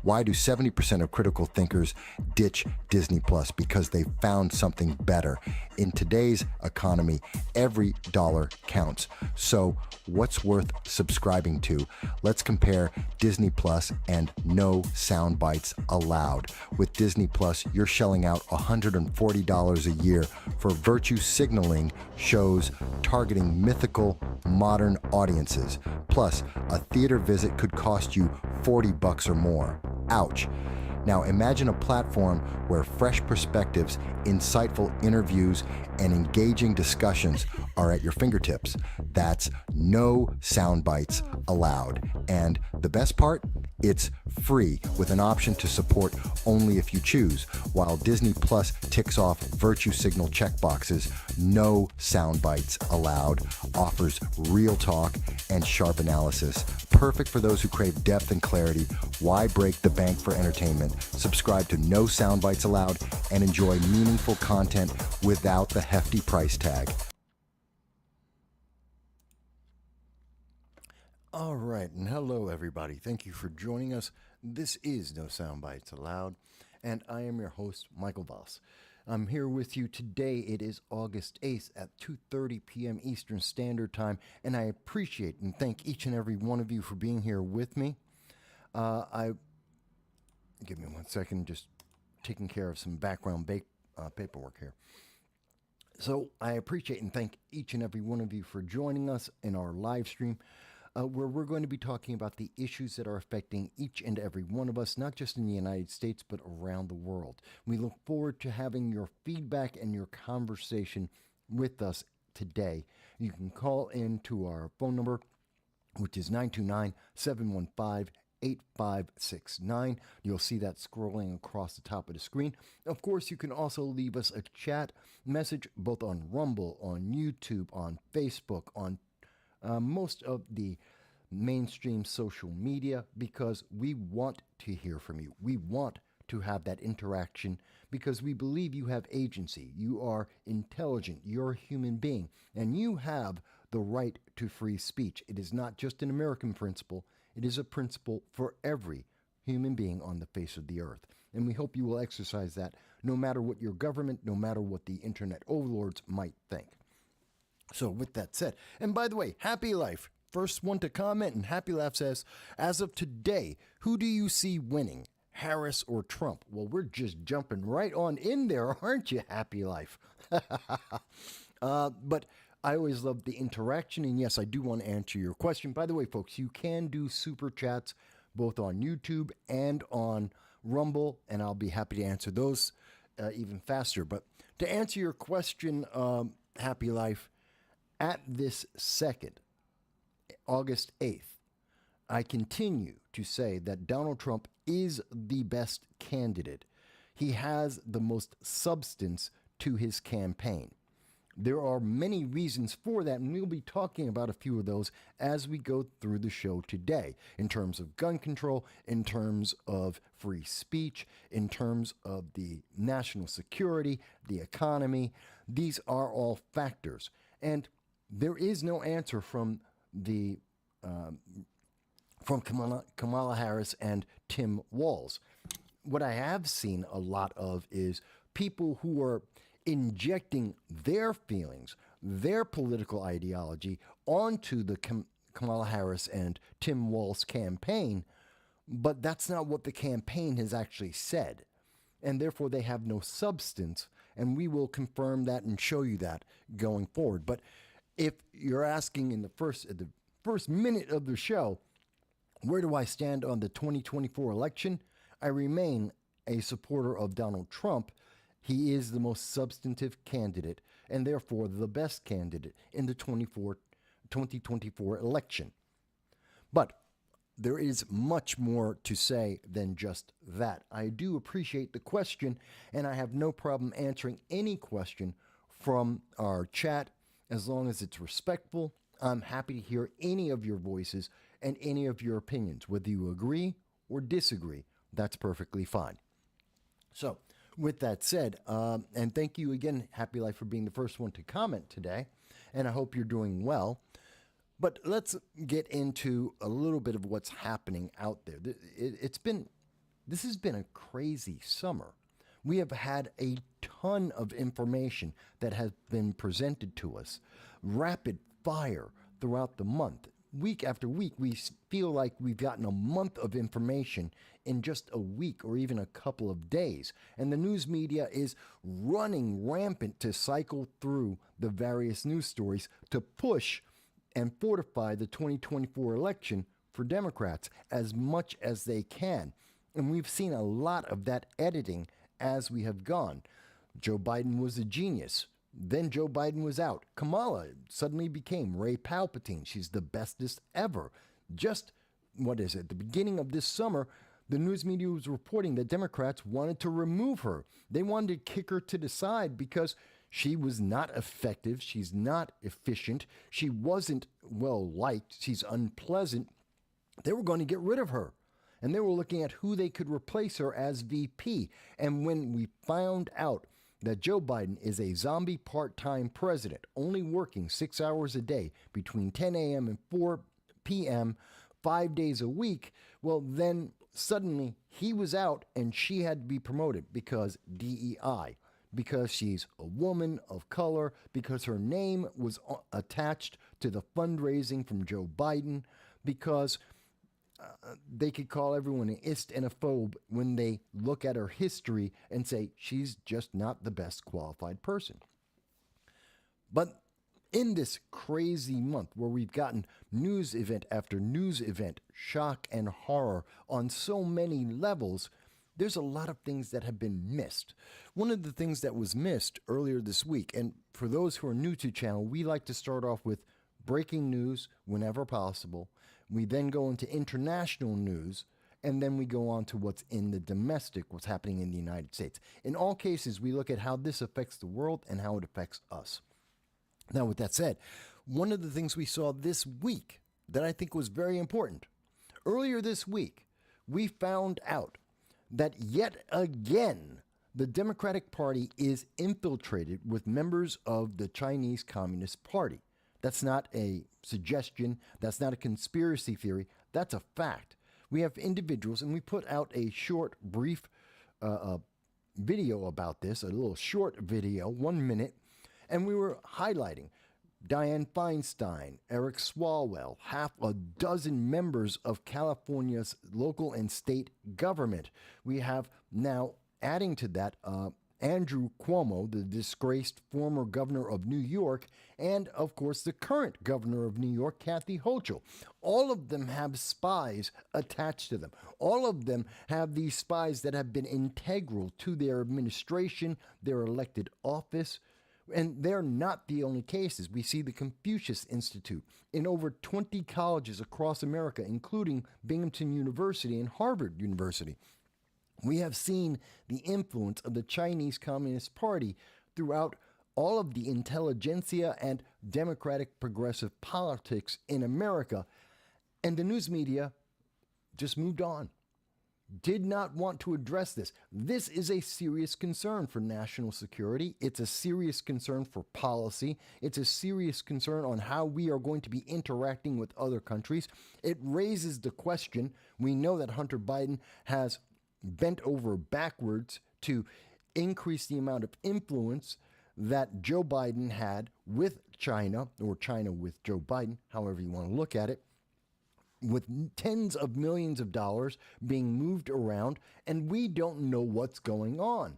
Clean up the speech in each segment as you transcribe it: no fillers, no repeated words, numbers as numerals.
Why do 70% of critical thinkers ditch Disney Plus? Because they found something better. In today's economy, every dollar counts. So what's worth subscribing to? Let's compare Disney Plus and no Soundbites allowed. With Disney Plus, you're shelling out $140 a year for virtue signaling shows targeting mythical modern audiences. Plus, a theater visit could cost you $40 or more. Ouch. Now imagine a platform where fresh perspectives, insightful interviews, and engaging discussions are at your fingertips. That's no Soundbites allowed. And the best part? It's free with an option to support only if you choose. While Disney Plus ticks off virtue signal checkboxes, no Soundbites allowed offers real talk and sharp analysis. Perfect for those who crave depth and clarity. Why break the bank for entertainment? Subscribe to No Soundbites Allowed and enjoy meaningful content without the hefty price tag. All right, and hello everybody. Thank you for joining us. This is No Soundbites Allowed, and I am your host, Michael Voss. I'm here with you today. It is August 8th at 2:30 p.m. Eastern Standard Time, and I appreciate and thank each and every one of you for being here with me. Give me 1 second, just taking care of some background paperwork here. So I appreciate and thank each and every one of you for joining us in our live stream, where we're going to be talking about the issues that are affecting each and every one of us, not just in the United States, but around the world. We look forward to having your feedback and your conversation with us today. You can call in to our phone number, which is 929-715-8569. You'll see that scrolling across the top of the screen. Of course, you can also leave us a chat message both on Rumble, on YouTube, on Facebook, on most of the mainstream social media, because we want to hear from you. We want to have that interaction because we believe you have agency. You are intelligent. You're a human being, and you have the right to free speech. It is not just an American principle. It is a principle for every human being on the face of the earth. And we hope you will exercise that no matter what your government, no matter what the internet overlords might think. So with that said, and by the way, Happy Life, first one to comment, and Happy Life says, as of today, who do you see winning, Harris or Trump? Well, we're just jumping right on in there, aren't you, Happy Life? But I always love the interaction, and yes, I do want to answer your question. By the way, folks, you can do super chats both on YouTube and on Rumble, and I'll be happy to answer those even faster. But to answer your question, Happy Life, at this second, August 8th, I continue to say that Donald Trump is the best candidate. He has the most substance to his campaign. There are many reasons for that, and we'll be talking about a few of those as we go through the show today, in terms of gun control, in terms of free speech, in terms of the national security, the economy. These are all factors. And there is no answer from Kamala Harris and Tim Walz. What I have seen a lot of is people who are injecting their feelings, their political ideology onto the Kamala Harris and Tim Walz campaign, but that's not what the campaign has actually said. And therefore they have no substance, and we will confirm that and show you that going forward. But if you're asking in the first minute of the show, where do I stand on the 2024 election? I remain a supporter of Donald Trump. He is the most substantive candidate and therefore the best candidate in the 2024 election. But there is much more to say than just that. I do appreciate the question, and I have no problem answering any question from our chat as long as it's respectful. I'm happy to hear any of your voices and any of your opinions, whether you agree or disagree. That's perfectly fine. So, with that said, and thank you again, Happy Life, for being the first one to comment today, and I hope you're doing well. But let's get into a little bit of what's happening out there. It's been This has been a crazy summer. We have had a ton of information that has been presented to us, rapid fire throughout the month. Week after week, we feel like we've gotten a month of information in just a week or even a couple of days. And the news media is running rampant to cycle through the various news stories to push and fortify the 2024 election for Democrats as much as they can. And we've seen a lot of that editing as we have gone. Joe Biden was a genius. Then Joe Biden was out. Kamala suddenly became Ray Palpatine. She's the bestest ever. Just, the beginning of this summer, the news media was reporting that Democrats wanted to remove her. They wanted to kick her to the side because she was not effective. She's not efficient. She wasn't well liked. She's unpleasant. They were going to get rid of her. And they were looking at who they could replace her as VP. And when we found out that Joe Biden is a zombie part-time president, only working 6 hours a day between 10 a.m. and 4 p.m., 5 days a week, well, then suddenly he was out and she had to be promoted because DEI, because she's a woman of color, because her name was attached to the fundraising from Joe Biden, because they could call everyone an ist and a phobe when they look at her history and say she's just not the best qualified person. But in this crazy month where we've gotten news event after news event, shock and horror on so many levels, there's a lot of things that have been missed. One of the things that was missed earlier this week, and for those who are new to the channel, we like to start off with breaking news whenever possible. We then go into international news, and then we go on to what's in the domestic, what's happening in the United States. In all cases, we look at how this affects the world and how it affects us. Now, with that said, one of the things we saw this week that I think was very important, earlier this week, we found out that yet again, the Democratic Party is infiltrated with members of the Chinese Communist Party. That's not a suggestion. That's not a conspiracy theory. That's a fact. We have individuals, and we put out a short, brief video about this, a little short video, 1 minute, and we were highlighting Dianne Feinstein, Eric Swalwell, half a dozen members of California's local and state government. We have now, adding to that, Andrew Cuomo, the disgraced former governor of New York, and, of course, the current governor of New York, Kathy Hochul. All of them have spies attached to them. All of them have these spies that have been integral to their administration, their elected office, and they're not the only cases. We see the Confucius Institute in over 20 colleges across America, including Binghamton University and Harvard University. We have seen the influence of the Chinese Communist Party throughout all of the intelligentsia and democratic progressive politics in America. And the news media just moved on, did not want to address this. This is a serious concern for national security. It's a serious concern for policy. It's a serious concern on how we are going to be interacting with other countries. It raises the question. We know that Hunter Biden has bent over backwards to increase the amount of influence that Joe Biden had with China, or China with Joe Biden, however you want to look at it, with tens of millions of dollars being moved around, and we don't know what's going on.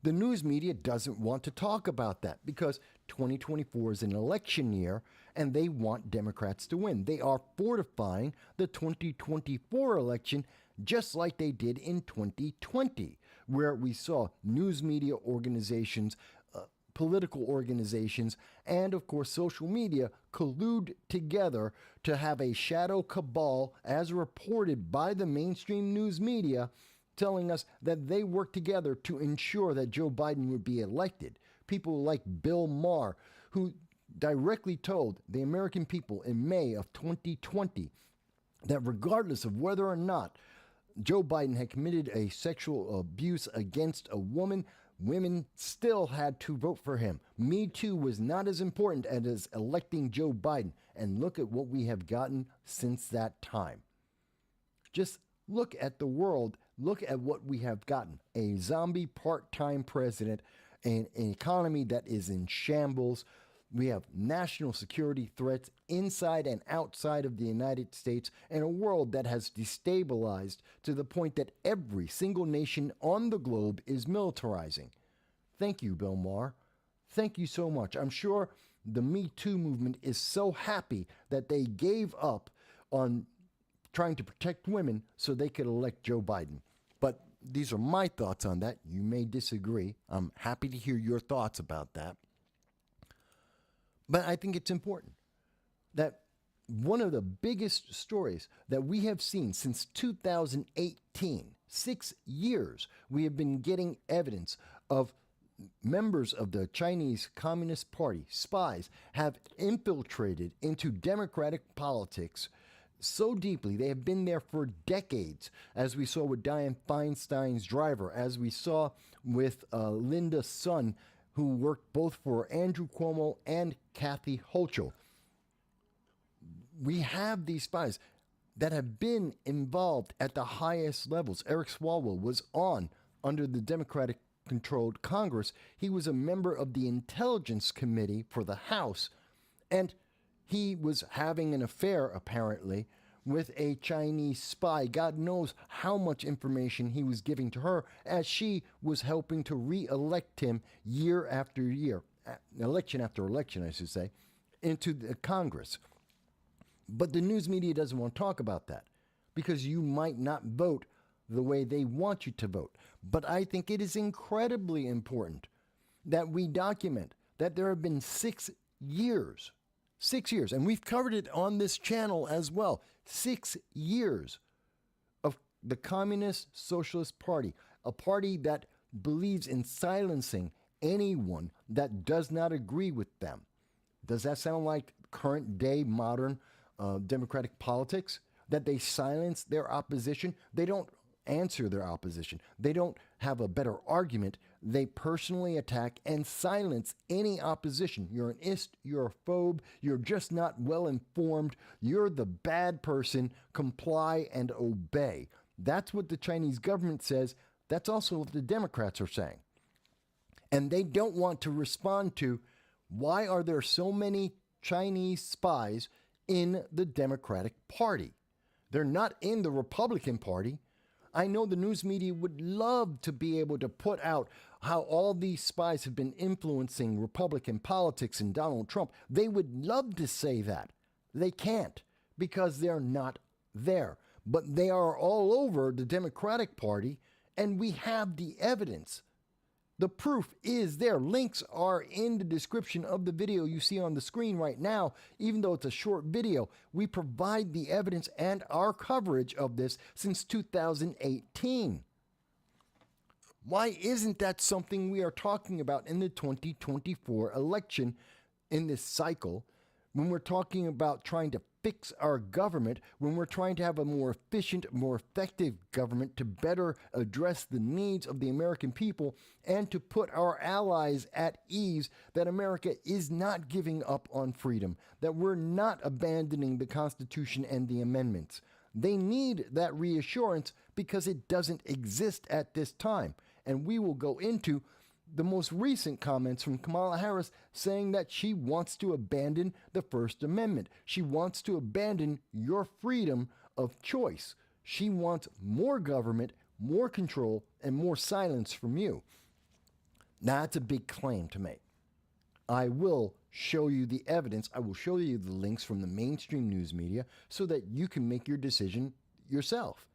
The news media doesn't want to talk about that because 2024 is an election year and they want Democrats to win. They are fortifying the 2024 election just like they did in 2020, where we saw news media organizations, political organizations, and of course social media collude together to have a shadow cabal, as reported by the mainstream news media, telling us that they worked together to ensure that Joe Biden would be elected. People like Bill Maher, who directly told the American people in May of 2020 that regardless of whether or not Joe Biden had committed a sexual abuse against a woman, women still had to vote for him. Me Too was not as important as electing Joe Biden. And look at what we have gotten since that time. Just Look at the world. Look at what we have gotten. A zombie part-time president, an economy that is in shambles. We have national security threats inside and outside of the United States, and a world that has destabilized to the point that every single nation on the globe is militarizing. Thank you, Bill Maher. Thank you so much. I'm sure the Me Too movement is so happy that they gave up on trying to protect women so they could elect Joe Biden. But these are my thoughts on that. You may disagree. I'm happy to hear your thoughts about that. But I think it's important that one of the biggest stories that we have seen since 2018, 6 years, we have been getting evidence of members of the Chinese Communist Party, spies, have infiltrated into democratic politics so deeply. They have been there for decades, as we saw with Dianne Feinstein's driver, as we saw with Linda Sun, who worked both for Andrew Cuomo and Kathy Hochul. We have these spies that have been involved at the highest levels. Eric Swalwell was on under the Democratic-controlled Congress. He was a member of the Intelligence Committee for the House, and he was having an affair, apparently, with a Chinese spy. God knows how much information he was giving to her as she was helping to re-elect him year after year, election after election, I should say, into the Congress. But the news media doesn't want to talk about that because you might not vote the way they want you to vote. But I think it is incredibly important that we document that there have been 6 years, and we've covered it on this channel as well, 6 years of the Communist Socialist Party, a party that believes in silencing anyone that does not agree with them. Does that sound like current day modern democratic politics? That they silence their opposition? They don't answer their opposition. They don't have a better argument. They personally attack and silence any opposition. You're an ist, you're a phobe, you're just not well informed, you're the bad person, comply and obey. That's what the Chinese government says. That's also what the Democrats are saying. And they don't want to respond to why are there so many Chinese spies in the Democratic Party? They're not in the Republican Party. I know the news media would love to be able to put out how all these spies have been influencing Republican politics and Donald Trump. They would love to say that. They can't because they're not there. But they are all over the Democratic Party, and we have the evidence. The proof is there. Links are in the description of the video you see on the screen right now. Even though it's a short video, we provide the evidence and our coverage of this since 2018. Why isn't that something we are talking about in the 2024 election in this cycle when we're talking about trying to fix our government, when we're trying to have a more efficient, more effective government to better address the needs of the American people and to put our allies at ease that America is not giving up on freedom, that we're not abandoning the Constitution and the amendments. They need that reassurance because it doesn't exist at this time. And we will go into the most recent comments from Kamala Harris saying that she wants to abandon the First Amendment. She wants to abandon your freedom of choice. She wants more government, more control, and more silence from you. Now, that's a big claim to make. I will show you the evidence. I will show you the links from the mainstream news media so that you can make your decision yourself.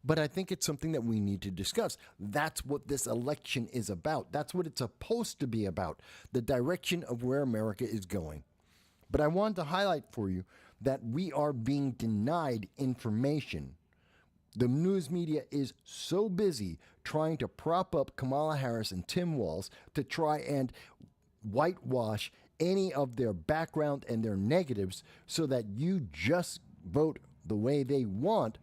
But I think it's something that we need to discuss. That's what this election is about. That's what it's supposed to be about, the direction of where America is going. But I want to highlight for you that we are being denied information. The news media is so busy trying to prop up Kamala Harris and Tim Walz to try and whitewash any of their background and their negatives so that you just vote the way they want,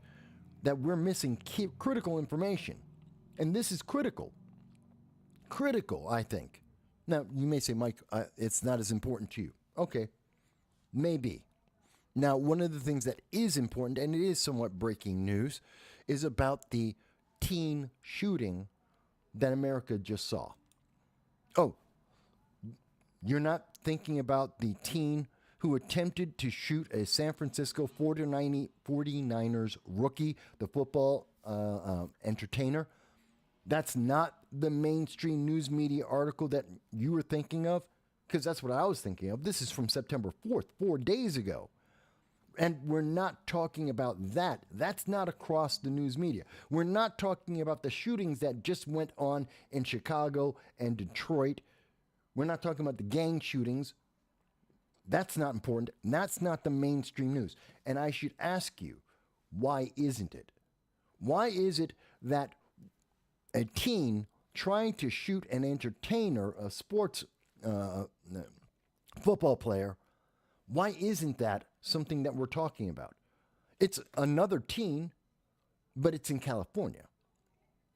that we're missing critical information. And this is critical. Critical, I think. Now, you may say, Mike, it's not as important to you. Okay, maybe. Now, one of the things that is important, and it is somewhat breaking news, is about the teen shooting that America just saw. Oh, you're not thinking about the teen who attempted to shoot a San Francisco 49ers rookie, the football entertainer? That's not the mainstream news media article that you were thinking of? Because that's what I was thinking of. This is from September 4th, 4 days ago. And we're not talking about that. That's not across the news media. We're not talking about the shootings that just went on in Chicago and Detroit. We're not talking about the gang shootings. That's not important. That's not the mainstream news. And I should ask you, why isn't it? Why is it that a teen trying to shoot an entertainer, a sports football player, why isn't that something that we're talking about? It's another teen, but it's in California.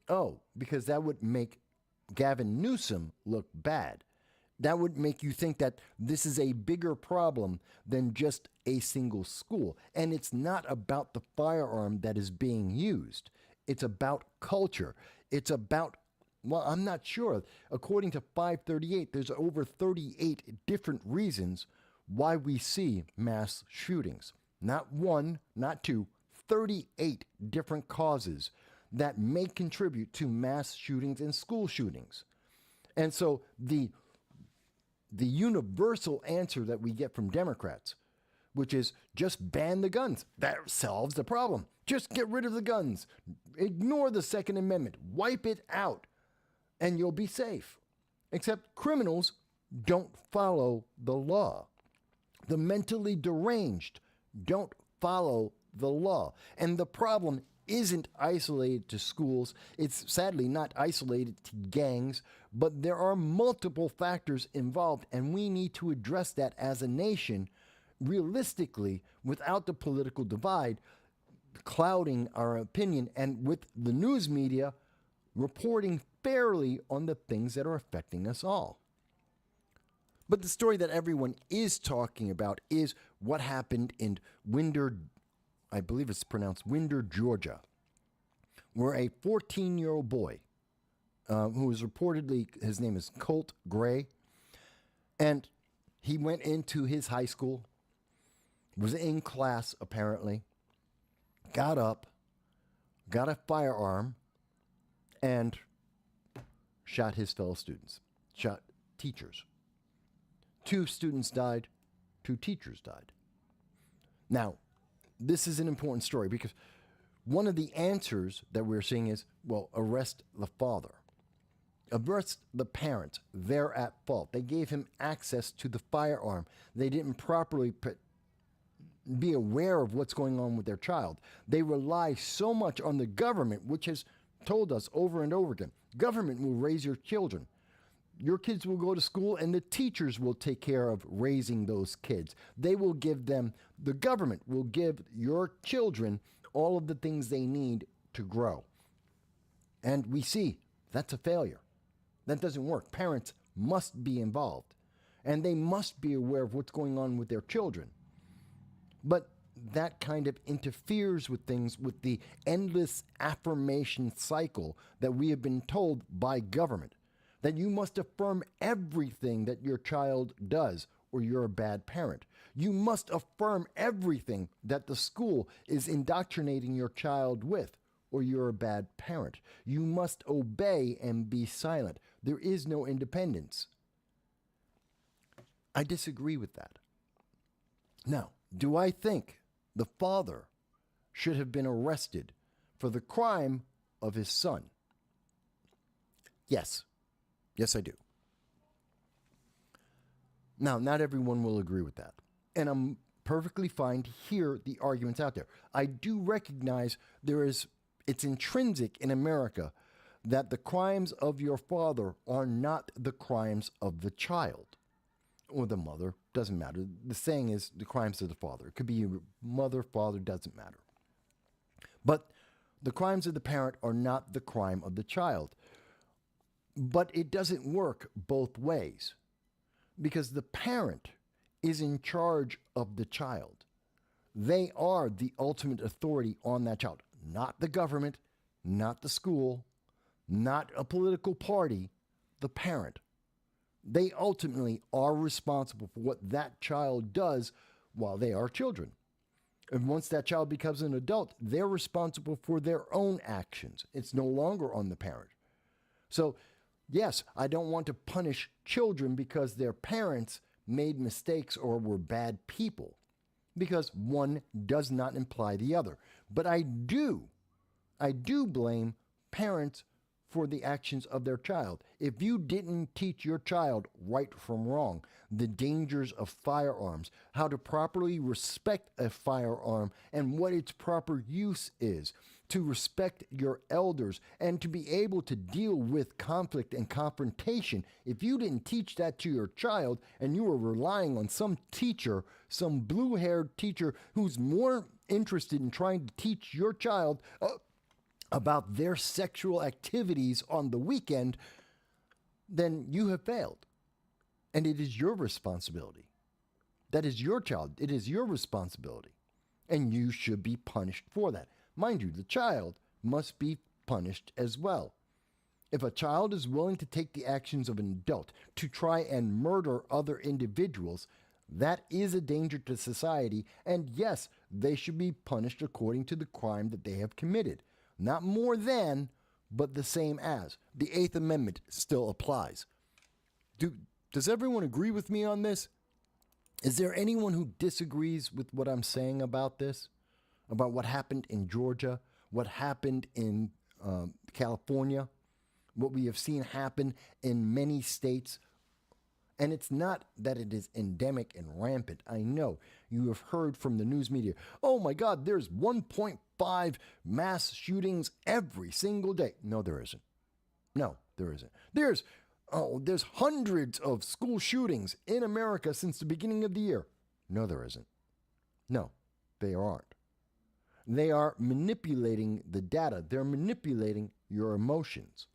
Oh, because that would make Gavin Newsom look bad. That would make you think that this is a bigger problem than just a single school. And it's not about the firearm that is being used. It's about culture. It's about, well, I'm not sure. According to 538, there's over 38 different reasons why we see mass shootings. Not one, not two, 38 different causes that may contribute to mass shootings and school shootings. And so the universal answer that we get from Democrats, which is just ban the guns, that solves the problem. Just get rid of the guns. Ignore the Second Amendment. Wipe it out, and you'll be safe. Except criminals don't follow the law. The mentally deranged don't follow the law. And the problem isn't isolated to schools. It's sadly not isolated to gangs, but there are multiple factors involved, and we need to address that as a nation realistically without the political divide clouding our opinion, and with the news media reporting fairly on the things that are affecting us all. But the story that everyone is talking about is what happened in Winder, I believe it's pronounced Winder, Georgia, where a 14-year-old boy, who was reportedly, his name is Colt Gray, and he went into his high school, was in class apparently, got up, got a firearm, and shot his fellow students, shot teachers. 2 students died, 2 teachers died. Now, this is an important story because one of the answers that we're seeing is, well, arrest the father. Arrest the parent. They're at fault. They gave him access to the firearm. They didn't properly be aware of what's going on with their child. They rely so much on the government, which has told us over and over again, government will raise your children. Your kids will go to school and the teachers will take care of raising those kids. They will give them, the government will give your children all of the things they need to grow. And we see that's a failure. That doesn't work. Parents must be involved and they must be aware of what's going on with their children. But that kind of interferes with things, with the endless affirmation cycle that we have been told by government, that you must affirm everything that your child does or you're a bad parent. You must affirm everything that the school is indoctrinating your child with or you're a bad parent. You must obey and be silent. There is no independence. I disagree with that. Now, do I think the father should have been arrested for the crime of his son? Yes. Yes, I do. Now, not everyone will agree with that. And I'm perfectly fine to hear the arguments out there. I do recognize it's intrinsic in America that the crimes of your father are not the crimes of the child or the mother. Doesn't matter. The saying is the crimes of the father. It could be your mother, father, doesn't matter. But the crimes of the parent are not the crime of the child. But it doesn't work both ways because the parent is in charge of the child. They are the ultimate authority on that child. not the government, not the school, not a political party, the parent. They ultimately are responsible for what that child does while they are children. And once that child becomes an adult, they're responsible for their own actions. It's no longer on the parent. So, yes, I don't want to punish children because their parents made mistakes or were bad people, because one does not imply the other. But I do blame parents for the actions of their child. If you didn't teach your child right from wrong, the dangers of firearms, how to properly respect a firearm and what its proper use is, to respect your elders, and to be able to deal with conflict and confrontation, if you didn't teach that to your child and you were relying on some teacher, some blue-haired teacher who's more interested in trying to teach your child about their sexual activities on the weekend, then you have failed. And it is your responsibility. That is your child. It is your responsibility. And you should be punished for that. Mind you, the child must be punished as well. If a child is willing to take the actions of an adult to try and murder other individuals, that is a danger to society. And yes, they should be punished according to the crime that they have committed. Not more than, but the same as. The Eighth Amendment still applies. Does everyone agree with me on this? Is there anyone who disagrees with what I'm saying about this? About what happened in Georgia? What happened in California? What we have seen happen in many states? And it's not that it is endemic and rampant. I know you have heard from the news media, oh my God, there's 1.5 mass shootings every single day. No, there isn't. No, there isn't. There's hundreds of school shootings in America since the beginning of the year. No, there isn't. No, they aren't. They are manipulating the data. They're manipulating your emotions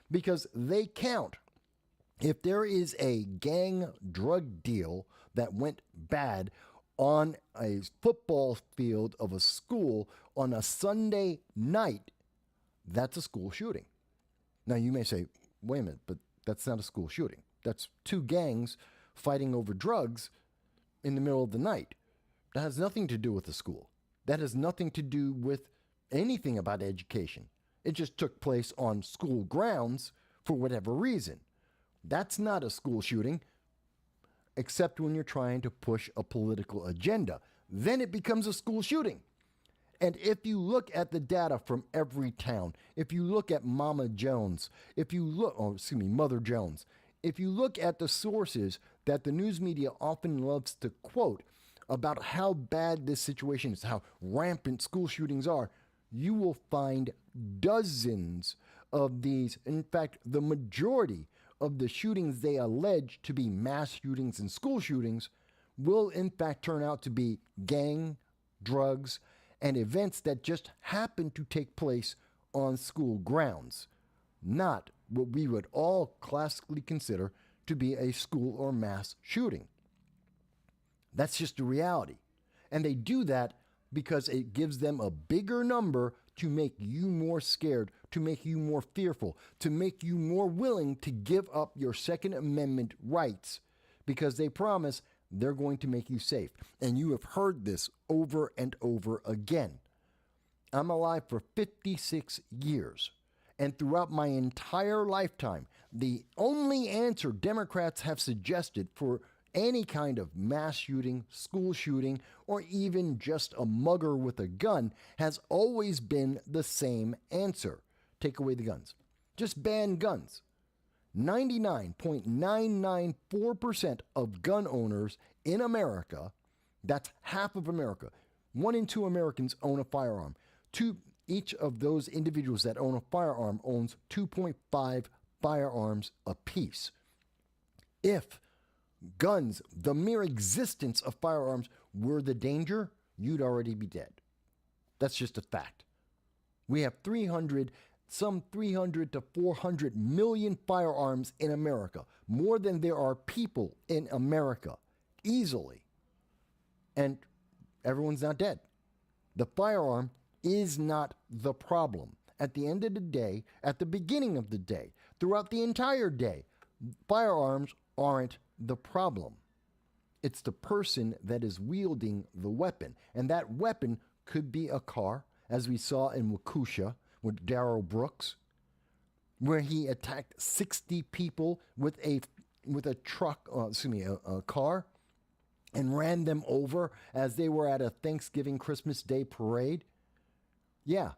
because they count. If there is a gang drug deal that went bad on a football field of a school on a Sunday night, that's a school shooting. Now you may say, wait a minute, but that's not a school shooting. That's two gangs fighting over drugs in the middle of the night. That has nothing to do with the school. That has nothing to do with anything about education. It just took place on school grounds for whatever reason. That's not a school shooting, except when you're trying to push a political agenda. Then it becomes a school shooting. And if you look at the data from every town, if you look at Mother Jones, if you look at the sources that the news media often loves to quote about how bad this situation is, how rampant school shootings are, you will find dozens of these. In fact, the majority of the shootings they allege to be mass shootings and school shootings will in fact turn out to be gang, drugs, and events that just happen to take place on school grounds, not what we would all classically consider to be a school or mass shooting. That's just a reality. And they do that because it gives them a bigger number to make you more scared, to make you more fearful, to make you more willing to give up your Second Amendment rights, because they promise they're going to make you safe. And you have heard this over and over again. I'm alive for 56 years. And throughout my entire lifetime, the only answer Democrats have suggested for any kind of mass shooting, school shooting, or even just a mugger with a gun has always been the same answer. Take away the guns. Just ban guns. 99.994% of gun owners in America, that's half of America, 1 in 2 Americans own a firearm. Each of those individuals that own a firearm owns 2.5 firearms apiece. If guns, the mere existence of firearms, were the danger, you'd already be dead. That's just a fact. We have 300 to 400 million firearms in America, more than there are people in America, easily. And everyone's not dead. The firearm is not the problem. At the end of the day, at the beginning of the day, throughout the entire day, firearms aren't the problem. It's the person that is wielding the weapon. And that weapon could be a car, as we saw in Waukesha with Darrell Brooks, where he attacked 60 people with a car, and ran them over as they were at a Thanksgiving Christmas Day parade. Yeah,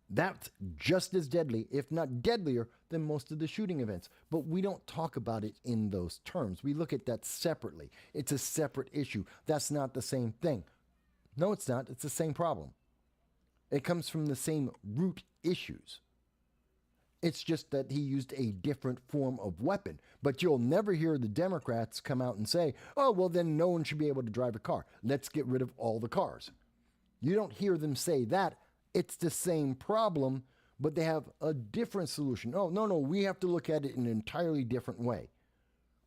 that's just as deadly, if not deadlier, than most of the shooting events. But we don't talk about it in those terms. We look at that separately. It's a separate issue. That's not the same thing. No, it's not. It's the same problem. It comes from the same root issues. It's just that he used a different form of weapon. But you'll never hear the Democrats come out and say, oh, well, then no one should be able to drive a car. Let's get rid of all the cars. You don't hear them say that. It's the same problem, but they have a different solution. Oh, no, we have to look at it in an entirely different way.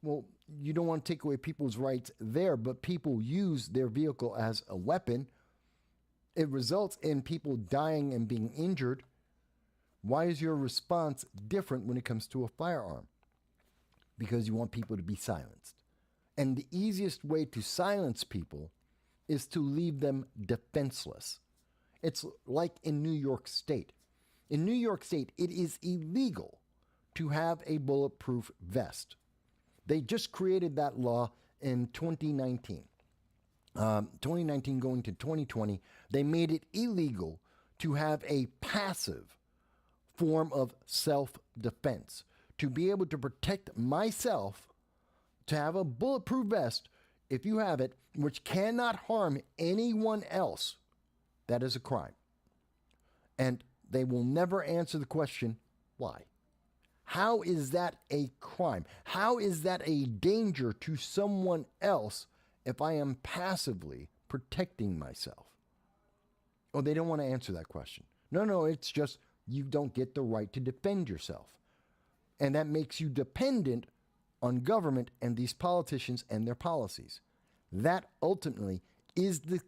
Well, you don't want to take away people's rights there, but people use their vehicle as a weapon. It results in people dying and being injured. Why is your response different when it comes to a firearm? Because you want people to be silenced. And the easiest way to silence people is to leave them defenseless. It's like in New York State. In New York State, it is illegal to have a bulletproof vest. They just created that law in 2019. 2019 going to 2020, they made it illegal to have a passive form of self-defense, to be able to protect myself, to have a bulletproof vest, if you have it, which cannot harm anyone else. That is a crime. And they will never answer the question, why? How is that a crime? How is that a danger to someone else if I am passively protecting myself? Oh, they don't want to answer that question. No, it's just you don't get the right to defend yourself. And that makes you dependent on government and these politicians and their policies. That ultimately is the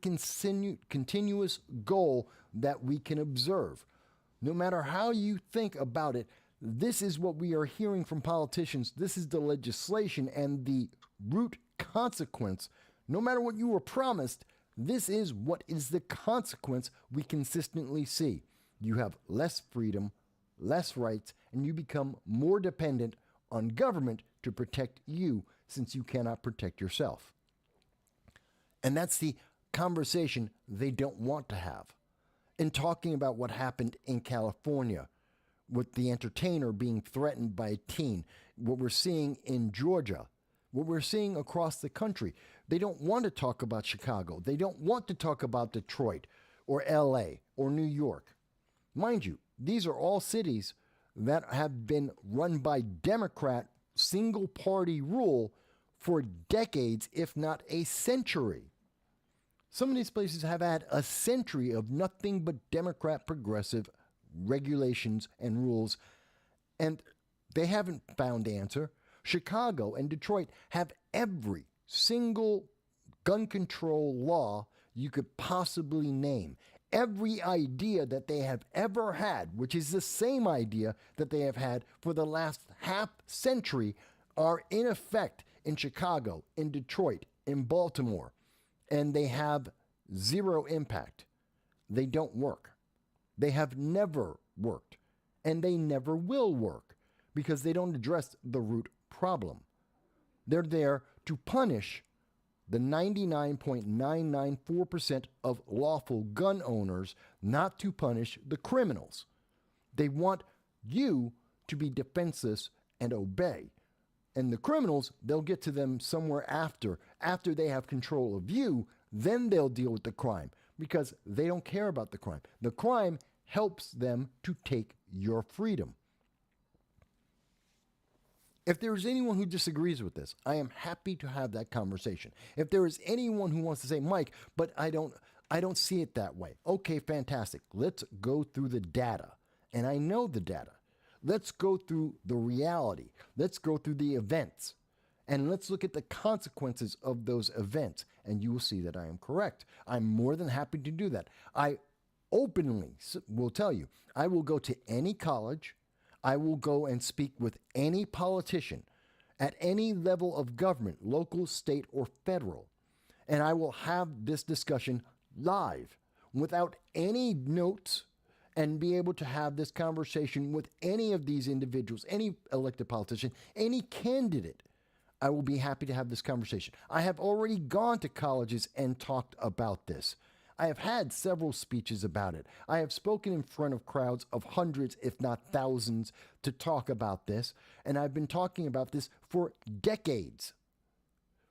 continuous goal that we can observe. No matter how you think about it, this is what we are hearing from politicians. This is the legislation and the root consequence. No matter what you were promised, this is what is the consequence we consistently see. You have less freedom, less rights, and you become more dependent on government to protect you since you cannot protect yourself. And that's the conversation they don't want to have. In talking about what happened in California with the entertainer being threatened by a teen, what we're seeing in Georgia, what we're seeing across the country, they don't want to talk about Chicago. They don't want to talk about Detroit or LA or New York. Mind you, these are all cities that have been run by Democrat single-party rule for decades, if not a century. Some of these places have had a century of nothing but Democrat progressive regulations and rules, and they haven't found the answer. Chicago and Detroit have every single gun control law you could possibly name. Every idea that they have ever had, which is the same idea that they have had for the last half century, are in effect in Chicago, in Detroit, in Baltimore, and they have zero impact. They don't work. They have never worked, and they never will work because they don't address the root problem. They're there to punish the 99.994% of lawful gun owners, not to punish the criminals. They want you to be defenseless and obey. And the criminals, they'll get to them somewhere after they have control of you, then they'll deal with the crime because they don't care about the crime. The crime helps them to take your freedom. If there is anyone who disagrees with this, I am happy to have that conversation. If there is anyone who wants to say, Mike, but I don't see it that way. Okay, fantastic. Let's go through the data. And I know the data. Let's go through the reality. Let's go through the events. And let's look at the consequences of those events. And you will see that I am correct. I'm more than happy to do that. I openly will tell you, I will go to any college, I will go and speak with any politician at any level of government, local, state, or federal, and I will have this discussion live without any notes and be able to have this conversation with any of these individuals, any elected politician, any candidate. I will be happy to have this conversation. I have already gone to colleges and talked about this. I have had several speeches about it. I have spoken in front of crowds of hundreds, if not thousands, to talk about this. And I've been talking about this for decades.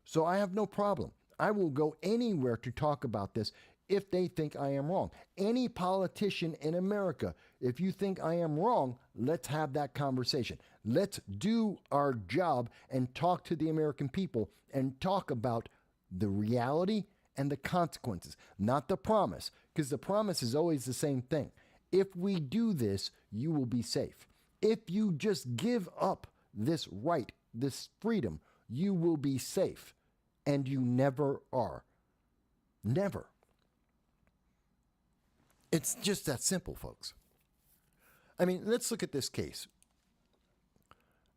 So I have no problem. I will go anywhere to talk about this if they think I am wrong. Any politician in America, if you think I am wrong, let's have that conversation. Let's do our job and talk to the American people and talk about the reality and the consequences, not the promise, because the promise is always the same thing. If we do this, you will be safe. If you just give up this right, this freedom, you will be safe. And you never are. Never. It's just that simple, folks. I mean, let's look at this case.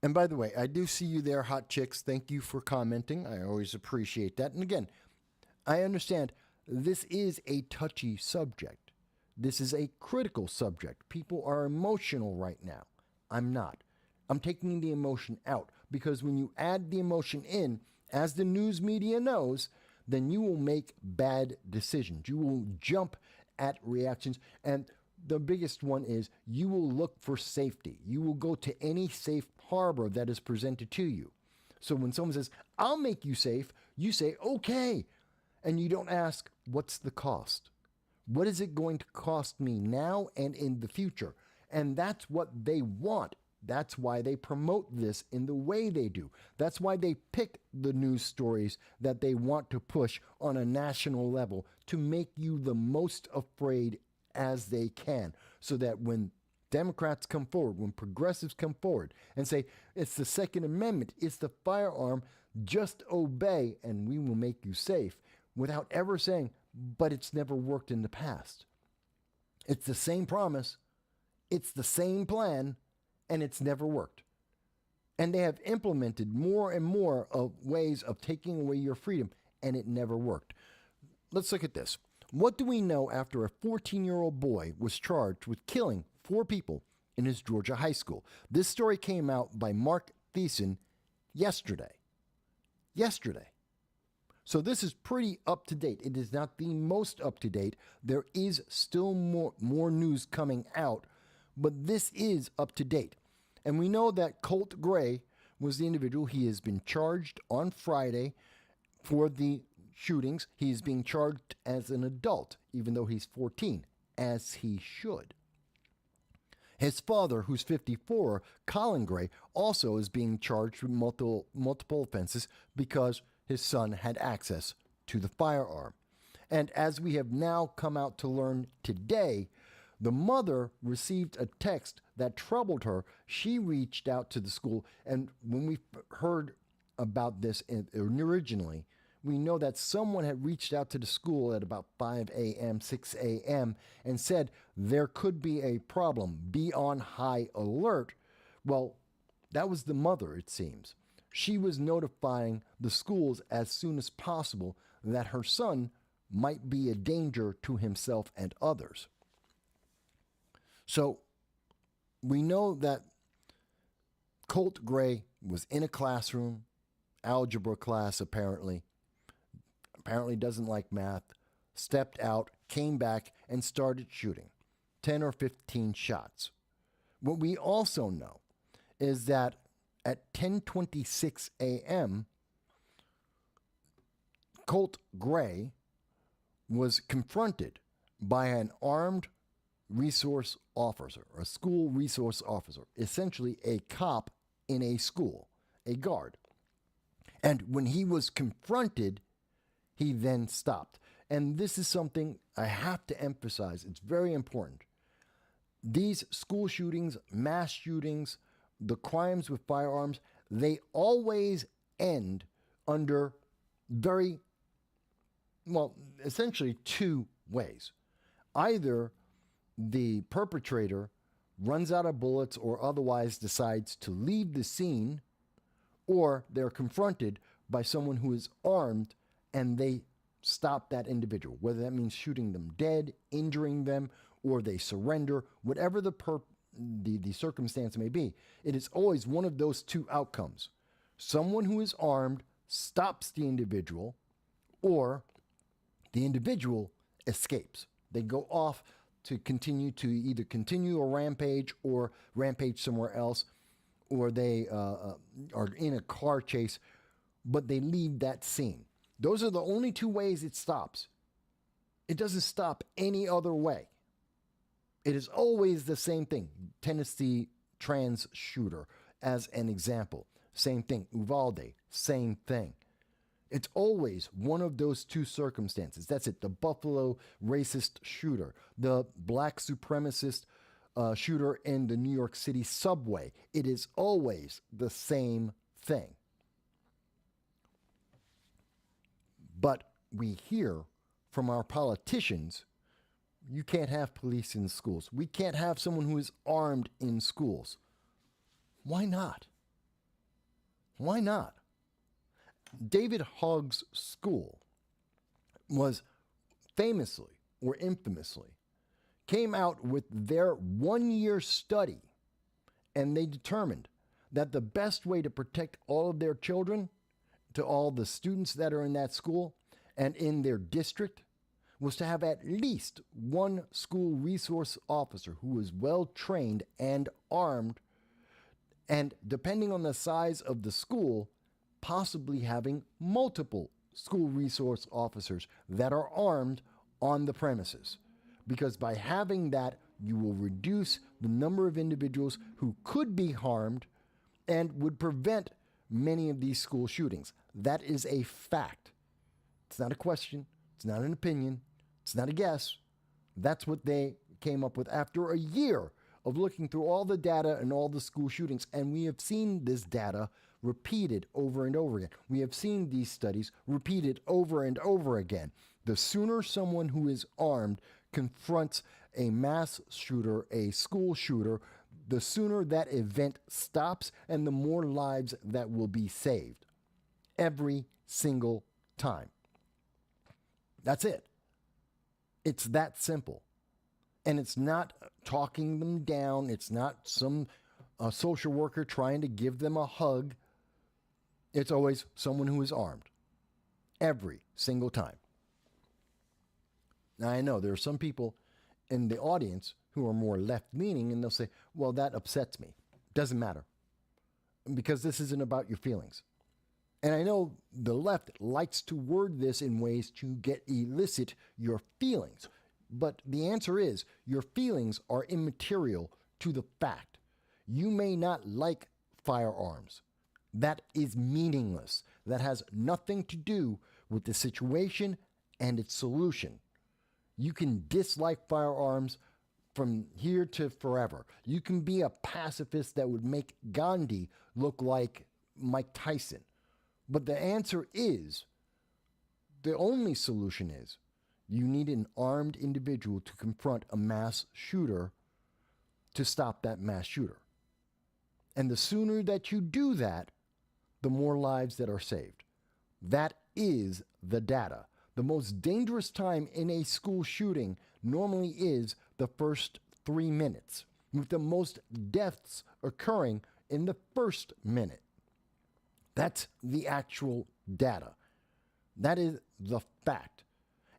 And by the way, I do see you there, Hot Chicks. Thank you for commenting. I always appreciate that. And again, I understand this is a touchy subject. This is a critical subject. People are emotional right now. I'm not. I'm taking the emotion out because when you add the emotion in, as the news media knows, then you will make bad decisions. You will jump at reactions. And the biggest one is you will look for safety. You will go to any safe harbor that is presented to you. So when someone says, I'll make you safe, you say, okay. And you don't ask, what's the cost? What is it going to cost me now and in the future? And that's what they want. That's why they promote this in the way they do. That's why they pick the news stories that they want to push on a national level to make you the most afraid as they can, so that when Democrats come forward, when progressives come forward and say, it's the Second Amendment, it's the firearm, just obey and we will make you safe, without ever saying, but it's never worked in the past. It's the same promise, it's the same plan, and it's never worked. And they have implemented more and more of ways of taking away your freedom, and it never worked. Let's look at this. What do we know after a 14-year-old boy was charged with killing 4 people in his Georgia high school? This story came out by Mark Thiessen yesterday. So this is pretty up to date. It is not the most up to date. There is still more news coming out, but this is up to date. And we know that Colt Gray was the individual. He has been charged on Friday for the shootings. He is being charged as an adult, even though he's 14, as he should. His father, who's 54, Colin Gray, also is being charged with multiple offenses because his son had access to the firearm. And as we have now come out to learn today, the mother received a text that troubled her. She reached out to the school, and when we heard about this originally, we know that someone had reached out to the school at about 5 a.m., 6 a.m., and said there could be a problem, be on high alert. Well, that was the mother, it seems. She was notifying the schools as soon as possible that her son might be a danger to himself and others. So we know that Colt Gray was in a classroom, algebra class apparently doesn't like math, stepped out, came back, and started shooting 10 or 15 shots. What we also know is that at 10:26 a.m., Colt Gray was confronted by an armed resource officer, a school resource officer, essentially a cop in a school, a guard. And when he was confronted, he then stopped. And this is something I have to emphasize. It's very important. These school shootings, mass shootings, the crimes with firearms, they always end under essentially 2 ways. Either the perpetrator runs out of bullets or otherwise decides to leave the scene, or they're confronted by someone who is armed and they stop that individual, whether that means shooting them dead, injuring them, or they surrender, whatever the circumstance may be. It is always one of those two outcomes. Someone who is armed stops the individual, or the individual escapes. They go off to either continue a rampage or rampage somewhere else, or they are in a car chase, but they leave that scene. Those are the only two ways it stops. It doesn't stop any other way. It is always the same thing. Tennessee trans shooter, as an example. Same thing. Uvalde, same thing. It's always one of those two circumstances. That's it. The Buffalo racist shooter, the black supremacist shooter in the New York City subway. It is always the same thing. But we hear from our politicians, you can't have police in schools. We can't have someone who is armed in schools. Why not? Why not? David Hogg's school was famously or infamously came out with their 1-year study, and they determined that the best way to protect all of their children, to all the students that are in that school and in their district, was to have at least one school resource officer who was well trained and armed, and depending on the size of the school, possibly having multiple school resource officers that are armed on the premises. Because by having that, you will reduce the number of individuals who could be harmed and would prevent many of these school shootings. That is a fact. It's not a question. It's not an opinion. It's not a guess. That's what they came up with after a year of looking through all the data and all the school shootings. And we have seen this data repeated over and over again. We have seen these studies repeated over and over again. The sooner someone who is armed confronts a mass shooter, a school shooter, the sooner that event stops and the more lives that will be saved. Every single time. That's it. It's that simple. And it's not talking them down. It's not some social worker trying to give them a hug. It's always someone who is armed. Every single time. Now, I know there are some people in the audience who are more left-leaning, and they'll say, well, that upsets me. Doesn't matter. Because this isn't about your feelings. And I know the left likes to word this in ways to elicit your feelings. But the answer is, your feelings are immaterial to the fact. You may not like firearms. That is meaningless. That has nothing to do with the situation and its solution. You can dislike firearms from here to forever. You can be a pacifist that would make Gandhi look like Mike Tyson. But the answer is, the only solution is, you need an armed individual to confront a mass shooter to stop that mass shooter. And the sooner that you do that, the more lives that are saved. That is the data. The most dangerous time in a school shooting normally is the first 3 minutes, with the most deaths occurring in the first minute. That's the actual data. That is the fact.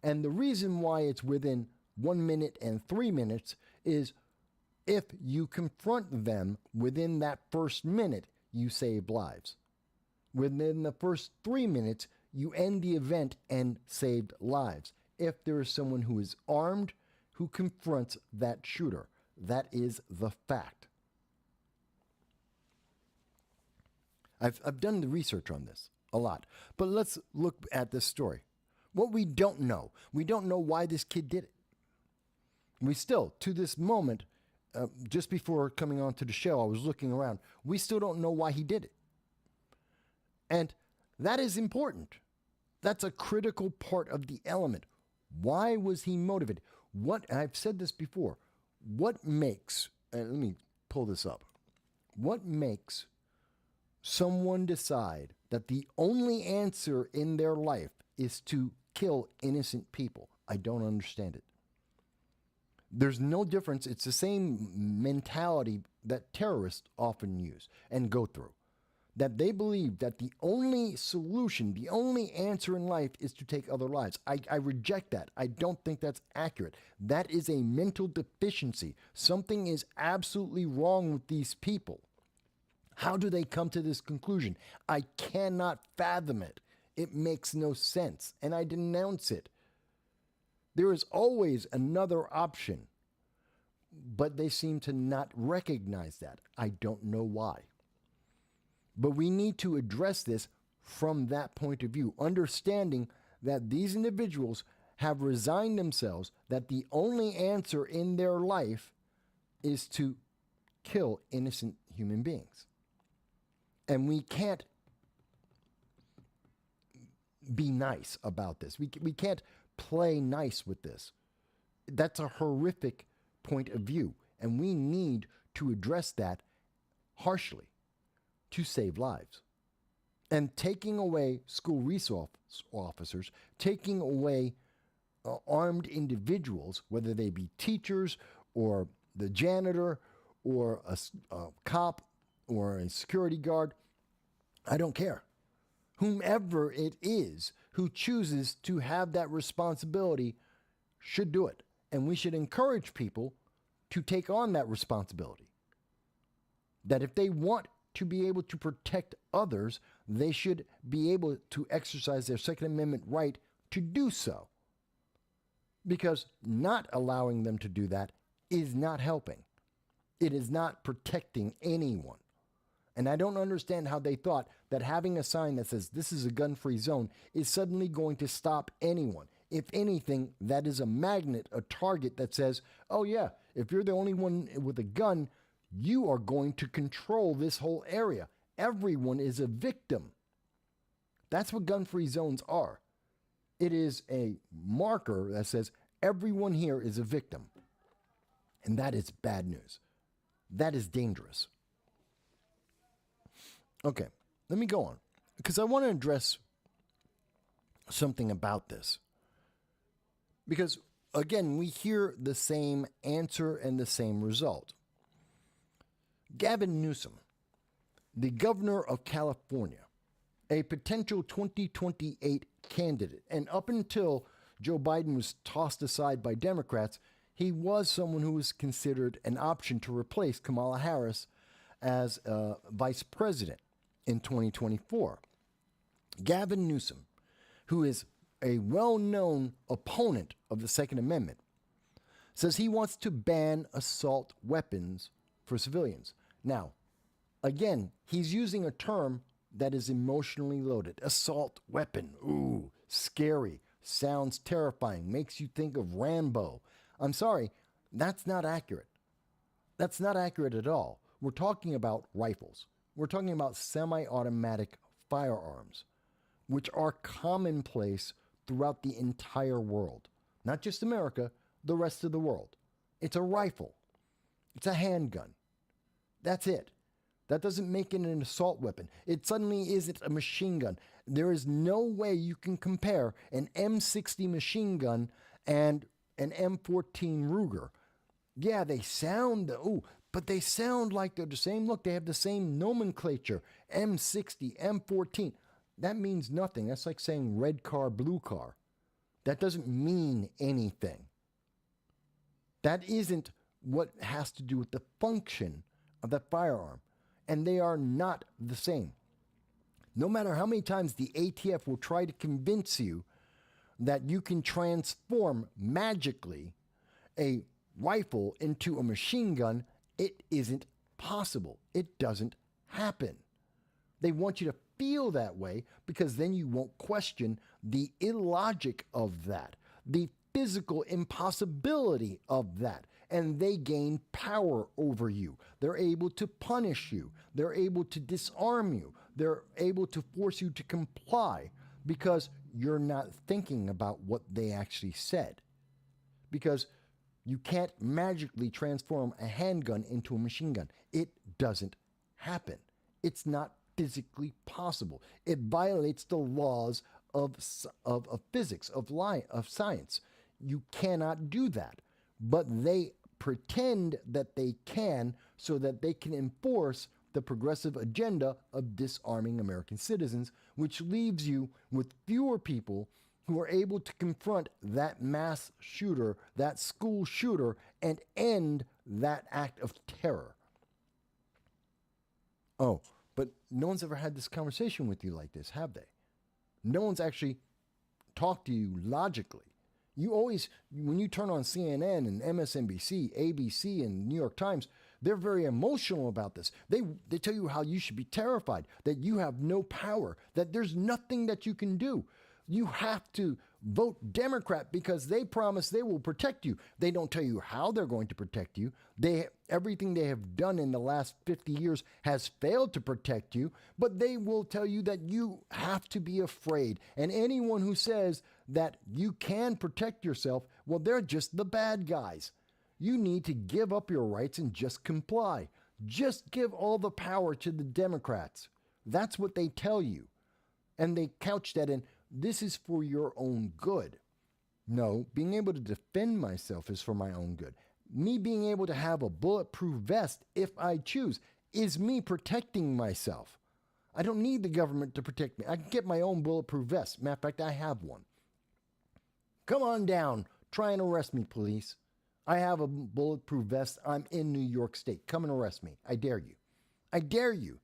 And the reason why it's within 1 minute and 3 minutes is if you confront them within that first minute, you save lives. Within the first 3 minutes, you end the event and saved lives. If there is someone who is armed who confronts that shooter, that is the fact. I've done the research on this a lot, but let's look at this story. What we don't know why this kid did it. We still, to this moment, just before coming on to the show, I was looking around. We still don't know why he did it. And that is important. That's a critical part of the element. Why was he motivated? And I've said this before. what makes, let me pull this up. What makes someone decide that the only answer in their life is to kill innocent people? I don't understand it. There's no difference. It's the same mentality that terrorists often use and go through. That they believe that the only solution, the only answer in life is to take other lives. I reject that. I don't think that's accurate. That is a mental deficiency. Something is absolutely wrong with these people. How do they come to this conclusion? I cannot fathom it. It makes no sense, and I denounce it. There is always another option, but they seem to not recognize that. I don't know why. But we need to address this from that point of view, understanding that these individuals have resigned themselves that the only answer in their life is to kill innocent human beings. And we can't be nice about this. We can't play nice with this. That's a horrific point of view, and we need to address that harshly to save lives. And taking away school resource officers, taking away armed individuals, whether they be teachers or the janitor or a cop or a security guard, I don't care. Whomever it is who chooses to have that responsibility should do it. And we should encourage people to take on that responsibility. That if they want to be able to protect others, they should be able to exercise their Second Amendment right to do so. Because not allowing them to do that is not helping. It is not protecting anyone. And I don't understand how they thought that having a sign that says this is a gun-free zone is suddenly going to stop anyone. If anything, that is a magnet, a target that says, oh yeah, if you're the only one with a gun, you are going to control this whole area. Everyone is a victim. That's what gun-free zones are. It is a marker that says everyone here is a victim. And that is bad news. That is dangerous. Okay, let me go on, because I want to address something about this. Because, again, we hear the same answer and the same result. Gavin Newsom, the governor of California, a potential 2028 candidate, and up until Joe Biden was tossed aside by Democrats, he was someone who was considered an option to replace Kamala Harris as vice president in 2024. Gavin Newsom, who is a well-known opponent of the Second Amendment, says he wants to ban assault weapons for civilians. Now, again, he's using a term that is emotionally loaded. Assault weapon. Ooh, scary. Sounds terrifying. Makes you think of Rambo. I'm sorry, that's not accurate. That's not accurate at all. We're talking about rifles. We're talking about semi-automatic firearms, which are commonplace throughout the entire world. Not just America, the rest of the world. It's a rifle. It's a handgun. That's it. That doesn't make it an assault weapon. It suddenly isn't a machine gun. There is no way you can compare an M60 machine gun and an M14 Ruger. Yeah, they sound, but they sound like they're the same. Look, they have the same nomenclature. M60, M14. That means nothing. That's like saying red car, blue car. That doesn't mean anything. That isn't what has to do with the function of that firearm. And they are not the same. No matter how many times the ATF will try to convince you that you can transform magically a rifle into a machine gun, it isn't possible. It doesn't happen. They want you to feel that way because then you won't question the illogic of that, the physical impossibility of that, and they gain power over you. They're able to punish you. They're able to disarm you. They're able to force you to comply because you're not thinking about what they actually said. Because You can't magically transform a handgun into a machine gun. It doesn't happen. It's not physically possible. It violates the laws of physics, of science. You cannot do that. But they pretend that they can so that they can enforce the progressive agenda of disarming American citizens, which leaves you with fewer people who are able to confront that mass shooter, that school shooter, and end that act of terror. Oh, but no one's ever had this conversation with you like this, have they? No one's actually talked to you logically. You always, when you turn on CNN and MSNBC, ABC, and New York Times, they're very emotional about this. They tell you how you should be terrified, that you have no power, that there's nothing that you can do. You have to vote Democrat because they promise they will protect you. They don't tell you how they're going to protect you. Everything they have done in the last 50 years has failed to protect you, but they will tell you that you have to be afraid. And anyone who says that you can protect yourself, well, they're just the bad guys. You need to give up your rights and just comply. Just give all the power to the Democrats. That's what they tell you. And they couch that in, this is for your own good. No, being able to defend myself is for my own good. Me being able to have a bulletproof vest, if I choose, is me protecting myself. I don't need the government to protect me. I can get my own bulletproof vest. Matter of fact, I have one. Come on down. Try and arrest me, police. I have a bulletproof vest. I'm in New York State. Come and arrest me. I dare you. I dare you.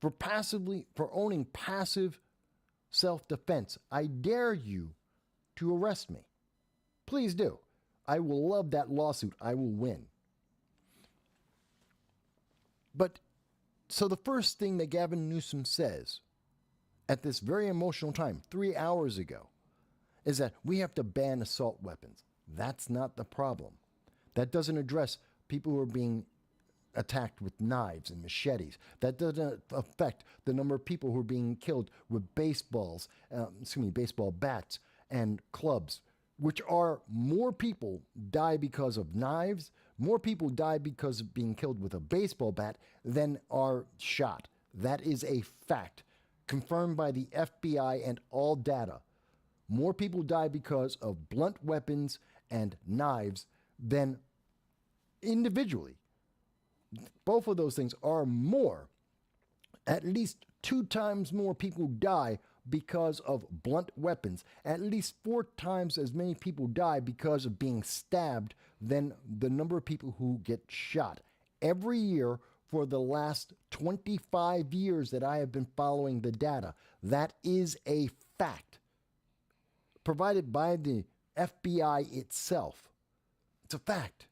For owning passive self-defense, I dare you to arrest me. Please do. I will love that lawsuit. I will win. But, so the first thing that Gavin Newsom says at this very emotional time, 3 hours ago, is that we have to ban assault weapons. That's not the problem. That doesn't address people who are being attacked with knives and machetes. That doesn't affect the number of people who are being killed with baseball bats and clubs, which are more people die because of knives, more people die because of being killed with a baseball bat than are shot. That is a fact, confirmed by the FBI and all data. More people die because of blunt weapons and knives than individually. Both of those things are more. At least 2 times more people die because of blunt weapons. At least 4 times as many people die because of being stabbed than the number of people who get shot. Every year for the last 25 years that I have been following the data, that is a fact provided by the FBI itself. It's a fact.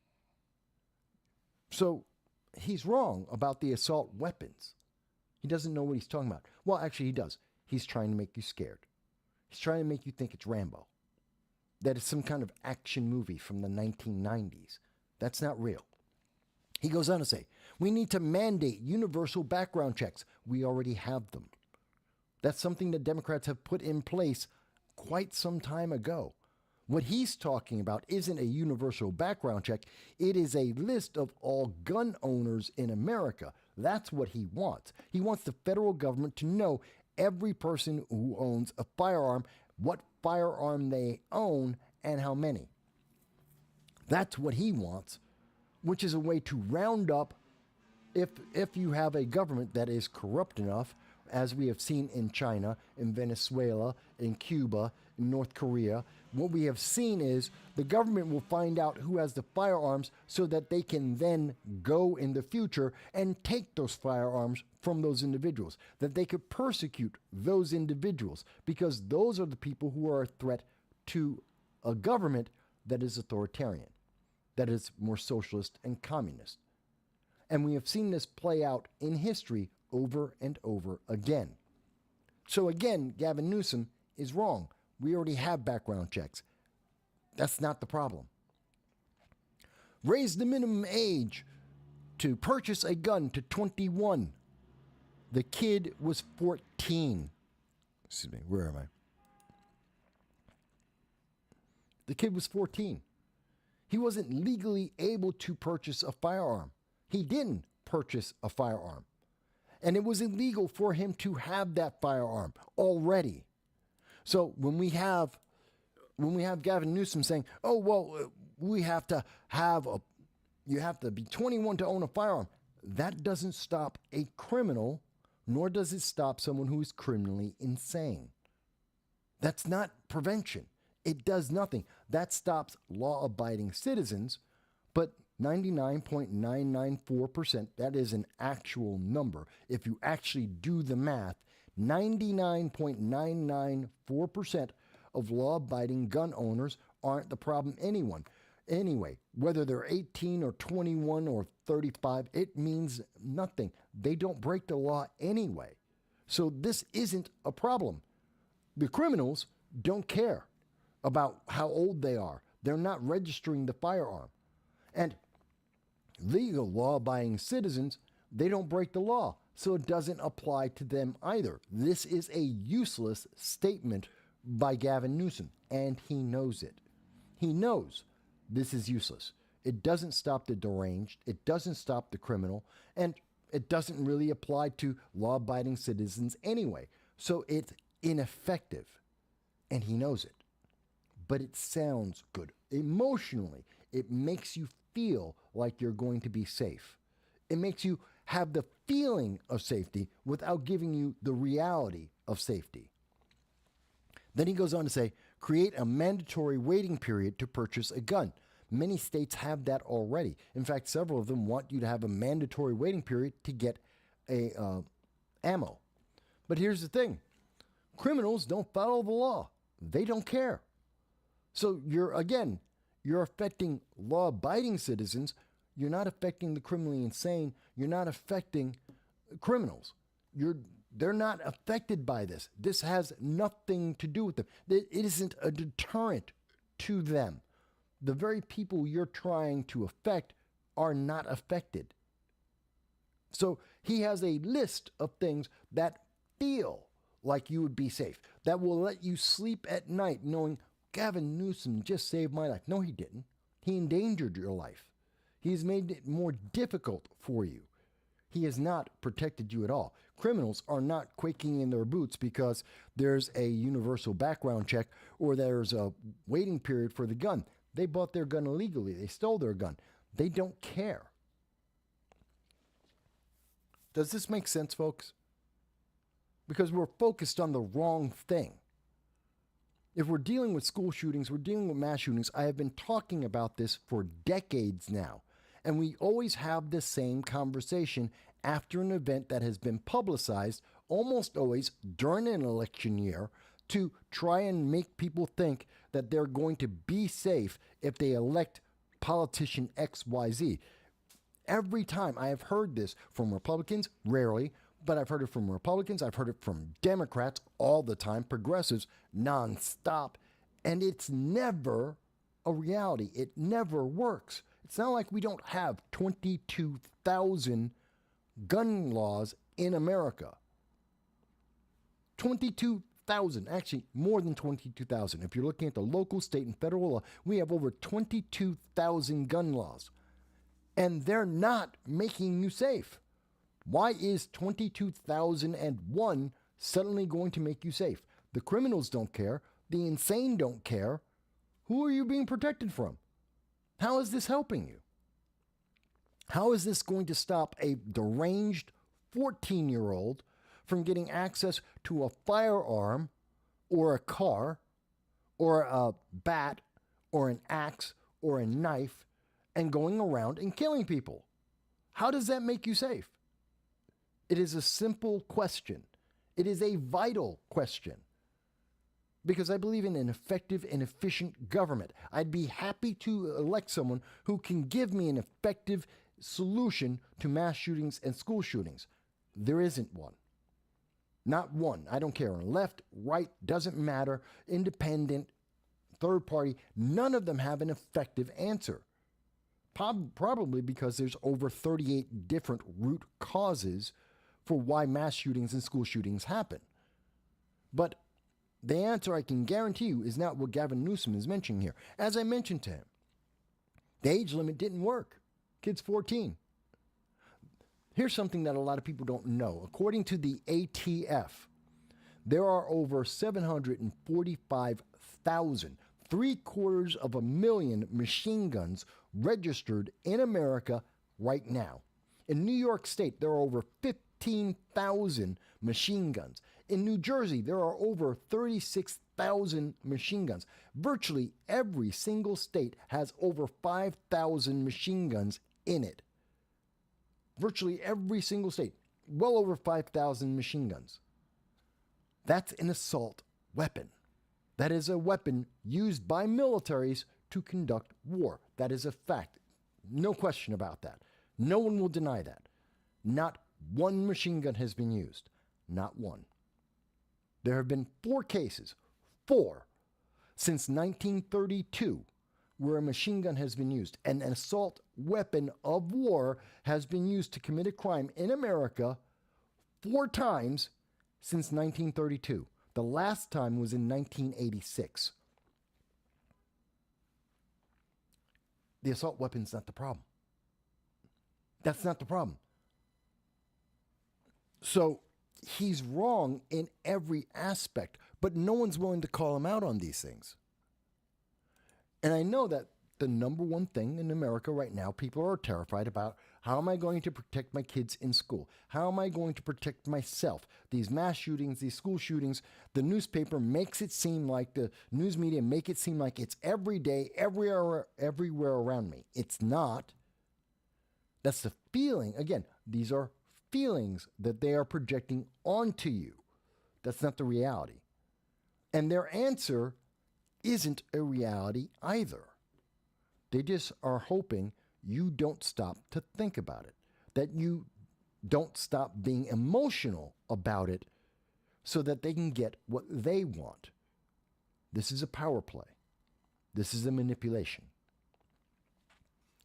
So he's wrong about the assault weapons. He doesn't know what he's talking about. Well, actually, he does. He's trying to make you scared. He's trying to make you think it's Rambo, that it's some kind of action movie from the 1990s. That's not real. He goes on to say, we need to mandate universal background checks. We already have them. That's something that Democrats have put in place quite some time ago. What he's talking about isn't a universal background check. It is a list of all gun owners in America. That's what he wants. He wants the federal government to know every person who owns a firearm, what firearm they own, and how many. That's what he wants, which is a way to round up, if you have a government that is corrupt enough, as we have seen in China, in Venezuela, in Cuba, in North Korea. What we have seen is the government will find out who has the firearms so that they can then go in the future and take those firearms from those individuals, that they could persecute those individuals because those are the people who are a threat to a government that is authoritarian, that is more socialist and communist. And we have seen this play out in history over and over again. So again, Gavin Newsom is wrong. We already have background checks. That's not the problem. Raise the minimum age to purchase a gun to 21. The kid was 14. Excuse me, where am I? The kid was 14. He wasn't legally able to purchase a firearm. He didn't purchase a firearm. And it was illegal for him to have that firearm already. So when we have Gavin Newsom saying, "Oh well, we have to have you have to be 21 to own a firearm," that doesn't stop a criminal, nor does it stop someone who is criminally insane. That's not prevention. It does nothing. That stops law-abiding citizens, but 99.994%, that is an actual number. If you actually do the math, 99.994% of law-abiding gun owners aren't the problem anyway. Whether they're 18 or 21 or 35, it means nothing. They don't break the law anyway. So this isn't a problem. The criminals don't care about how old they are. They're not registering the firearm. And legal law-abiding citizens, they don't break the law, so it doesn't apply to them either. This is a useless statement by Gavin Newsom, and he knows it. He knows this is useless. It doesn't stop the deranged, it doesn't stop the criminal, and it doesn't really apply to law-abiding citizens anyway. So it's ineffective, and he knows it. But it sounds good. Emotionally, it makes you feel like you're going to be safe. It makes you have the feeling of safety without giving you the reality of safety. Then he goes on to say, create a mandatory waiting period to purchase a gun. Many states have that already. In fact, several of them want you to have a mandatory waiting period to get ammo. But here's the thing. Criminals don't follow the law. They don't care. So you're affecting law-abiding citizens. You're not affecting the criminally insane. You're not affecting criminals. They're not affected by this. This has nothing to do with them. It isn't a deterrent to them. The very people you're trying to affect are not affected. So he has a list of things that feel like you would be safe, that will let you sleep at night knowing Gavin Newsom just saved my life. No, he didn't. He endangered your life. He's made it more difficult for you. He has not protected you at all. Criminals are not quaking in their boots because there's a universal background check or there's a waiting period for the gun. They bought their gun illegally. They stole their gun. They don't care. Does this make sense, folks? Because we're focused on the wrong thing. If we're dealing with school shootings, we're dealing with mass shootings. I have been talking about this for decades now. And we always have the same conversation after an event that has been publicized, almost always during an election year, to try and make people think that they're going to be safe if they elect politician XYZ. Every time I have heard this from Republicans, rarely, but I've heard it from Republicans, I've heard it from Democrats all the time, progressives nonstop, and it's never a reality. It never works. It's not like we don't have 22,000 gun laws in America. 22,000, actually more than 22,000. If you're looking at the local, state, and federal law, we have over 22,000 gun laws. And they're not making you safe. Why is 22,001 suddenly going to make you safe? The criminals don't care. The insane don't care. Who are you being protected from? How is this helping you? How is this going to stop a deranged 14-year-old from getting access to a firearm or a car or a bat or an axe or a knife and going around and killing people? How does that make you safe? It is a simple question. It is a vital question. Because I believe in an effective and efficient government. I'd be happy to elect someone who can give me an effective solution to mass shootings and school shootings. There isn't one. Not one. I don't care. Left, right, doesn't matter. Independent, third party. None of them have an effective answer. Probably because there's over 38 different root causes for why mass shootings and school shootings happen. But the answer I can guarantee you is not what Gavin Newsom is mentioning here. As I mentioned to him, The age limit didn't work. Kid's 14. Here's something that a lot of people don't know. According to the ATF, there are over 745,000, 750,000 machine guns registered in America right now. In New York State, there are over 15,000 machine guns. In New Jersey, there are over 36,000 machine guns. Virtually every single state has over 5,000 machine guns in it. Virtually every single state, well over 5,000 machine guns. That's an assault weapon. That is a weapon used by militaries to conduct war. That is a fact. No question about that. No one will deny that. Not one machine gun has been used. Not one. There have been 4 cases, 4, since 1932, where a machine gun has been used. And an assault weapon of war has been used to commit a crime in America 4 times since 1932. The last time was in 1986. The assault weapon's not the problem. That's not the problem. So he's wrong in every aspect, but no one's willing to call him out on these things. And I know that the number one thing in America right now, people are terrified about: how am I going to protect my kids in school? How am I going to protect myself? These mass shootings, these school shootings, the newspaper makes it seem like, the news media make it seem like it's every day, everywhere around me. It's not. That's the feeling. Again, these are feelings that they are projecting onto you. That's not the reality. And their answer isn't a reality either. They just are hoping you don't stop to think about it, that you don't stop being emotional about it so that they can get what they want. This is a power play. This is a manipulation.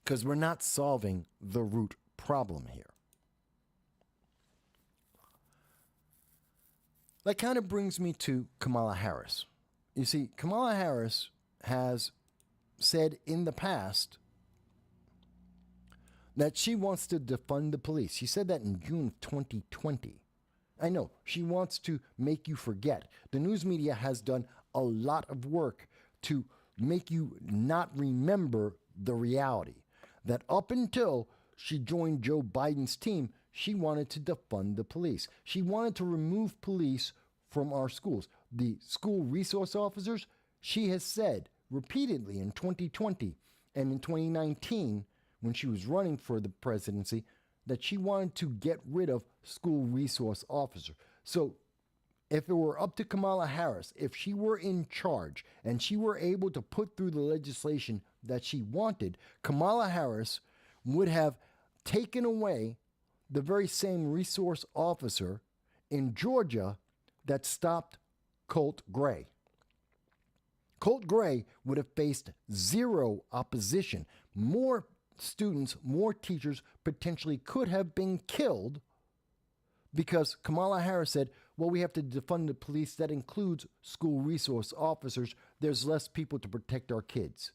Because we're not solving the root problem here. That kind of brings me to Kamala Harris. You see, Kamala Harris has said in the past that she wants to defund the police. She said that in June of 2020. I know, she wants to make you forget. The news media has done a lot of work to make you not remember the reality. That up until she joined Joe Biden's team, she wanted to defund the police. She wanted to remove police from our schools. The school resource officers, she has said repeatedly in 2020 and in 2019, when she was running for the presidency, that she wanted to get rid of school resource officers. So if it were up to Kamala Harris, if she were in charge and she were able to put through the legislation that she wanted, Kamala Harris would have taken away the very same resource officer in Georgia that stopped Colt Gray. Colt Gray would have faced zero opposition. More students, more teachers potentially could have been killed because Kamala Harris said, well, we have to defund the police. That includes school resource officers. There's less people to protect our kids.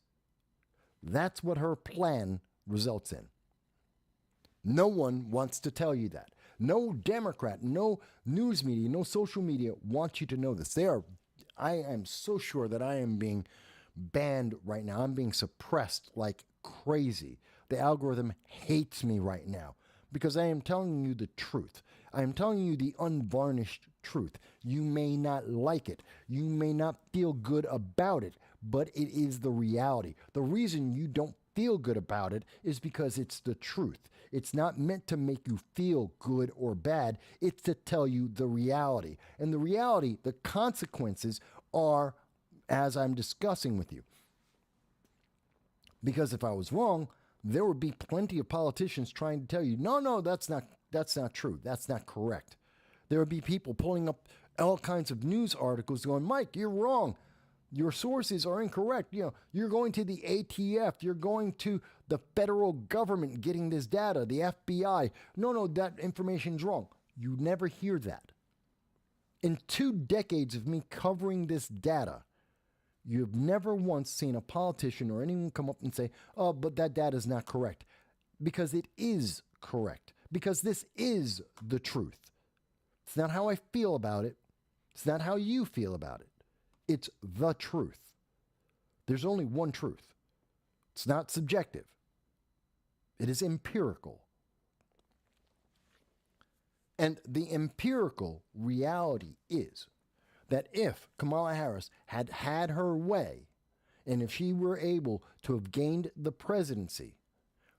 That's what her plan results in. No one wants to tell you that. No Democrat, no news media, no social media wants you to know this. I am so sure that I am being banned right now. I'm being suppressed like crazy. The algorithm hates me right now because I am telling you the truth. I am telling you the unvarnished truth. You may not like it. You may not feel good about it, but it is the reality. The reason you don't feel good about it is because it's the truth. It's not meant to make you feel good or bad. It's to tell you the reality. And the reality, the consequences are as I'm discussing with you. Because if I was wrong, there would be plenty of politicians trying to tell you, no, that's not true. That's not correct. There would be people pulling up all kinds of news articles going, Mike, you're wrong. Your sources are incorrect. You're going to the ATF. You're going to the federal government getting this data, the FBI. No, that information's wrong. You never hear that. In 2 decades of me covering this data, You've never once seen a politician or anyone come up and say, oh, but that data is not correct. Because it is correct. Because this is the truth. It's not how I feel about it. It's not how you feel about it. It's the truth. There's only one truth. It's not subjective. It is empirical. And the empirical reality is that if Kamala Harris had had her way, and if she were able to have gained the presidency,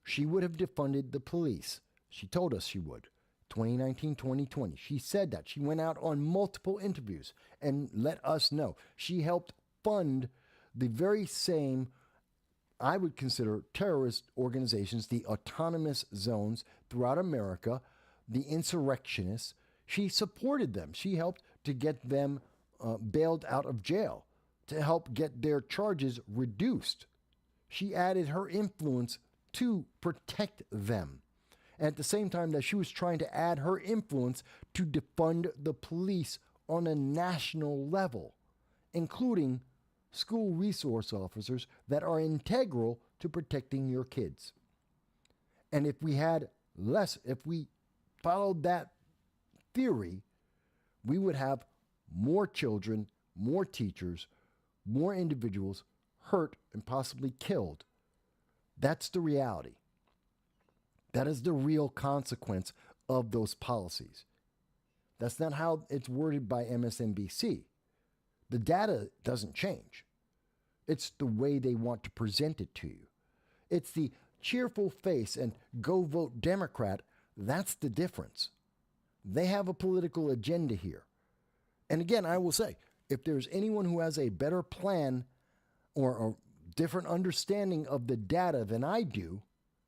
she would have defunded the police. She told us she would. 2019, 2020. She said that. She went out on multiple interviews and let us know. She helped fund the very same, I would consider, terrorist organizations, the autonomous zones throughout America, the insurrectionists. She supported them. She helped to get them bailed out of jail, to help get their charges reduced. She added her influence to protect them. And at the same time that she was trying to add her influence to defund the police on a national level, including school resource officers that are integral to protecting your kids. And if we followed that theory, we would have more children, more teachers, more individuals hurt and possibly killed. That's the reality. That is the real consequence of those policies. That's not how it's worded by MSNBC. The data doesn't change. It's the way they want to present it to you. It's the cheerful face and go vote Democrat. That's the difference. They have a political agenda here. And again, I will say, if there's anyone who has a better plan or a different understanding of the data than I do,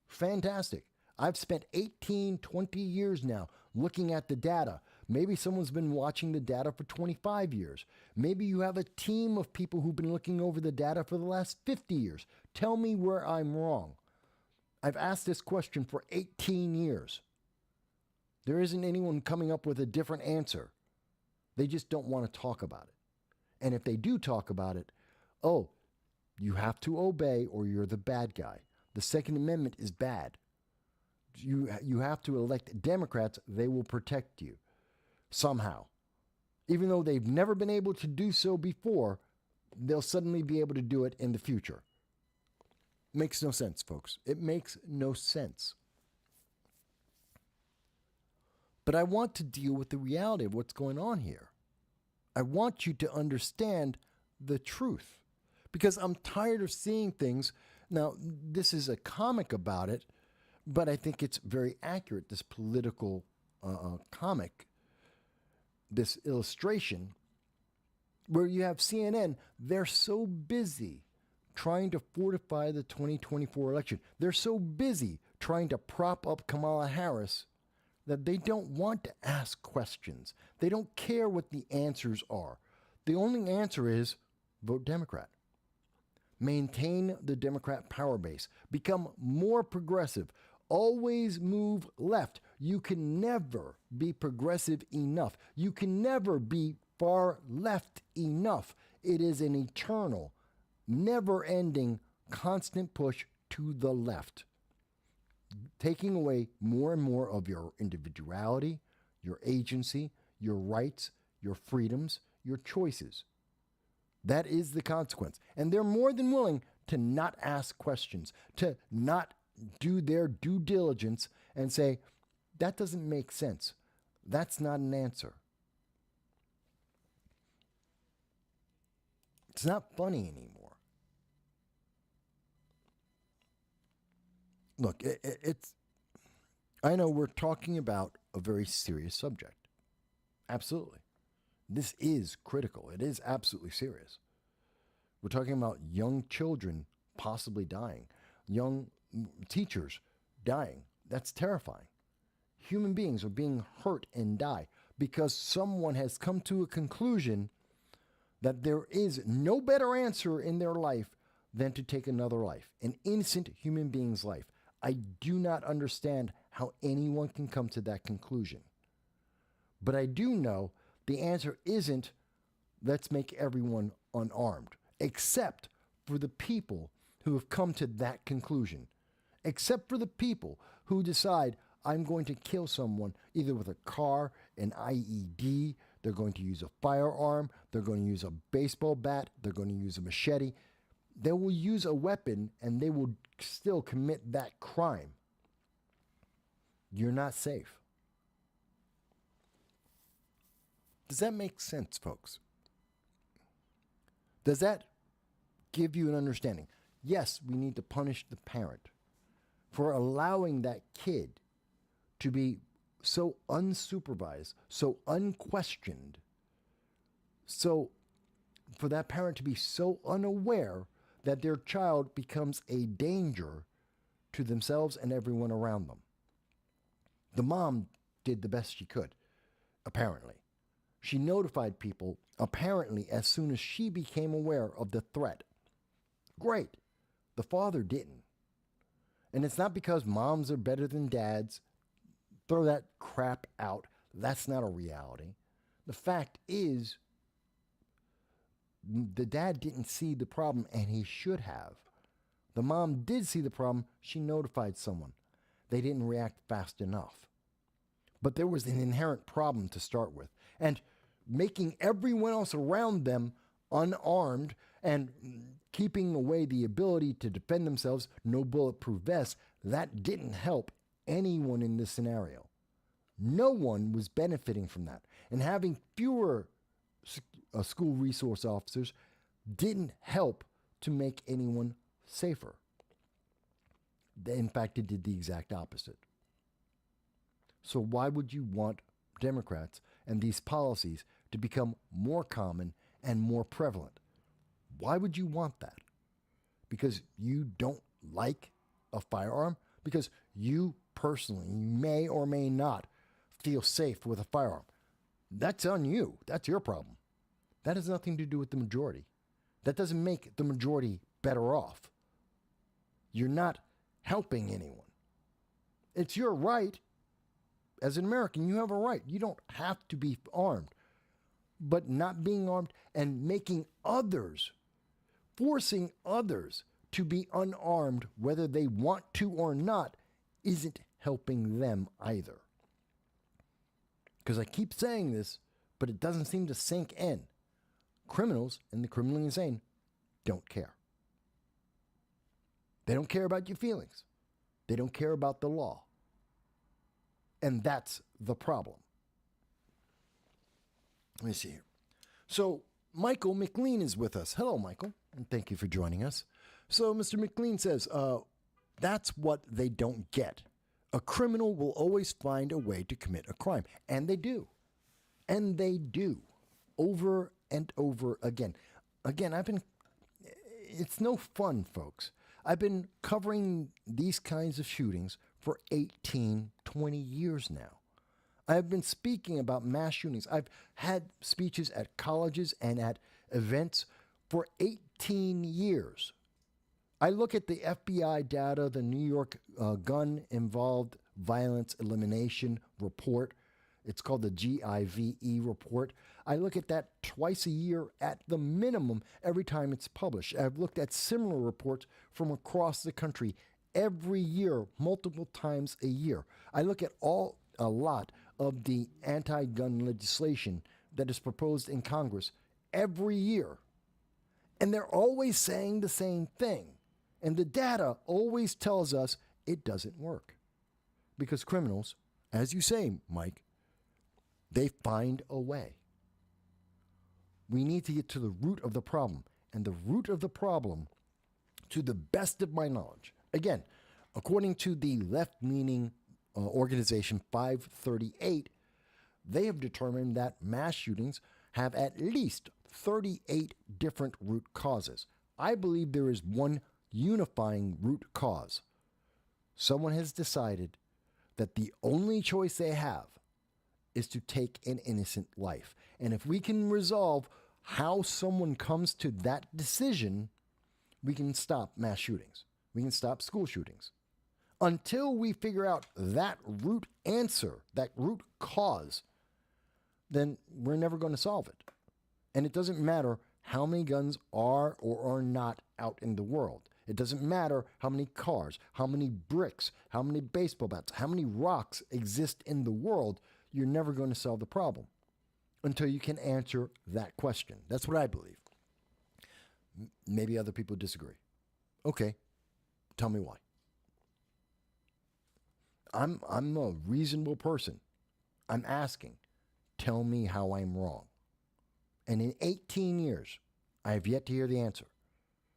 fantastic. I've spent 18, 20 years now looking at the data. Maybe someone's been watching the data for 25 years. Maybe you have a team of people who've been looking over the data for the last 50 years. Tell me where I'm wrong. I've asked this question for 18 years. There isn't anyone coming up with a different answer. They just don't want to talk about it. And if they do talk about it, oh, you have to obey or you're the bad guy. The Second Amendment is bad. You have to elect Democrats. They will protect you somehow. Even though they've never been able to do so before, they'll suddenly be able to do it in the future. Makes no sense, folks. It makes no sense. But I want to deal with the reality of what's going on here. I want you to understand the truth because I'm tired of seeing things. Now, this is a comic about it, but I think it's very accurate, this political comic, this illustration, where you have CNN. They're so busy trying to fortify the 2024 election. They're so busy trying to prop up Kamala Harris that they don't want to ask questions. They don't care what the answers are. The only answer is vote Democrat. Maintain the Democrat power base. Become more progressive. Always move left. You can never be progressive enough. You can never be far left enough. It is an eternal, never-ending, constant push to the left, taking away more and more of your individuality, your agency, your rights, your freedoms, your choices. That is the consequence. And they're more than willing to not ask questions, to not do their due diligence and say, that doesn't make sense. That's not an answer. It's not funny anymore. Look, I know we're talking about a very serious subject. Absolutely. This is critical. It is absolutely serious. We're talking about young children possibly dying, young teachers dying. That's terrifying. Human beings are being hurt and die because someone has come to a conclusion that there is no better answer in their life than to take another life, an innocent human being's life. I do not understand how anyone can come to that conclusion. But I do know the answer isn't let's make everyone unarmed. except for the people who have come to that conclusion, except for the people who decide, I'm going to kill someone either with a car, an IED, they're going to use a firearm, they're going to use a baseball bat, they're going to use a machete. They will use a weapon and they will still commit that crime. You're not safe. Does that make sense, folks? Does that give you an understanding? Yes, we need to punish the parent for allowing that kid to be so unsupervised, so unquestioned, so for that parent to be so unaware that their child becomes a danger to themselves and everyone around them. The mom did the best she could, apparently. She notified people, apparently, as soon as she became aware of the threat. Great. The father didn't. And it's not because moms are better than dads. Throw that crap out. That's not a reality. The fact is, the dad didn't see the problem, and he should have. The mom did see the problem. She notified someone. They didn't react fast enough. But there was an inherent problem to start with. And making everyone else around them unarmed and keeping away the ability to defend themselves, no bulletproof vests, that didn't help anyone in this scenario. No one was benefiting from that. And having fewer school resource officers didn't help to make anyone safer. In fact, it did the exact opposite. So why would you want Democrats and these policies to become more common and more prevalent? Why would you want that? Because you don't like a firearm? Because you personally may or may not feel safe with a firearm? That's on you. That's your problem. That has nothing to do with the majority. That doesn't make the majority better off. You're not helping anyone. It's your right. As an American, you have a right. You don't have to be armed. But not being armed and making others, forcing others to be unarmed, whether they want to or not, isn't helping them either. Because I keep saying this, but it doesn't seem to sink in. Criminals and the criminally insane don't care. They don't care about your feelings. They don't care about the law. And that's the problem. Let me see here. So Michael McLean is with us. Hello, Michael, and thank you for joining us. So Mr. McLean says, that's what they don't get. A criminal will always find a way to commit a crime. And they do. And they do. Over and over again. It's no fun, folks. I've been covering these kinds of shootings for 18, 20 years now. I've been speaking about mass shootings. I've had speeches at colleges and at events for 18 years. I look at the FBI data, the New York Gun-Involved Violence Elimination Report. It's called the GIVE report. I look at that twice a year at the minimum every time it's published. I've looked at similar reports from across the country every year, multiple times a year. I look at a lot of the anti-gun legislation that is proposed in Congress every year. And they're always saying the same thing. And the data always tells us it doesn't work. Because criminals, as you say, Mike, they find a way. We need to get to the root of the problem. And the root of the problem, to the best of my knowledge, again, according to the left-leaning organization 538, they have determined that mass shootings have at least 38 different root causes. I believe there is one unifying root cause. Someone has decided that the only choice they have is to take an innocent life. And if we can resolve how someone comes to that decision, we can stop mass shootings. We can stop school shootings. Until we figure out that root answer, that root cause, then we're never going to solve it. And it doesn't matter how many guns are or are not out in the world. It doesn't matter how many cars, how many bricks, how many baseball bats, how many rocks exist in the world. You're never going to solve the problem until you can answer that question. That's what I believe. Maybe other people disagree. Okay, tell me why. I'm a reasonable person. I'm asking, tell me how I'm wrong. And in 18 years, I have yet to hear the answer.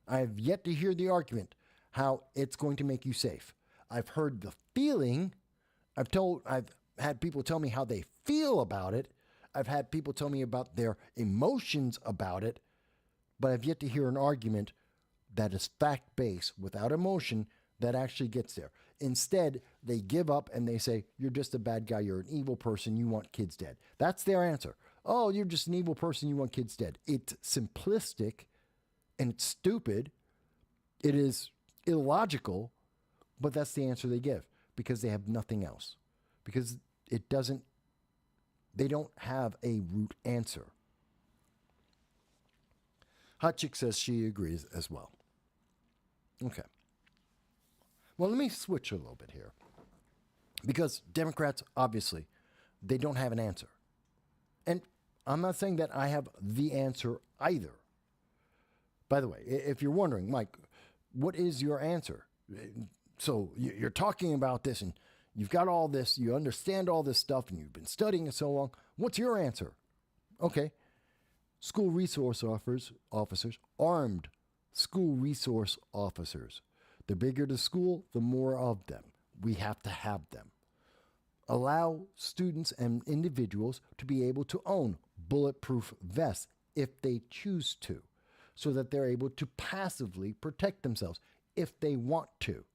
I have yet to hear the argument how it's going to make you safe. I've heard the feeling. I've had people tell me how they feel about it. I've had people tell me about their emotions about it, but I've yet to hear an argument that is fact-based without emotion that actually gets there. Instead, they give up and they say, you're just a bad guy, you're an evil person, you want kids dead. That's their answer. Oh, you're just an evil person, you want kids dead. It's simplistic and it's stupid. It is illogical, but that's the answer they give because they have nothing else. Because they don't have a root answer. Hot Chick says she agrees as well. Okay. Well, let me switch a little bit here. Because Democrats, obviously, they don't have an answer. And I'm not saying that I have the answer either. By the way, if you're wondering, Mike, what is your answer? So you're talking about this and you've got all this, you understand all this stuff and you've been studying it so long. What's your answer? Okay. School resource officers, armed school resource officers. The bigger the school, the more of them. We have to have them. Allow students and individuals to be able to own bulletproof vests if they choose to, so that they're able to passively protect themselves if they want to.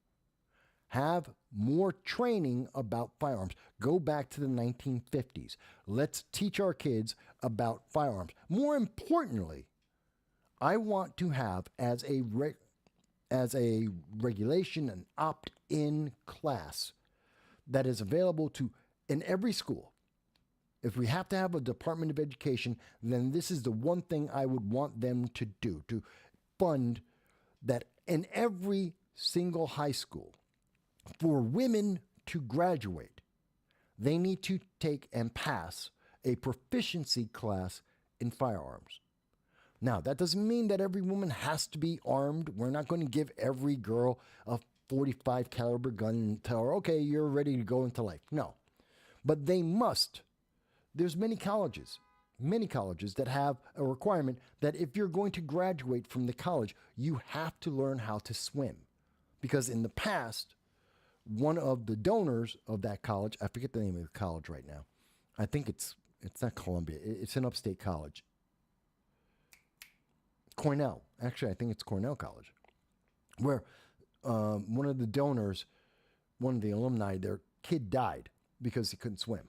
Have more training about firearms. Go back to the 1950s. Let's teach our kids about firearms. More importantly, I want to have as a regulation an opt-in class that is available to in every school. If we have to have a Department of Education, then this is the one thing I would want them to do, to fund that in every single high school. For women to graduate, they need to take and pass a proficiency class in firearms. Now, that doesn't mean that every woman has to be armed. We're not going to give every girl a .45 caliber gun and tell her, okay, you're ready to go into life. No, but they must. There's many colleges that have a requirement that if you're going to graduate from the college, you have to learn how to swim. Because in the past, one of the donors of that college, I forget the name of the college right now. I think it's not Columbia. It's an upstate college. Cornell. Actually, I think it's Cornell College. Where one of the donors, one of the alumni, their kid died because he couldn't swim.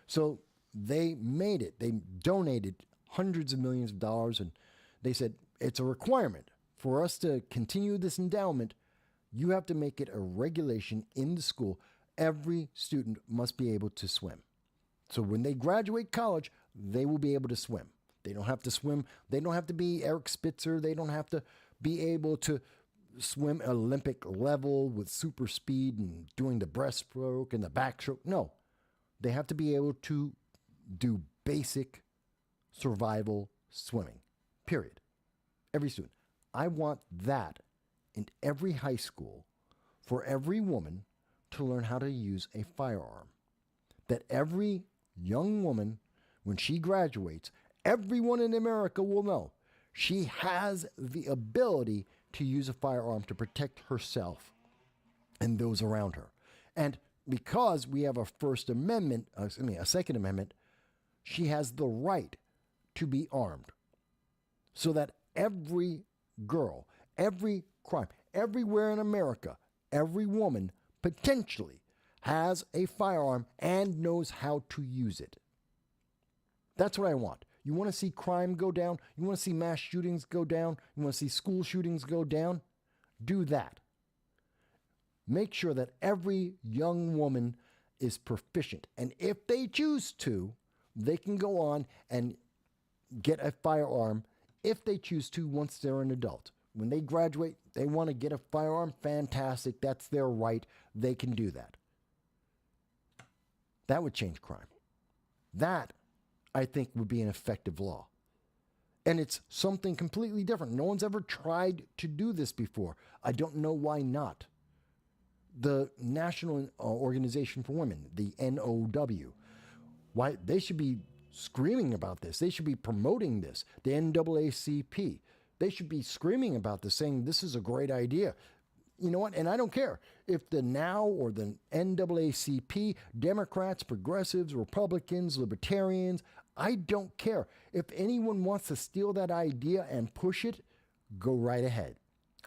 So they made it. They donated hundreds of millions of dollars, and they said, it's a requirement for us to continue this endowment. You have to make it a regulation in the school. Every student must be able to swim. So when they graduate college, they will be able to swim. They don't have to swim. They don't have to be Eric Spitzer. They don't have to be able to swim Olympic level with super speed and doing the breaststroke and the backstroke. No, they have to be able to do basic survival swimming, period. Every student. I want that in every high school for every woman to learn how to use a firearm. That every young woman, when she graduates, everyone in America will know she has the ability to use a firearm to protect herself and those around her. And because we have a Second Amendment, she has the right to be armed. So that every girl, every crime, everywhere in America, every woman potentially has a firearm and knows how to use it. That's what I want. You want to see crime go down? You want to see mass shootings go down? You want to see school shootings go down? Do that. Make sure that every young woman is proficient. And if they choose to, they can go on and get a firearm if they choose to once they're an adult. When they graduate, they want to get a firearm, fantastic. That's their right. They can do that. That would change crime. That, I think, would be an effective law. And it's something completely different. No one's ever tried to do this before. I don't know why not. The National Organization for Women, the NOW, why they should be screaming about this. They should be promoting this. The NAACP, they should be screaming about this, saying this is a great idea. You know what? And I don't care if the NOW or the NAACP, Democrats, progressives, Republicans, libertarians, I don't care. If anyone wants to steal that idea and push it, go right ahead.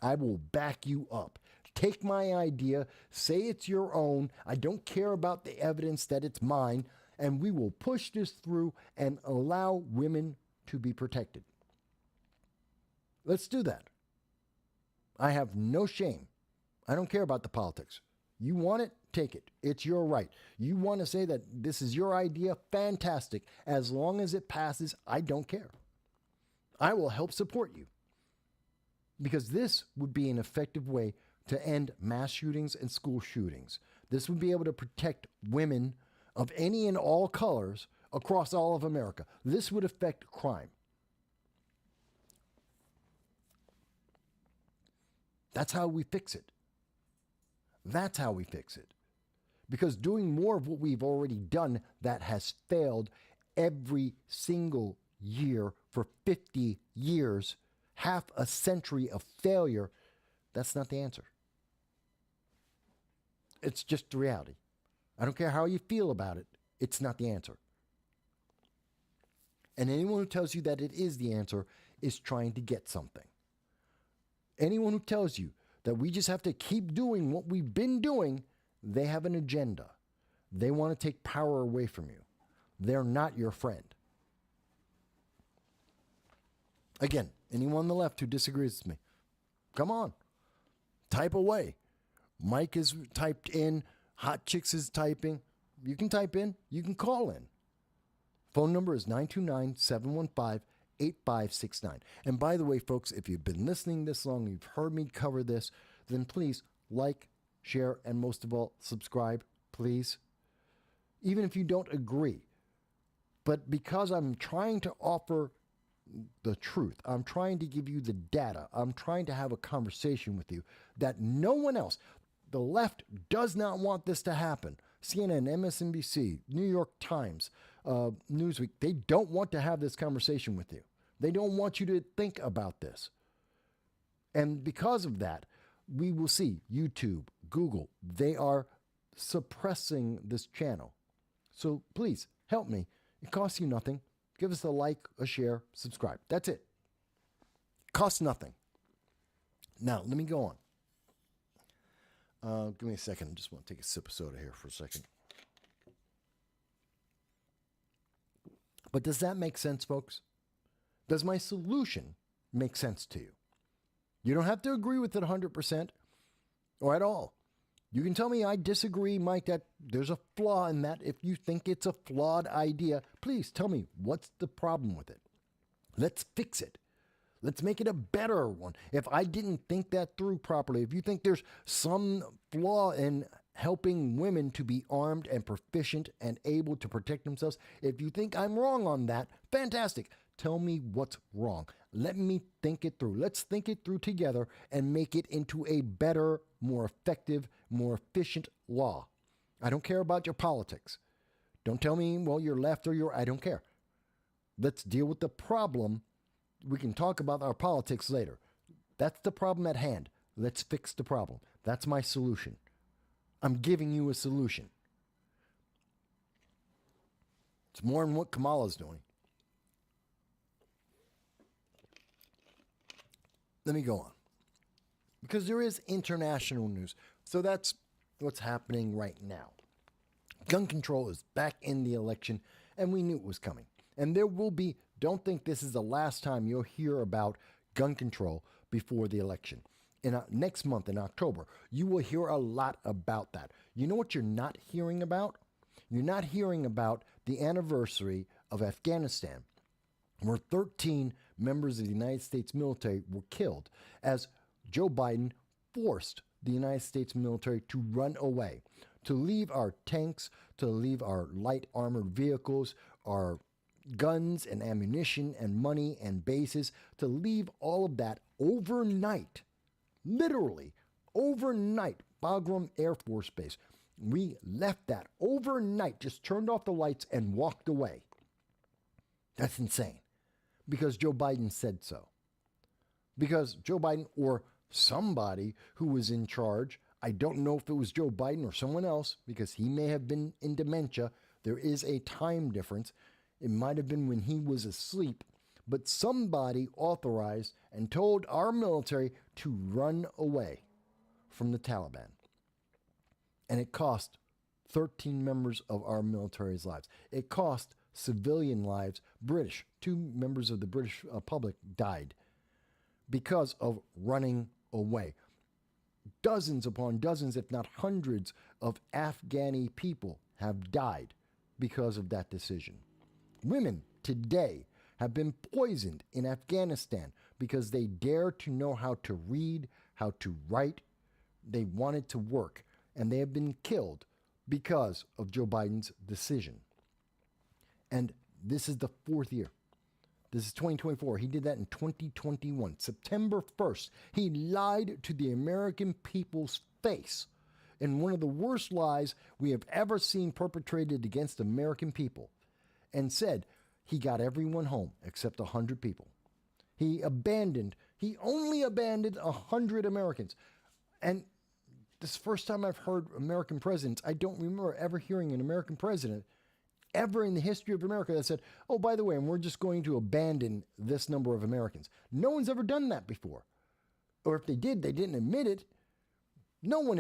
I will back you up. Take my idea, say it's your own. I don't care about the evidence that it's mine, and we will push this through and allow women to be protected. Let's do that. I have no shame. I don't care about the politics. You want it? Take it. It's your right. You want to say that this is your idea? Fantastic. As long as it passes, I don't care. I will help support you. Because this would be an effective way to end mass shootings and school shootings. This would be able to protect women of any and all colors across all of America. This would affect crime. That's how we fix it. That's how we fix it. Because doing more of what we've already done that has failed every single year for 50 years, half a century of failure, that's not the answer. It's just the reality. I don't care how you feel about it. It's not the answer. And anyone who tells you that it is the answer is trying to get something. Anyone who tells you that we just have to keep doing what we've been doing, they have an agenda. They want to take power away from you. They're not your friend. Again, anyone on the left who disagrees with me, come on. Type away. Mike is typed in. Hot Chicks is typing. You can type in. You can call in. Phone number is 929-715-8569. And by the way, folks, if you've been listening this long, you've heard me cover this, then please like, share, and most of all, subscribe, please. Even if you don't agree. But because I'm trying to offer the truth, I'm trying to give you the data, I'm trying to have a conversation with you that no one else, the left does not want this to happen. CNN, MSNBC, New York Times, Newsweek, they don't want to have this conversation with you. They don't want you to think about this. And because of that, we will see YouTube, Google, they are suppressing this channel. So please help me. It costs you nothing. Give us a like, a share, subscribe. That's it. Costs nothing. Now, let me go on. Give me a second. I just want to take a sip of soda here for a second. But does that make sense, folks? Does my solution make sense to you? You don't have to agree with it 100% or at all. You can tell me I disagree, Mike, that there's a flaw in that. If you think it's a flawed idea, please tell me what's the problem with it. Let's fix it. Let's make it a better one. If I didn't think that through properly, if you think there's some flaw in helping women to be armed and proficient and able to protect themselves, if you think I'm wrong on that, fantastic. Tell me what's wrong. Let me think it through. Let's think it through together and make it into a better, more effective, more efficient law. I don't care about your politics. Don't tell me, well, you're left or you're, I don't care. Let's deal with the problem. We can talk about our politics later. That's the problem at hand. Let's fix the problem. That's my solution. I'm giving you a solution. It's more than what Kamala's doing. Let me go on. Because there is international news. So that's what's happening right now. Gun control is back in the election, and we knew it was coming. And there will be, don't think this is the last time you'll hear about gun control before the election. Next month in October, you will hear a lot about that. You know what you're not hearing about? You're not hearing about the anniversary of Afghanistan, where 13 members of the United States military were killed as Joe Biden forced the United States military to run away, to leave our tanks, to leave our light armored vehicles, our guns and ammunition and money and bases, to leave all of that overnight, literally overnight, Bagram Air Force Base. We left that overnight, just turned off the lights and walked away. That's insane. Because Joe Biden said so. Because Joe Biden or somebody who was in charge, I don't know if it was Joe Biden or someone else, because he may have been in dementia. There is a time difference. It might have been when he was asleep, but somebody authorized and told our military to run away from the Taliban. And it cost 13 members of our military's lives. It cost civilian lives. British, 2 members of the British public died because of running away. Dozens upon dozens, if not hundreds, of Afghani people have died because of that decision. Women today have been poisoned in Afghanistan because they dare to know how to read, how to write. They wanted to work, and they have been killed because of Joe Biden's decision. And this is the 4th year. This is 2024. He did that in 2021. September 1st, he lied to the American people's face in one of the worst lies we have ever seen perpetrated against American people, and said he got everyone home except 100 people. He only abandoned 100 Americans. And this is the first time I've heard American presidents. I don't remember ever hearing an American president ever in the history of America that said, oh, by the way, and we're just going to abandon this number of Americans. No one's ever done that before. Or if they did, they didn't admit it. No one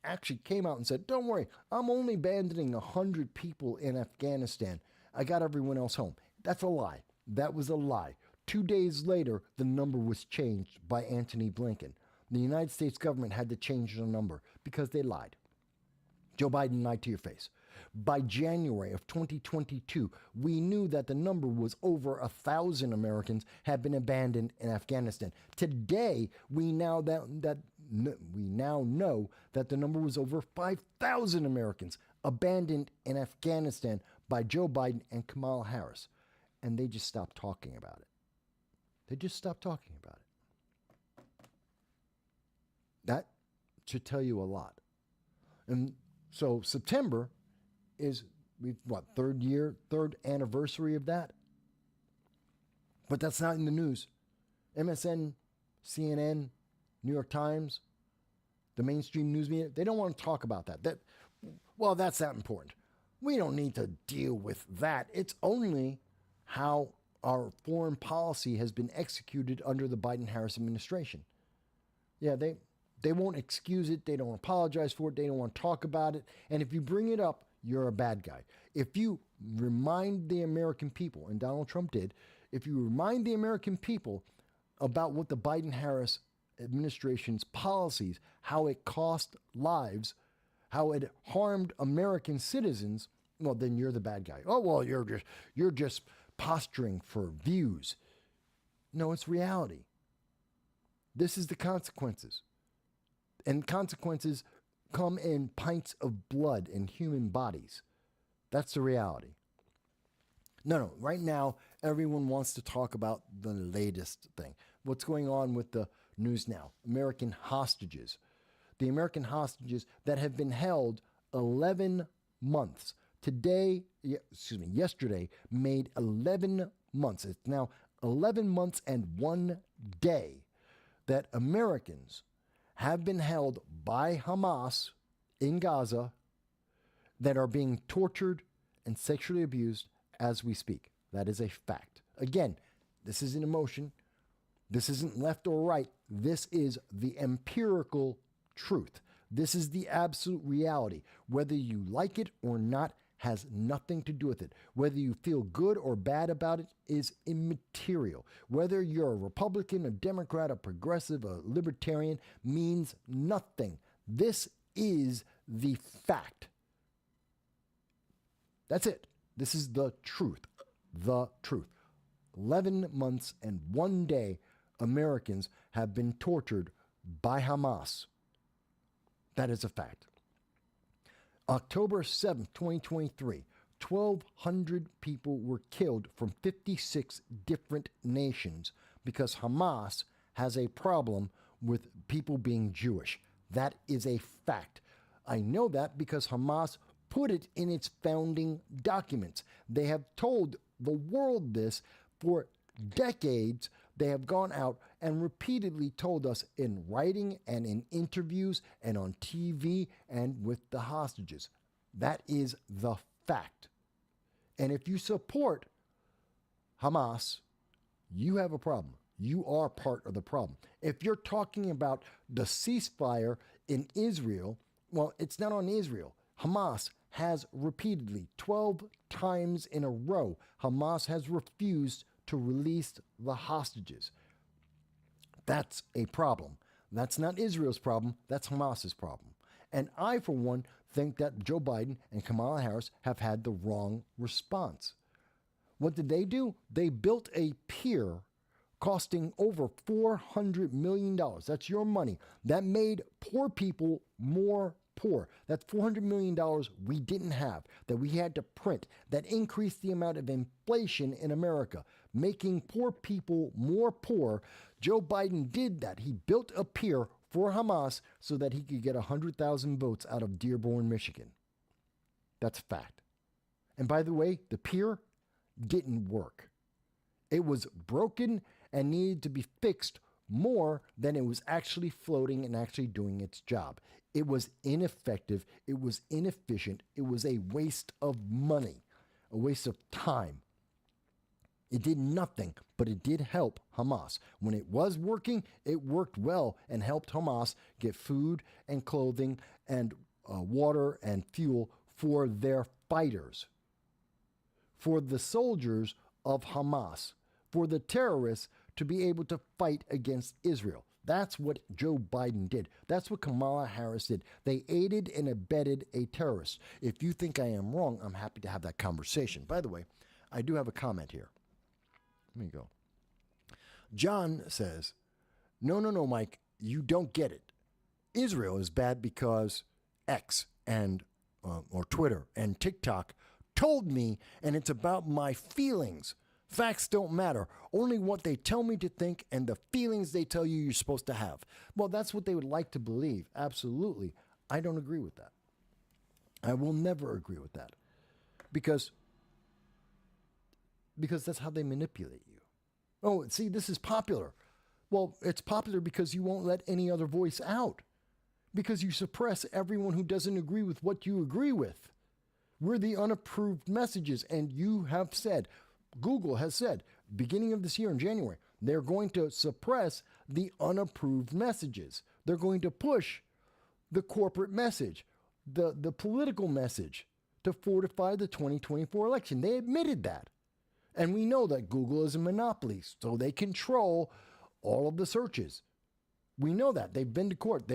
actually came out and said, don't worry, I'm only abandoning 100 people in Afghanistan. I got everyone else home. That's a lie. That was a lie. 2 days later, the number was changed by Antony Blinken. The United States government had to change the number because they lied. Joe Biden lied to your face. By January of 2022, we knew that the number was over 1,000 Americans had been abandoned in Afghanistan. Today, we now know that the number was over 5,000 Americans abandoned in Afghanistan by Joe Biden and Kamala Harris. And they just stopped talking about it. They just stopped talking about it. That should tell you a lot. And so September is, third anniversary of that? But that's not in the news. MSN, CNN, New York Times, the mainstream news media, they don't want to talk about that. That's not important. We don't need to deal with that. It's only how our foreign policy has been executed under the Biden-Harris administration. Yeah, they won't excuse it. They don't apologize for it. They don't want to talk about it. And if you bring it up, you're a bad guy. If you remind the American people, and Donald Trump did, if you remind the American people about what the Biden-Harris administration's policies, how it cost lives, how it harmed American citizens, well, then you're the bad guy. Oh, well, you're just posturing for views. No, it's reality. This is the consequences. And consequences come in pints of blood in human bodies. That's the reality. No, right now, everyone wants to talk about the latest thing. What's going on with the news now? American hostages. The American hostages that have been held 11 months. Yesterday made 11 months. It's now 11 months and 1 day that Americans have been held by Hamas in Gaza that are being tortured and sexually abused as we speak. That is a fact. Again, this isn't emotion. This isn't left or right. This is the empirical truth. This is the absolute reality. Whether you like it or not has nothing to do with it. Whether you feel good or bad about it is immaterial. Whether you're a Republican, a Democrat, a progressive, a libertarian means nothing. This is the fact. That's it. This is the truth. The truth. 11 months and 1 day, Americans have been tortured by Hamas. That is a fact. October 7th, 2023, 1,200 people were killed from 56 different nations because Hamas has a problem with people being Jewish. That is a fact. I know that because Hamas put it in its founding documents. They have told the world this for decades. They have gone out and repeatedly told us in writing and in interviews and on TV and with the hostages. That is the fact. And if you support Hamas, you have a problem. You are part of the problem. If you're talking about the ceasefire in Israel, well, it's not on Israel. Hamas has repeatedly, 12 times in a row, Hamas has refused to release the hostages. That's a problem. That's not Israel's problem. That's Hamas's problem. And I, for one, think that Joe Biden and Kamala Harris have had the wrong response. What did they do? They built a pier costing over $400 million. That's your money. That made poor people more poor. That's $400 million we didn't have, that we had to print, that increased the amount of inflation in America, making poor people more poor. Joe Biden did that. He built a pier for Hamas so that he could get 100,000 votes out of Dearborn, Michigan. That's a fact. And by the way, the pier didn't work. It was broken and needed to be fixed more than it was actually floating and actually doing its job. It was ineffective. It was inefficient. It was a waste of money, a waste of time. It did nothing, but it did help Hamas. When it was working, it worked well and helped Hamas get food and clothing and water and fuel for their fighters, for the soldiers of Hamas, for the terrorists to be able to fight against Israel. That's what Joe Biden did. That's what Kamala Harris did. They aided and abetted a terrorist. If you think I am wrong, I'm happy to have that conversation. By the way, I do have a comment here. Let me go. John says, no, Mike, you don't get it. Israel is bad because X and or Twitter and TikTok told me, and it's about my feelings. Facts don't matter. Only what they tell me to think and the feelings they tell you you're supposed to have. Well, that's what they would like to believe. Absolutely. I don't agree with that. I will never agree with that. Because that's how they manipulate you. Oh, see, this is popular. Well, it's popular because you won't let any other voice out. Because you suppress everyone who doesn't agree with what you agree with. We're the unapproved messages, and you have said, Google has said, beginning of this year in January, they're going to suppress the unapproved messages. They're going to push the corporate message, the political message to fortify the 2024 election. They admitted that. And we know that Google is a monopoly, so they control all of the searches. We know that. They've been to court.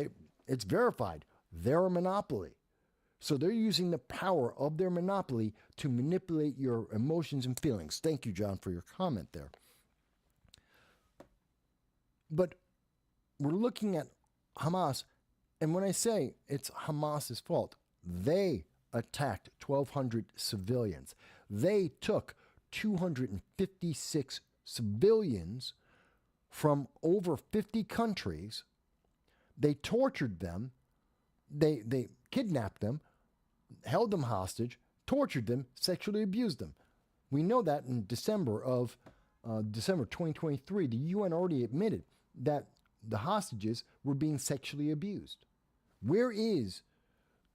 It's verified. They're a monopoly. So they're using the power of their monopoly to manipulate your emotions and feelings. Thank you, John, for your comment there. But we're looking at Hamas, and when I say it's Hamas's fault, they attacked 1,200 civilians. They took 256 civilians from over 50 countries. They tortured them. They kidnapped them, held them hostage, tortured them, sexually abused them. We know that in December 2023, the UN already admitted that the hostages were being sexually abused. Where is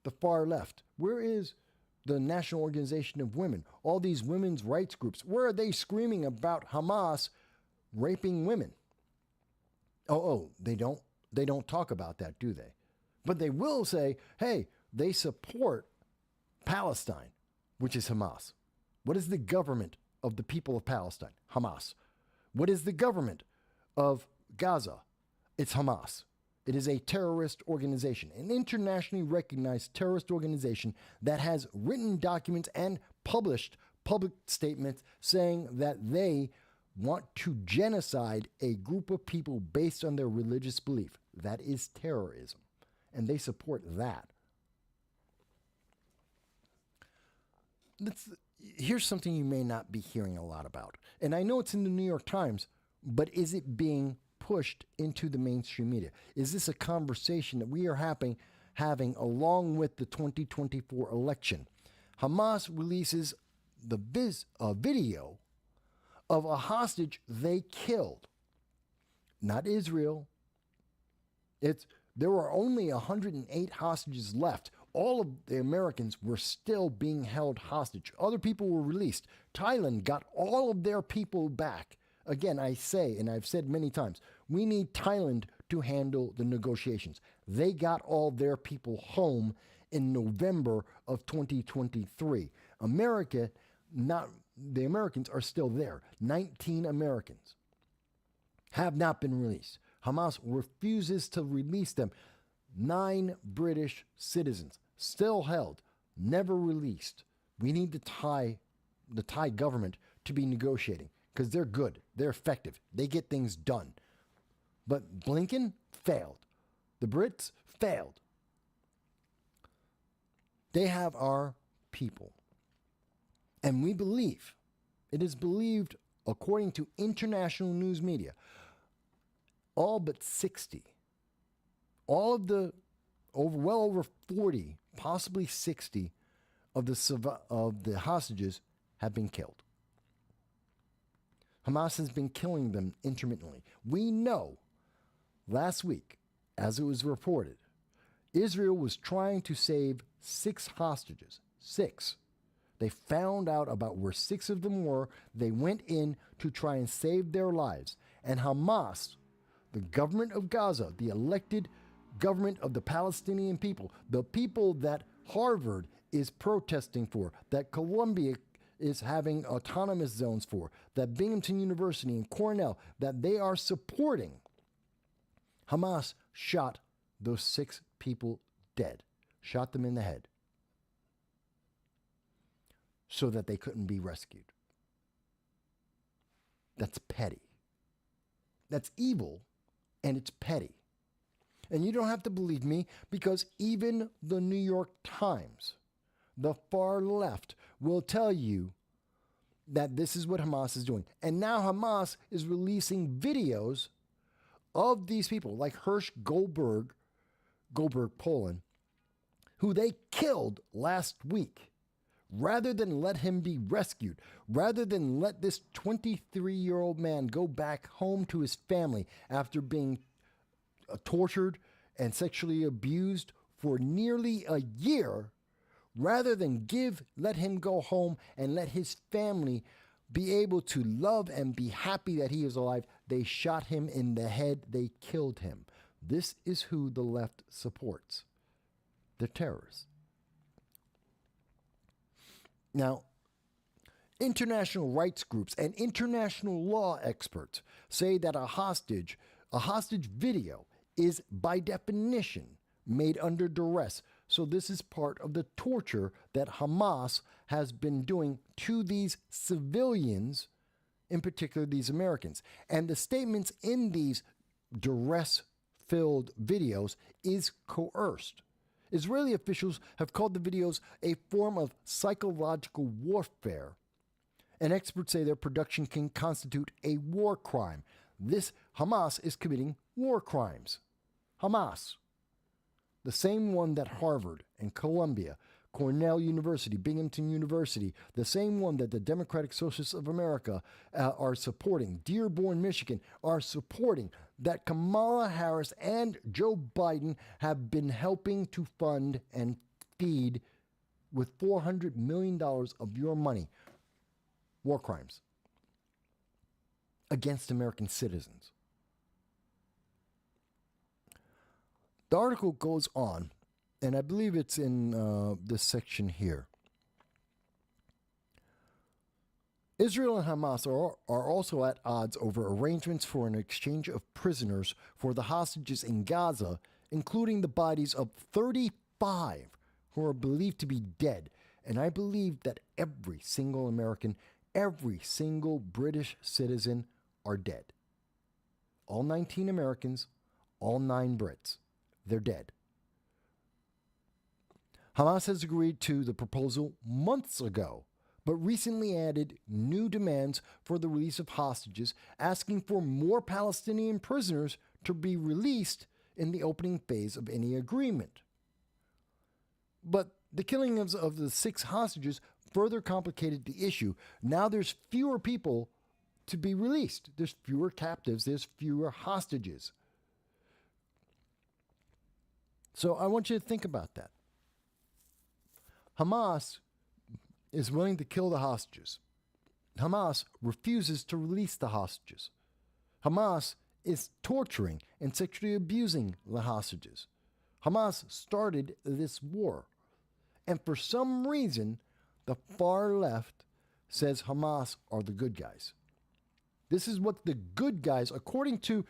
the far left? Where is the National Organization of Women? All these women's rights groups, where are they screaming about Hamas raping women? Oh, they don't talk about that, do they? But they will say, hey, they support Palestine, which is Hamas. What is the government of the people of Palestine? Hamas. What is the government of Gaza? It's Hamas. It is a terrorist organization, an internationally recognized terrorist organization that has written documents and published public statements saying that they want to genocide a group of people based on their religious belief. That is terrorism, and they support that. Here's something you may not be hearing a lot about, and I know it's in the New York Times, but is it being pushed into the mainstream media? Is this a conversation that we are having along with the 2024 election? Hamas releases the video of a hostage they killed. Not Israel. There were only 108 hostages left. All of the Americans were still being held hostage. Other people were released. Thailand got all of their people back. Again, I say, and I've said many times, we need Thailand to handle the negotiations. They got all their people home in November of 2023. The Americans are still there. 19 Americans have not been released. Hamas refuses to release them. 9 British citizens still held, never released. We need the Thai government to be negotiating because they're good, they're effective, they get things done. But Blinken failed. The Brits failed. They have our people. And we believe, it is believed, according to international news media, all but 60, all of the well over 40, possibly 60 of the hostages have been killed. Hamas has been killing them intermittently. We know last week, as it was reported, Israel was trying to save 6 hostages. 6. They found out about where 6 of them were. They went in to try and save their lives. And Hamas, the government of Gaza, the elected government of the Palestinian people, the people that Harvard is protesting for, that Columbia is having autonomous zones for, that Binghamton University and Cornell, that they are supporting, Hamas shot those 6 people dead, shot them in the head so that they couldn't be rescued. That's petty. That's evil, and it's petty. And you don't have to believe me, because even the New York Times, the far left, will tell you that this is what Hamas is doing. And now Hamas is releasing videos of these people, like Hirsch Goldberg, Poland, who they killed last week. Rather than let him be rescued, rather than let this 23-year-old man go back home to his family after being tortured and sexually abused for nearly a year, rather than let him go home and let his family be able to love and be happy that he is alive, they shot him in the head, they killed him. This is who the left supports. They're terrorists. Now, international rights groups and international law experts say that a hostage video is by definition made under duress. So this is part of the torture that Hamas has been doing to these civilians, in particular these Americans. And the statements in these duress-filled videos is coerced. Israeli officials have called the videos a form of psychological warfare, and experts say their production can constitute a war crime. This Hamas is committing war crimes. Hamas, the same one that Harvard and Columbia, Cornell University, Binghamton University, the same one that the Democratic Socialists of America are supporting, Dearborn, Michigan, are supporting, that Kamala Harris and Joe Biden have been helping to fund and feed with $400 million of your money. War crimes against American citizens. The article goes on, and I believe it's in this section here. Israel and Hamas are also at odds over arrangements for an exchange of prisoners for the hostages in Gaza, including the bodies of 35 who are believed to be dead. And I believe that every single American, every single British citizen are dead. All 19 Americans, all 9 Brits, they're dead. Hamas has agreed to the proposal months ago, but recently added new demands for the release of hostages, asking for more Palestinian prisoners to be released in the opening phase of any agreement. But the killing of the 6 hostages further complicated the issue. Now there's fewer people to be released. There's fewer captives. There's fewer hostages. So I want you to think about that. Hamas is willing to kill the hostages. Hamas refuses to release the hostages. Hamas is torturing and sexually abusing the hostages. Hamas started this war. And for some reason, the far left says Hamas are the good guys. This is what the good guys, according to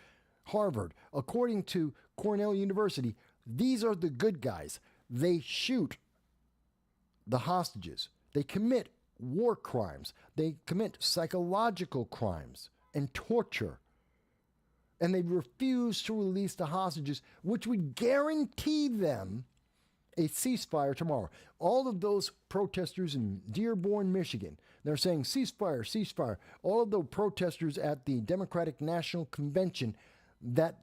Harvard, according to Cornell University, these are the good guys. They shoot the hostages. They commit war crimes. They commit psychological crimes and torture. And they refuse to release the hostages, which would guarantee them a ceasefire tomorrow. All of those protesters in Dearborn, Michigan, they're saying ceasefire, ceasefire. All of the protesters at the Democratic National Convention that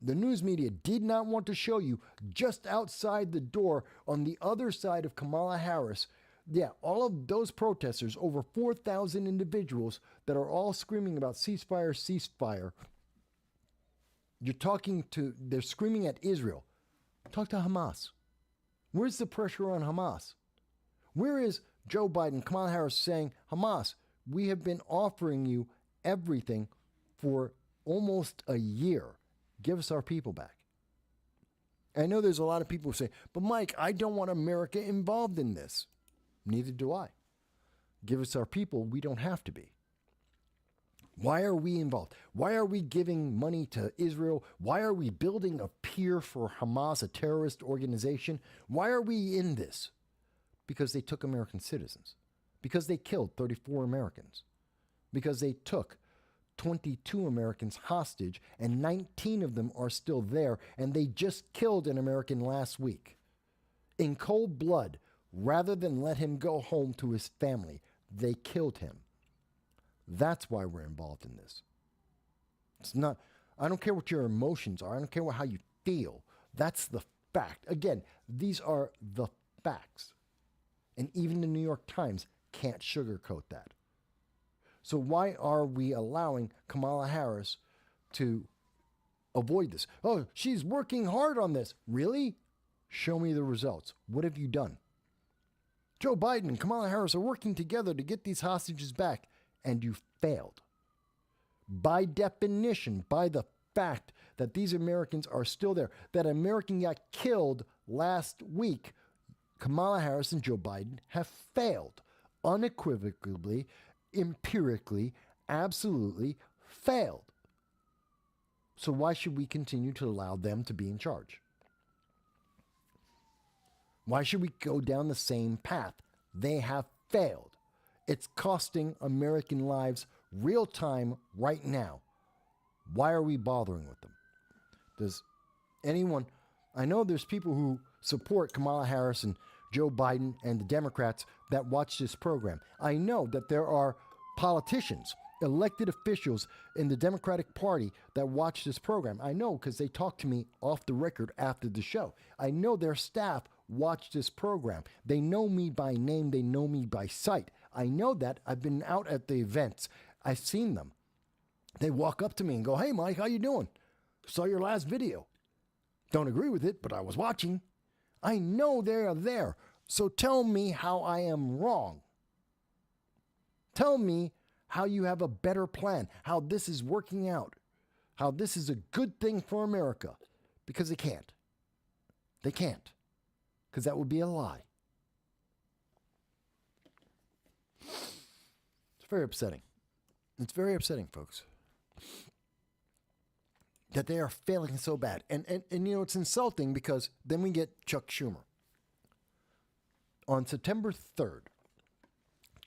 the news media did not want to show you, just outside the door on the other side of Kamala Harris. Yeah, all of those protesters, over 4,000 individuals that are all screaming about ceasefire, ceasefire. They're screaming at Israel. Talk to Hamas. Where's the pressure on Hamas? Where is Joe Biden, Kamala Harris saying, Hamas, we have been offering you everything for almost a year. Give us our people back. I know there's a lot of people who say, but Mike, I don't want America involved in this. Neither do I. Give us our people. We don't have to be. Why are we involved? Why are we giving money to Israel? Why are we building a pier for Hamas, a terrorist organization? Why are we in this? Because they took American citizens. Because they killed 34 Americans. Because they took 22 Americans hostage, and 19 of them are still there, and they just killed an American last week. In cold blood, rather than let him go home to his family, they killed him. That's why we're involved in this. It's not, I don't care what your emotions are. I don't care how you feel. That's the fact. Again, these are the facts. And even the New York Times can't sugarcoat that. So why are we allowing Kamala Harris to avoid this? Oh, she's working hard on this. Really? Show me the results. What have you done? Joe Biden and Kamala Harris are working together to get these hostages back, and you failed. By definition, by the fact that these Americans are still there, that American got killed last week, Kamala Harris and Joe Biden have failed. Unequivocally, empirically, absolutely failed. So why should we continue to allow them to be in charge? Why should we go down the same path? They have failed. It's costing American lives real time right now. Why are we bothering with them? Does anyone, I know there's people who support Kamala Harris and Joe Biden and the Democrats that watch this program. I know that there are politicians, elected officials in the Democratic Party that watch this program. I know because they talk to me off the record after the show. I know their staff watch this program. They know me by name. They know me by sight. I know that. I've been out at the events. I've seen them. They walk up to me and go, "Hey, Mike, how you doing? Saw your last video. Don't agree with it, but I was watching." I know they are there. So tell me how I am wrong. Tell me how you have a better plan, how this is working out, how this is a good thing for America. Because they can't. They can't. Because that would be a lie. It's very upsetting. It's very upsetting, folks, that they are failing so bad. And you know, it's insulting because then we get Chuck Schumer. On September 3rd,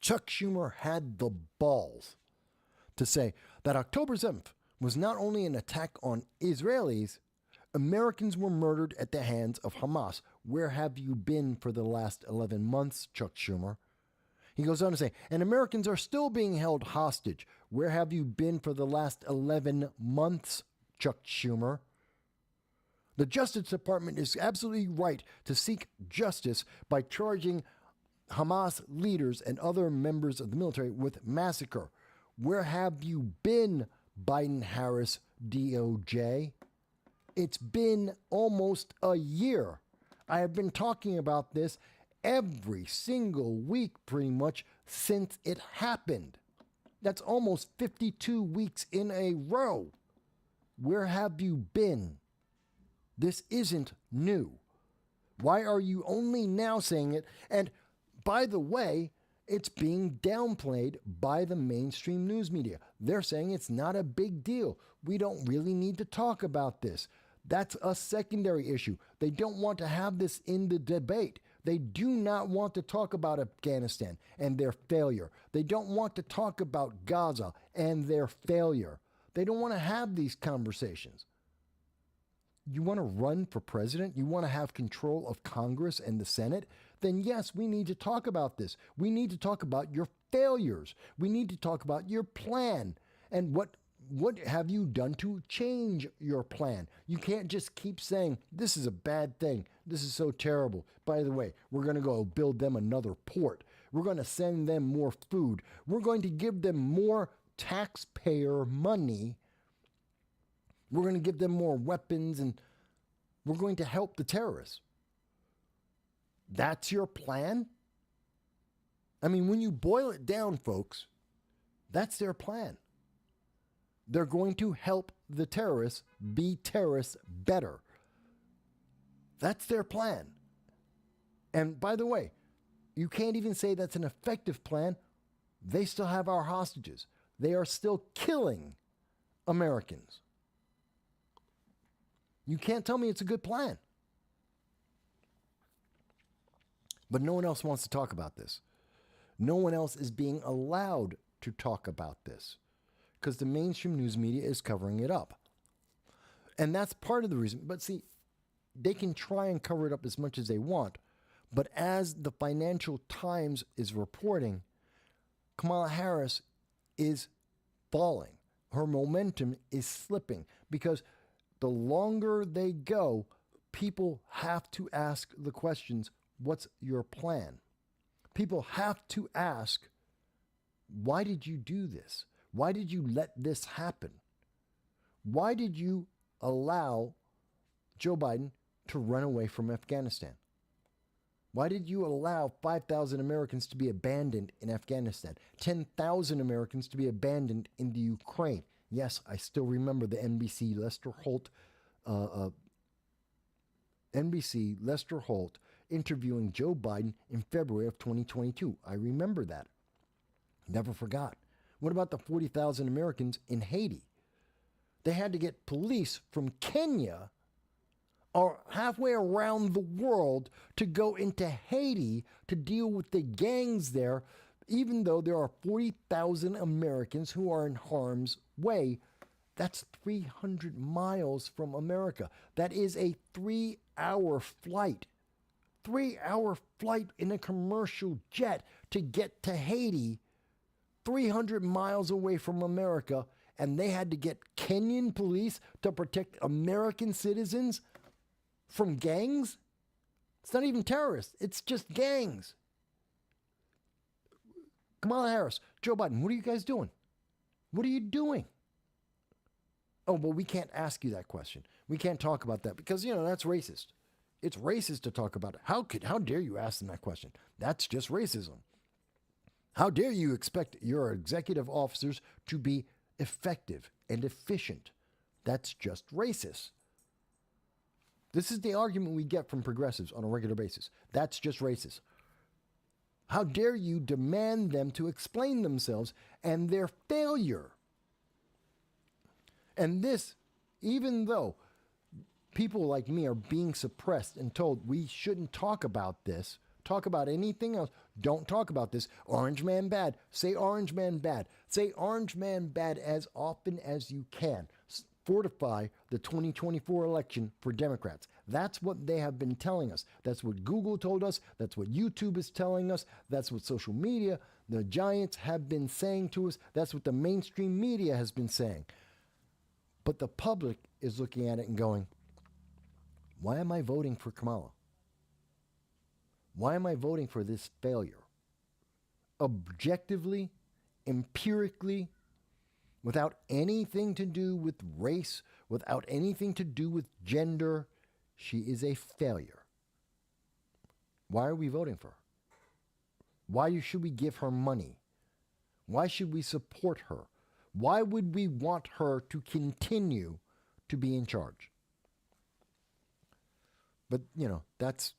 Chuck Schumer had the balls to say that October 7th was not only an attack on Israelis, Americans were murdered at the hands of Hamas. Where have you been for the last 11 months, Chuck Schumer? He goes on to say, and Americans are still being held hostage. Where have you been for the last 11 months, Chuck Schumer? The Justice Department is absolutely right to seek justice by charging Hamas leaders and other members of the military with massacre. Where have you been, Biden-Harris DOJ? It's been almost a year. I have been talking about this every single week pretty much since it happened. That's almost 52 weeks in a row. Where have you been? This isn't new. Why are you only now saying it? And by the way, it's being downplayed by the mainstream news media. They're saying it's not a big deal. We don't really need to talk about this. That's a secondary issue. They don't want to have this in the debate. They do not want to talk about Afghanistan and their failure. They don't want to talk about Gaza and their failure. They don't want to have these conversations. You want to run for president? You want to have control of Congress and the Senate? Then yes, we need to talk about this. We need to talk about your failures. We need to talk about your plan and what have you done to change your plan. You can't just keep saying, this is a bad thing. This is so terrible. By the way, we're going to go build them another port. We're going to send them more food. We're going to give them more taxpayer money. We're going to give them more weapons, and we're going to help the terrorists. That's your plan? I mean, when you boil it down, folks, that's their plan. They're going to help the terrorists be terrorists better. That's their plan. And by the way, you can't even say that's an effective plan. They still have our hostages. They are still killing Americans. You can't tell me it's a good plan. But no one else wants to talk about this. No one else is being allowed to talk about this because the mainstream news media is covering it up. And that's part of the reason. But see, they can try and cover it up as much as they want. But as the Financial Times is reporting, Kamala Harris is falling. Her momentum is slipping because the longer they go, people have to ask the questions, what's your plan? People have to ask, why did you do this? Why did you let this happen? Why did you allow Joe Biden to run away from Afghanistan? Why did you allow 5,000 Americans to be abandoned in Afghanistan? 10,000 Americans to be abandoned in the Ukraine? Yes, I still remember the NBC Lester Holt interviewing Joe Biden in February of 2022. I remember that. Never forgot. What about the 40,000 Americans in Haiti? They had to get police from Kenya or halfway around the world to go into Haiti to deal with the gangs there, even though there are 40,000 Americans who are in harm's way. That's 300 miles from America. That is a 3-hour flight. 3-hour flight in a commercial jet to get to Haiti, 300 miles away from America, and they had to get Kenyan police to protect American citizens from gangs? It's not even terrorists. It's just gangs. Kamala Harris, Joe Biden, what are you guys doing? What are you doing? Oh, well, we can't ask you that question. We can't talk about that because, that's racist. It's racist to talk about it. How dare you ask them that question? That's just racism. How dare you expect your executive officers to be effective and efficient? That's just racist. This is the argument we get from progressives on a regular basis. That's just racist. How dare you demand them to explain themselves and their failure? And this, even though people like me are being suppressed and told we shouldn't talk about this, talk about anything else. Don't talk about this. Orange man bad. Say orange man bad. Say orange man bad as often as you can. Fortify the 2024 election for Democrats. That's what they have been telling us. That's what Google told us. That's what YouTube is telling us. That's what social media, the giants, have been saying to us. That's what the mainstream media has been saying. But the public is looking at it and going, why am I voting for Kamala? Why am I voting for this failure? Objectively, empirically, without anything to do with race, without anything to do with gender, she is a failure. Why are we voting for her? Why should we give her money? Why should we support her? Why would we want her to continue to be in charge? But, that's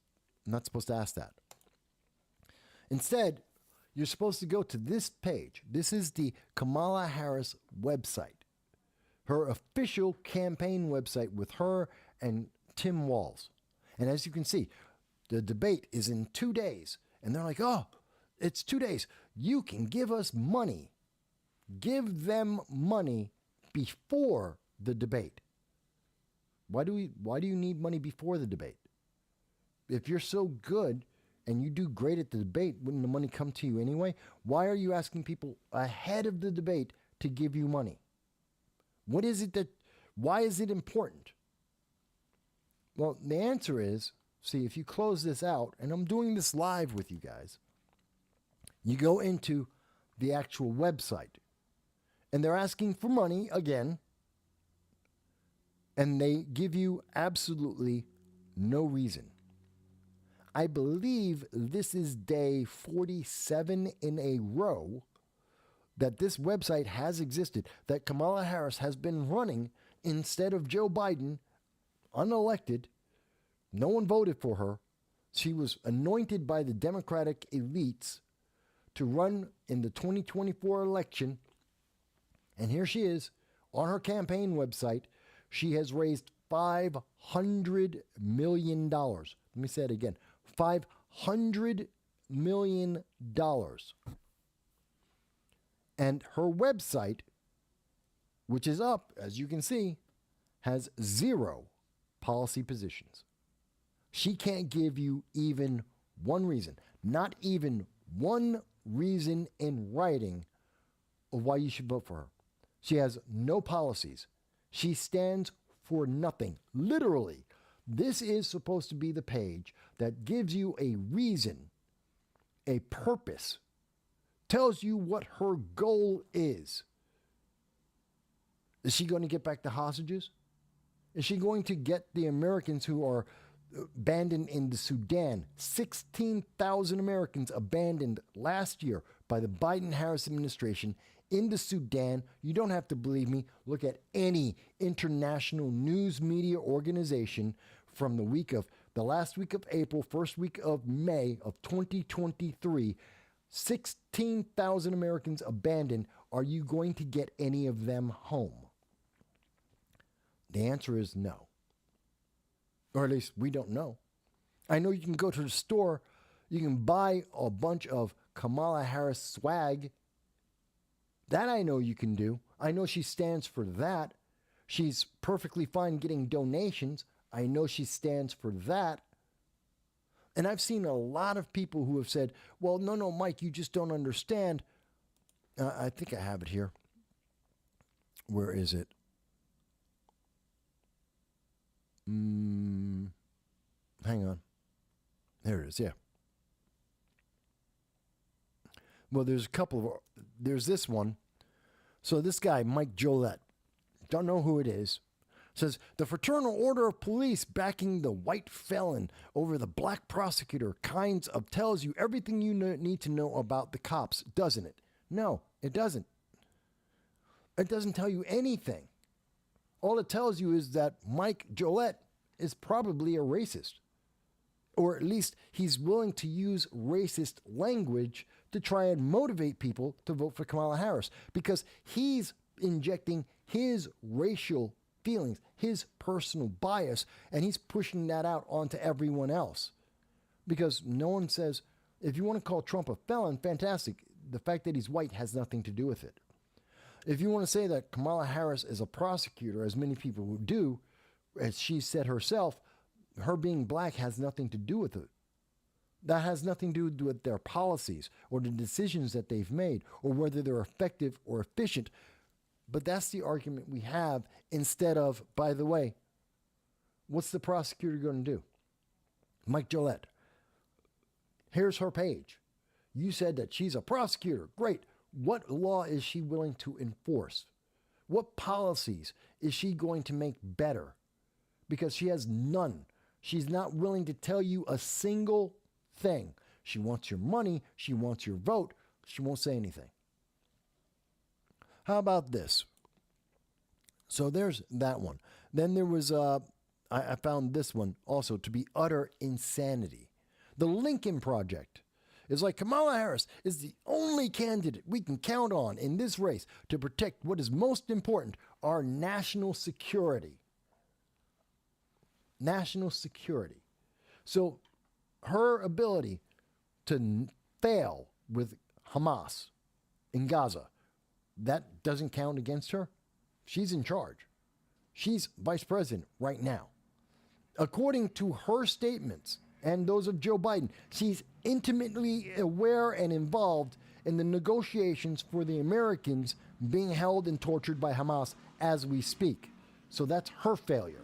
I'm not supposed to ask that. Instead, you're supposed to go to this page. This is the Kamala Harris website, her official campaign website with her and Tim Walz. And as you can see, the debate is in 2 days. And they're like, oh, it's 2 days. You can give us money. Give them money before the debate. Why do you need money before the debate? If you're so good and you do great at the debate, wouldn't the money come to you anyway? Why are you asking people ahead of the debate to give you money? Why is it important? Well, the answer is, see, if you close this out, and I'm doing this live with you guys, you go into the actual website, and they're asking for money again, and they give you absolutely no reason. I believe this is day 47 in a row that this website has existed, that Kamala Harris has been running instead of Joe Biden, unelected. No one voted for her. She was anointed by the Democratic elites to run in the 2024 election. And here she is on her campaign website. She has raised $500 million. Let me say it again. $500 million. And her website, which is up, as you can see, has 0 policy positions. She can't give you even one reason, not even one reason in writing of why you should vote for her. She has no policies. She stands for nothing. Literally, this is supposed to be the page that gives you a reason, a purpose, tells you what her goal is. Is she going to get back the hostages? Is she going to get the Americans who are abandoned in the Sudan? 16,000 Americans abandoned last year by the Biden-Harris administration in the Sudan. You don't have to believe me. Look at any international news media organization from the last week of April, first week of May of 2023. 16,000 Americans abandoned. Are you going to get any of them home? The answer is no. Or at least we don't know. I know you can go to the store, you can buy a bunch of Kamala Harris swag. That I know you can do. I know she stands for that. She's perfectly fine getting donations. I know she stands for that. And I've seen a lot of people who have said, well, no, Mike, you just don't understand. I think I have it here. Where is it? Hang on. There it is, yeah. Well, there's this one. So this guy, Mike Jolette, don't know who it is, says, the Fraternal Order of Police backing the white felon over the black prosecutor tells you everything you need to know about the cops, doesn't it? No, it doesn't. It doesn't tell you anything. All it tells you is that Mike Jolette is probably a racist. Or at least he's willing to use racist language to try and motivate people to vote for Kamala Harris, because he's injecting his racial feelings, his personal bias, and he's pushing that out onto everyone else. Because no one says, if you want to call Trump a felon, fantastic. The fact that he's white has nothing to do with it. If you want to say that Kamala Harris is a prosecutor, as many people would do, as she said herself, her being black has nothing to do with it. That has nothing to do with their policies or the decisions that they've made or whether they're effective or efficient. But that's the argument we have instead of, by the way, what's the prosecutor going to do? Mike Gillette. Here's her page. You said that she's a prosecutor. Great. What law is she willing to enforce? What policies is she going to make better? Because she has none. She's not willing to tell you a single thing. She wants your money. She wants your vote. She won't say anything. How about this? So there's that one. Then there was, I found this one also to be utter insanity. The Lincoln Project is like Kamala Harris is the only candidate we can count on in this race to protect what is most important, our national security. National security. So her ability to fail with Hamas in Gaza, that doesn't count against her. She's in charge. She's vice president right now. According to her statements and those of Joe Biden, she's intimately aware and involved in the negotiations for the Americans being held and tortured by Hamas as we speak. So that's her failure.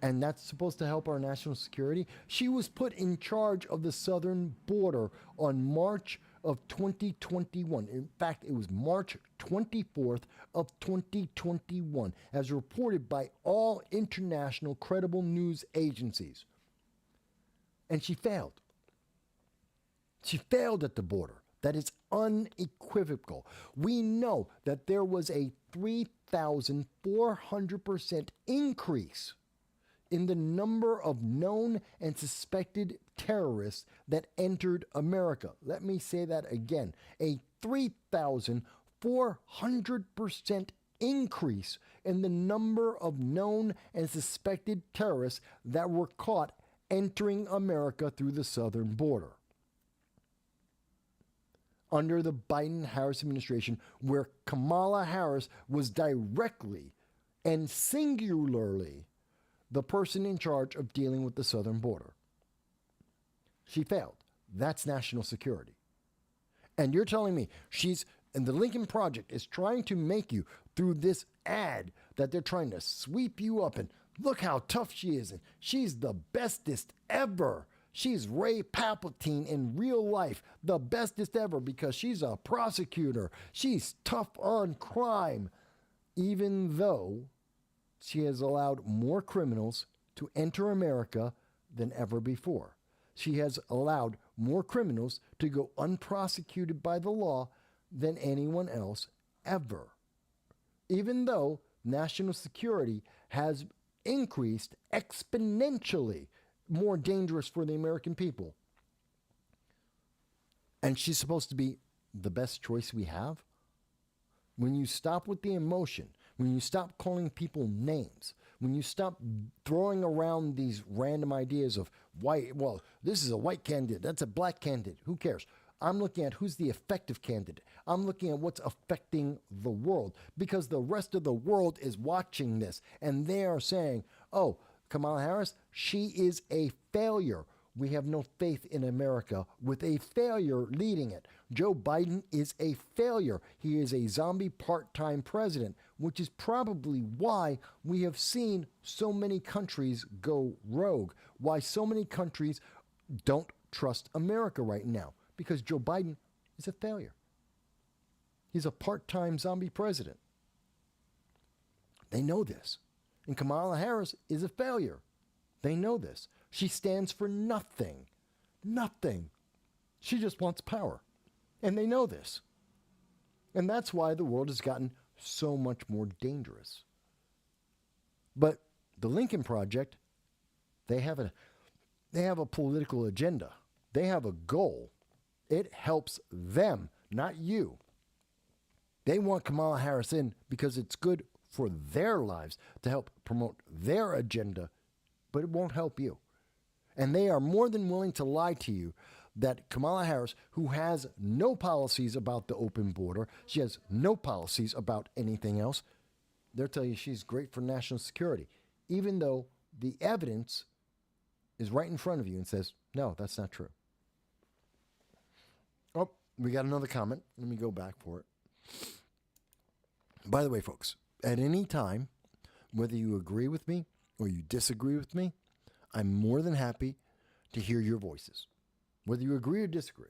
And that's supposed to help our national security. She was put in charge of the southern border on March of 2021. In fact, it was March 24th of 2021, as reported by all international credible news agencies. And she failed. She failed at the border. That is unequivocal. We know that there was a 3,400% increase in the number of known and suspected terrorists that entered America. Let me say that again. A 3,400% increase in the number of known and suspected terrorists that were caught entering America through the southern border under the Biden-Harris administration, where Kamala Harris was directly and singularly the person in charge of dealing with the southern border. She failed. That's national security. And you're telling me and the Lincoln Project is trying to make you, through this ad, that they're trying to sweep you up and look how tough she is, and she's the bestest ever. She's Ray Palpatine in real life, the bestest ever, because she's a prosecutor. She's tough on crime, even though she has allowed more criminals to enter America than ever before. She has allowed more criminals to go unprosecuted by the law than anyone else ever. Even though national security has increased exponentially, more dangerous for the American people. And she's supposed to be the best choice we have? When you stop with the emotion, when you stop calling people names, when you stop throwing around these random ideas of white, well, this is a white candidate, that's a black candidate, who cares? I'm looking at who's the effective candidate. I'm looking at what's affecting the world, because the rest of the world is watching this and they are saying, oh, Kamala Harris, she is a failure. We have no faith in America with a failure leading it. Joe Biden is a failure. He is a zombie part-time president, which is probably why we have seen so many countries go rogue, why so many countries don't trust America right now, because Joe Biden is a failure. He's a part-time zombie president. They know this. And Kamala Harris is a failure. They know this. She stands for nothing. Nothing. She just wants power. And they know this. And that's why the world has gotten so much more dangerous. But the Lincoln Project, they have a political agenda. They have a goal. It helps them, not you. They want Kamala Harris in because it's good for their lives to help promote their agenda, but it won't help you. And they are more than willing to lie to you that Kamala Harris, who has no policies about the open border, she has no policies about anything else, they'll tell you she's great for national security, even though the evidence is right in front of you and says, no, that's not true. Oh, we got another comment. Let me go back for it. By the way, folks, at any time, whether you agree with me or you disagree with me, I'm more than happy to hear your voices, whether you agree or disagree.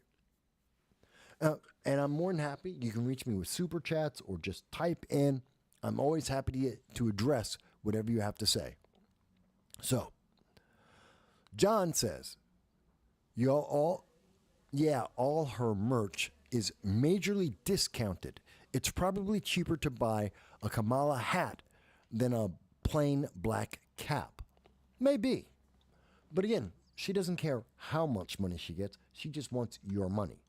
And I'm more than happy. You can reach me with super chats or just type in. I'm always happy to address whatever you have to say. So, John says, all her merch is majorly discounted. It's probably cheaper to buy a Kamala hat than a plain black cap. Maybe. But again, she doesn't care how much money she gets. She just wants your money.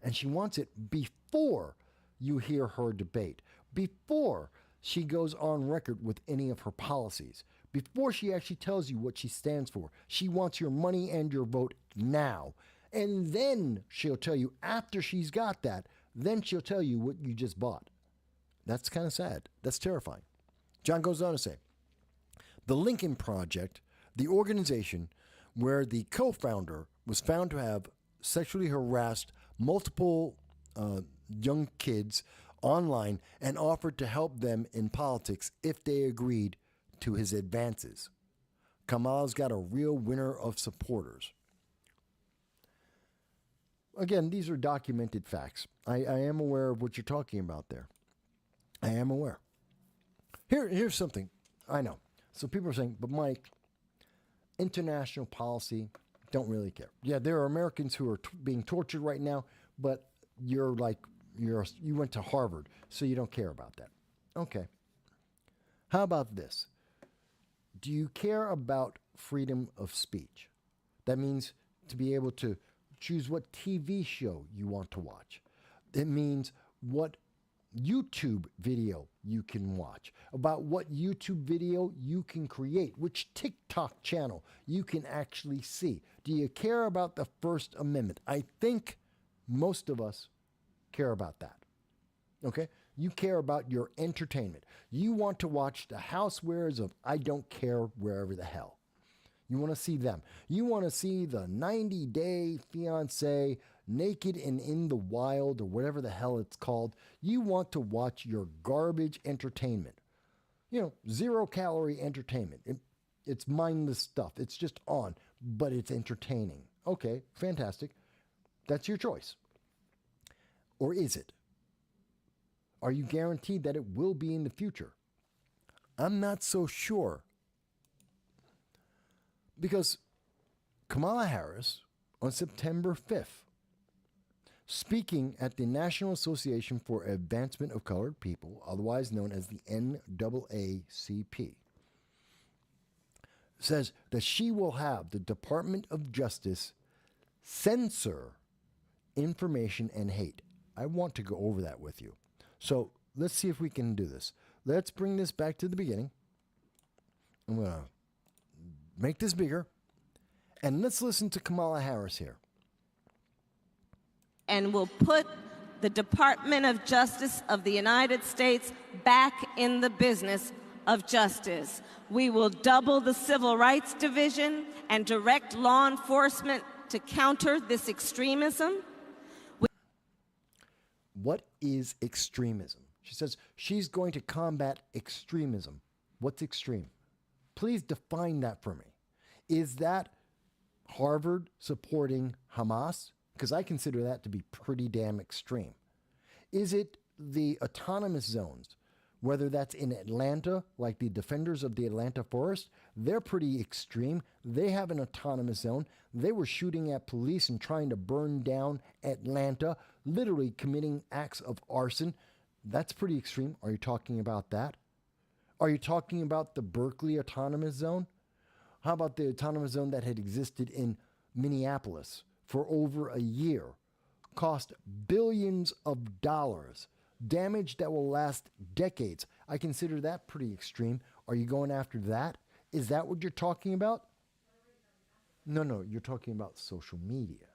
And she wants it before you hear her debate, before she goes on record with any of her policies, before she actually tells you what she stands for. She wants your money and your vote now. And then she'll tell you, after she's got that, then she'll tell you what you just bought. That's kind of sad. That's terrifying. John goes on to say, the Lincoln Project, the organization where the co-founder was found to have sexually harassed multiple young kids online and offered to help them in politics if they agreed to his advances. Kamala's got a real winner of supporters. Again, these are documented facts. I am aware of what you're talking about there. I am aware. Here's something I know. So people are saying, but Mike, international policy, don't really care. Yeah, there are Americans who are being tortured right now, but you went to Harvard, so you don't care about that. Okay. How about this? Do you care about freedom of speech? That means to be able to choose what TV show you want to watch. It means what YouTube video you can watch, about what YouTube video you can create, which TikTok channel you can actually see. Do you care about the First Amendment? I think most of us care about that. Okay? You care about your entertainment. You want to watch the housewares of I don't care wherever the hell. You want to see them. You want to see the 90-day fiancé naked and in the wild or whatever the hell it's called. You want to watch your garbage entertainment. You know, zero-calorie entertainment. It's mindless stuff. It's just on, but it's entertaining. Okay, fantastic. That's your choice. Or is it? Are you guaranteed that it will be in the future? I'm not so sure. Because Kamala Harris, on September 5th, speaking at the National Association for Advancement of Colored People, otherwise known as the NAACP, says that she will have the Department of Justice censor information and hate. I want to go over that with you. So let's see if we can do this. Let's bring this back to the beginning. I'm going to make this bigger. And let's listen to Kamala Harris here. And will put the Department of Justice of the United States back in the business of justice. We will double the Civil Rights Division and direct law enforcement to counter this extremism. What is extremism? She says she's going to combat extremism. What's extreme? Please define that for me. Is that Harvard supporting Hamas? Because I consider that to be pretty damn extreme. Is it the autonomous zones, whether that's in Atlanta, like the defenders of the Atlanta forest? They're pretty extreme. They have an autonomous zone. They were shooting at police and trying to burn down Atlanta, literally committing acts of arson. That's pretty extreme. Are you talking about that? Are you talking about the Berkeley Autonomous Zone? How about the autonomous zone that had existed in Minneapolis for over a year, cost billions of dollars, damage that will last decades? I consider that pretty extreme. Are you going after that? Is that what you're talking about? No, you're talking about social media.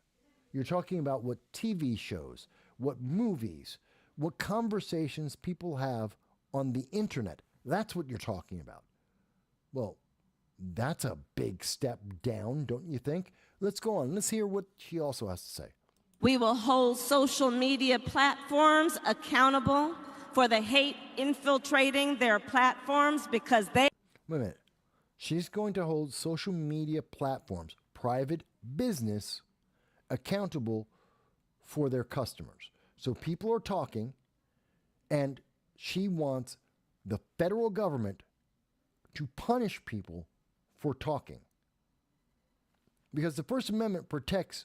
You're talking about what TV shows, what movies, what conversations people have on the internet. That's what you're talking about. Well, that's a big step down, don't you think? Let's go on. Let's hear what she also has to say. We will hold social media platforms accountable for the hate infiltrating their platforms because they... Wait a minute. She's going to hold social media platforms, private business, accountable for their customers. So people are talking, and she wants the federal government to punish people for talking. Because the First Amendment protects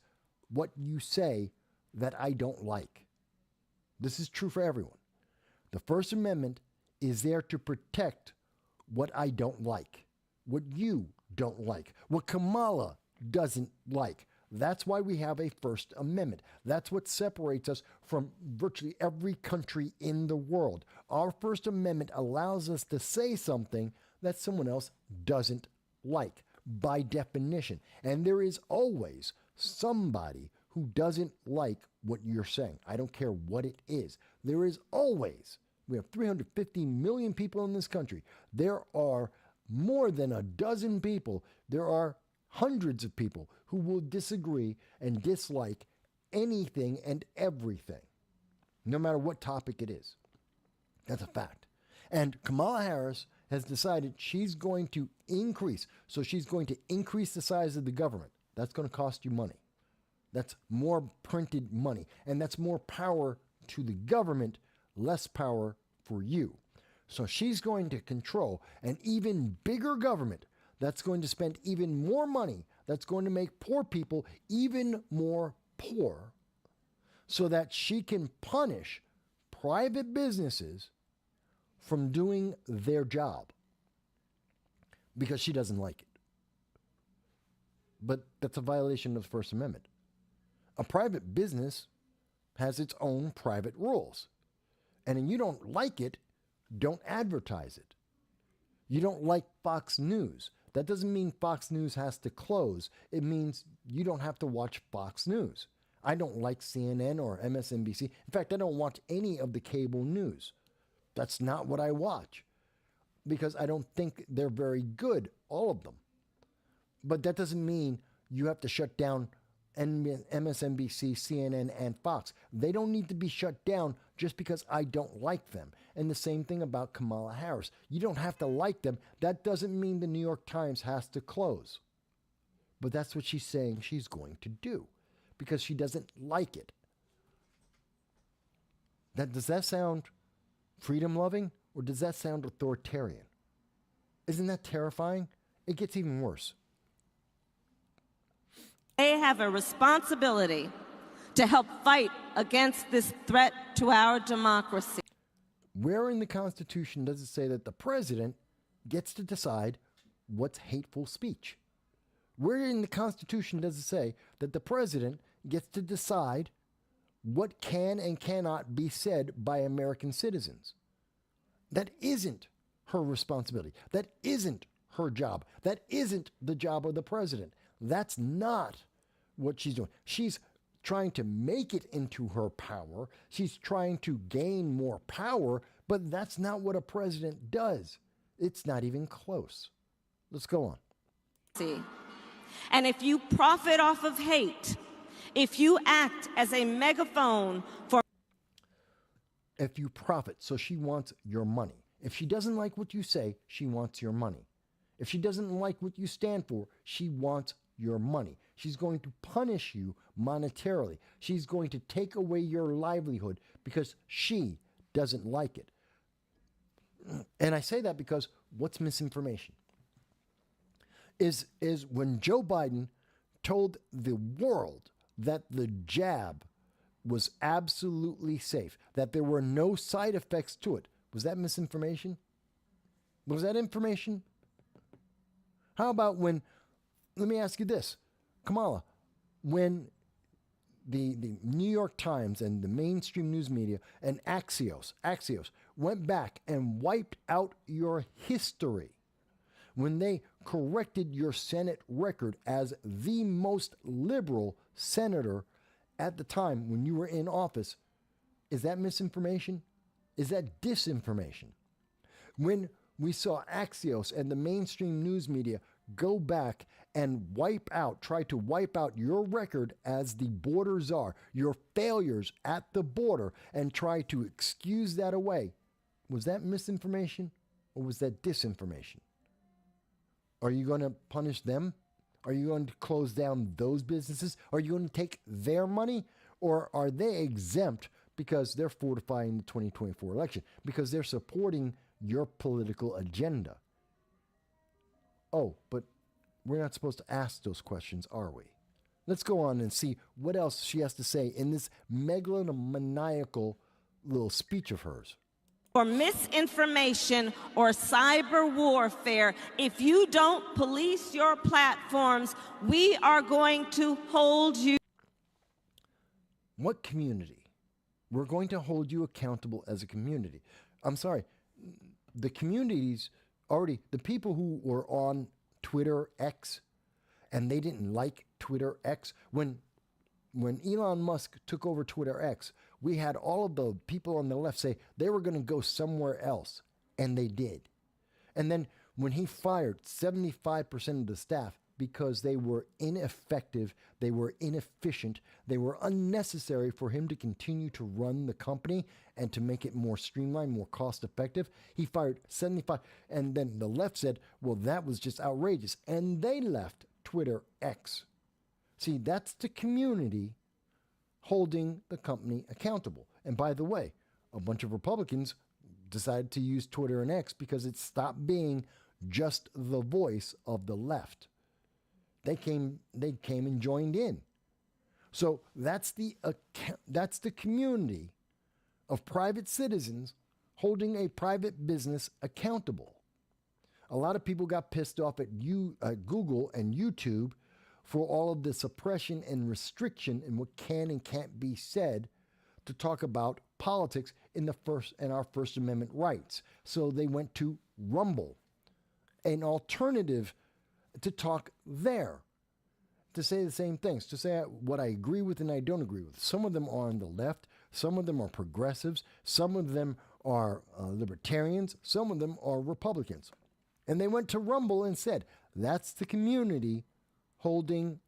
what you say that I don't like. This is true for everyone. The First Amendment is there to protect what I don't like, what you don't like, what Kamala doesn't like. That's why we have a First Amendment. That's what separates us from virtually every country in the world. Our First Amendment allows us to say something that someone else doesn't like, by definition. And there is always somebody who doesn't like what you're saying. I don't care what it is. There is always. We have 350 million people in this country. There are more than a dozen people. There are hundreds of people who will disagree and dislike anything and everything, no matter what topic it is. That's a fact. And Kamala Harris has decided she's going to increase. So she's going to increase the size of the government. That's going to cost you money. That's more printed money. And that's more power to the government, less power for you. So she's going to control an even bigger government that's going to spend even more money, that's going to make poor people even more poor, so that she can punish private businesses from doing their job because she doesn't like it. But that's a violation of the First Amendment. A private business has its own private rules. And if you don't like it, don't advertise it. You don't like Fox News. That doesn't mean Fox News has to close. It means you don't have to watch Fox News. I don't like CNN or MSNBC. In fact, I don't watch any of the cable news. That's not what I watch because I don't think they're very good, all of them. But that doesn't mean you have to shut down MSNBC, CNN, and Fox. They don't need to be shut down just because I don't like them. And the same thing about Kamala Harris. You don't have to like them. That doesn't mean the New York Times has to close. But that's what she's saying she's going to do because she doesn't like it. Does that sound freedom-loving or does that sound authoritarian? Isn't that terrifying? It gets even worse. They have a responsibility to help fight against this threat to our democracy. Where in the Constitution does it say that the president gets to decide what's hateful speech? Where in the Constitution does it say that the president gets to decide what can and cannot be said by American citizens? That isn't her responsibility. That isn't her job. That isn't the job of the president. That's not what she's doing. She's trying to make it into her power. She's trying to gain more power, but that's not what a president does. It's not even close. Let's go on. And if you profit off of hate, if you act as a megaphone for... If you profit, so she wants your money. If she doesn't like what you say, she wants your money. If she doesn't like what you stand for, she wants your money. She's going to punish you monetarily. She's going to take away your livelihood because she doesn't like it. And I say that because what's misinformation? Is when Joe Biden told the world that the jab was absolutely safe, that there were no side effects to it. Was that misinformation? Was that information? How about when, let me ask you this, Kamala, when the New York Times and the mainstream news media and Axios went back and wiped out your history, when they corrected your Senate record as the most liberal senator at the time when you were in office. Is that misinformation? Is that disinformation? When we saw Axios and the mainstream news media go back and try to wipe out your record as the border czar, your failures at the border, and try to excuse that away, was that misinformation or was that disinformation? Are you going to punish them? Are you going to close down those businesses? Are you going to take their money? Or are they exempt because they're fortifying the 2024 election, because they're supporting your political agenda? Oh, but we're not supposed to ask those questions, are we? Let's go on and see what else she has to say in this megalomaniacal little speech of hers. For misinformation or cyber warfare, if you don't police your platforms, we are going to hold you. What community? We're going to hold you accountable as a community. I'm sorry, the communities already, the people who were on Twitter X and they didn't like Twitter X, when Elon Musk took over Twitter X, we had all of the people on the left say they were going to go somewhere else, and they did. And then when he fired 75% of the staff because they were ineffective, they were inefficient, they were unnecessary for him to continue to run the company and to make it more streamlined, more cost effective, he fired 75. And then the left said, well, that was just outrageous. And they left Twitter X. See, that's the community holding the company accountable. And by the way, a bunch of Republicans decided to use Twitter and X because it stopped being just the voice of the left. They came and joined in. So that's the community of private citizens holding a private business accountable. A lot of people got pissed off at Google and YouTube for all of the suppression and restriction in what can and can't be said to talk about politics in our First Amendment rights. So they went to Rumble, an alternative to talk there, to say the same things, to say what I agree with and I don't agree with. Some of them are on the left, some of them are progressives, some of them are libertarians, some of them are Republicans. And they went to Rumble and said, that's the community holding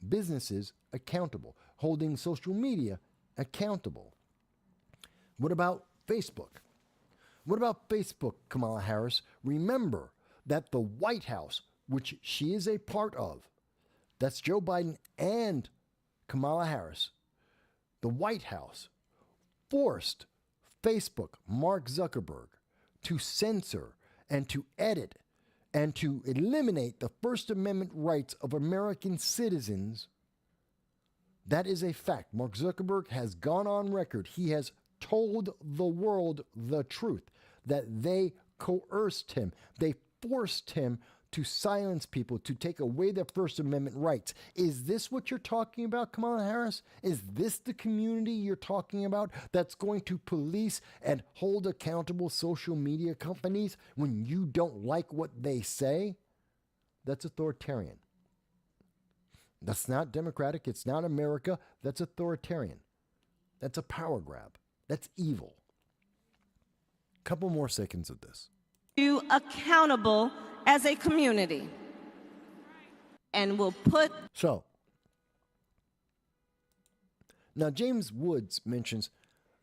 businesses accountable, holding social media accountable. What about Facebook? What about Facebook, Kamala Harris? Remember that the White House, which she is a part of, that's Joe Biden and Kamala Harris, the White House forced Facebook, Mark Zuckerberg, to censor and to edit and to eliminate the First Amendment rights of American citizens. That is a fact. Mark Zuckerberg has gone on record. He has told the world the truth, that they coerced him. They forced him to silence people, to take away their First Amendment rights. Is this what you're talking about, Kamala Harris? Is this the community you're talking about that's going to police and hold accountable social media companies when you don't like what they say? That's authoritarian. That's not democratic. It's not America. That's authoritarian. That's a power grab. That's evil. Couple more seconds of this. You accountable as a community, and will put. So, now James Woods mentions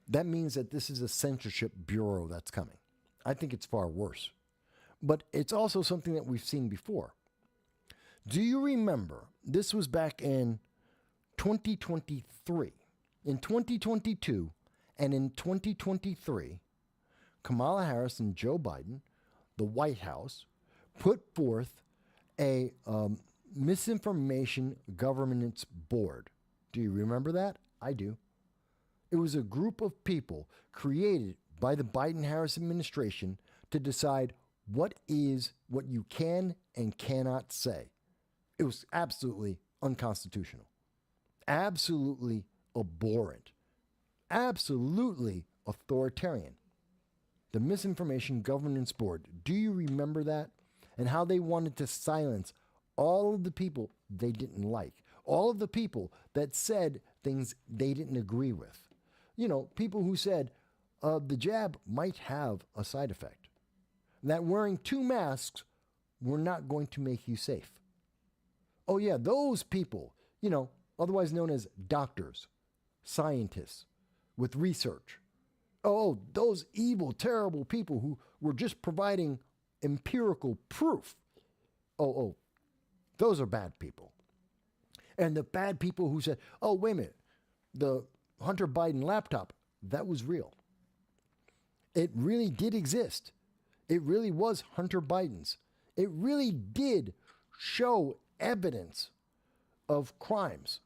that means that this is a censorship bureau that's coming. I think it's far worse. But it's also something that we've seen before. Do you remember, this was back in 2023. In 2022 and in 2023, Kamala Harris and Joe Biden, the White House, put forth a misinformation governance board. Do you remember that? I do. It was a group of people created by the Biden-Harris administration to decide what you can and cannot say. It was absolutely unconstitutional, absolutely abhorrent, absolutely authoritarian. The Misinformation Governance Board. Do you remember that? and how they wanted to silence all of the people they didn't like, all of the people that said things they didn't agree with. You know, people who said the jab might have a side effect, that wearing 2 masks were not going to make you safe. Oh, yeah, those people, you know, otherwise known as doctors, scientists with research. Oh, those evil, terrible people who were just providing empirical proof. Oh, those are bad people. And the bad people who said, oh, wait a minute, the Hunter Biden laptop, that was real. It really did exist. It really was Hunter Biden's. It really did show evidence of crimes.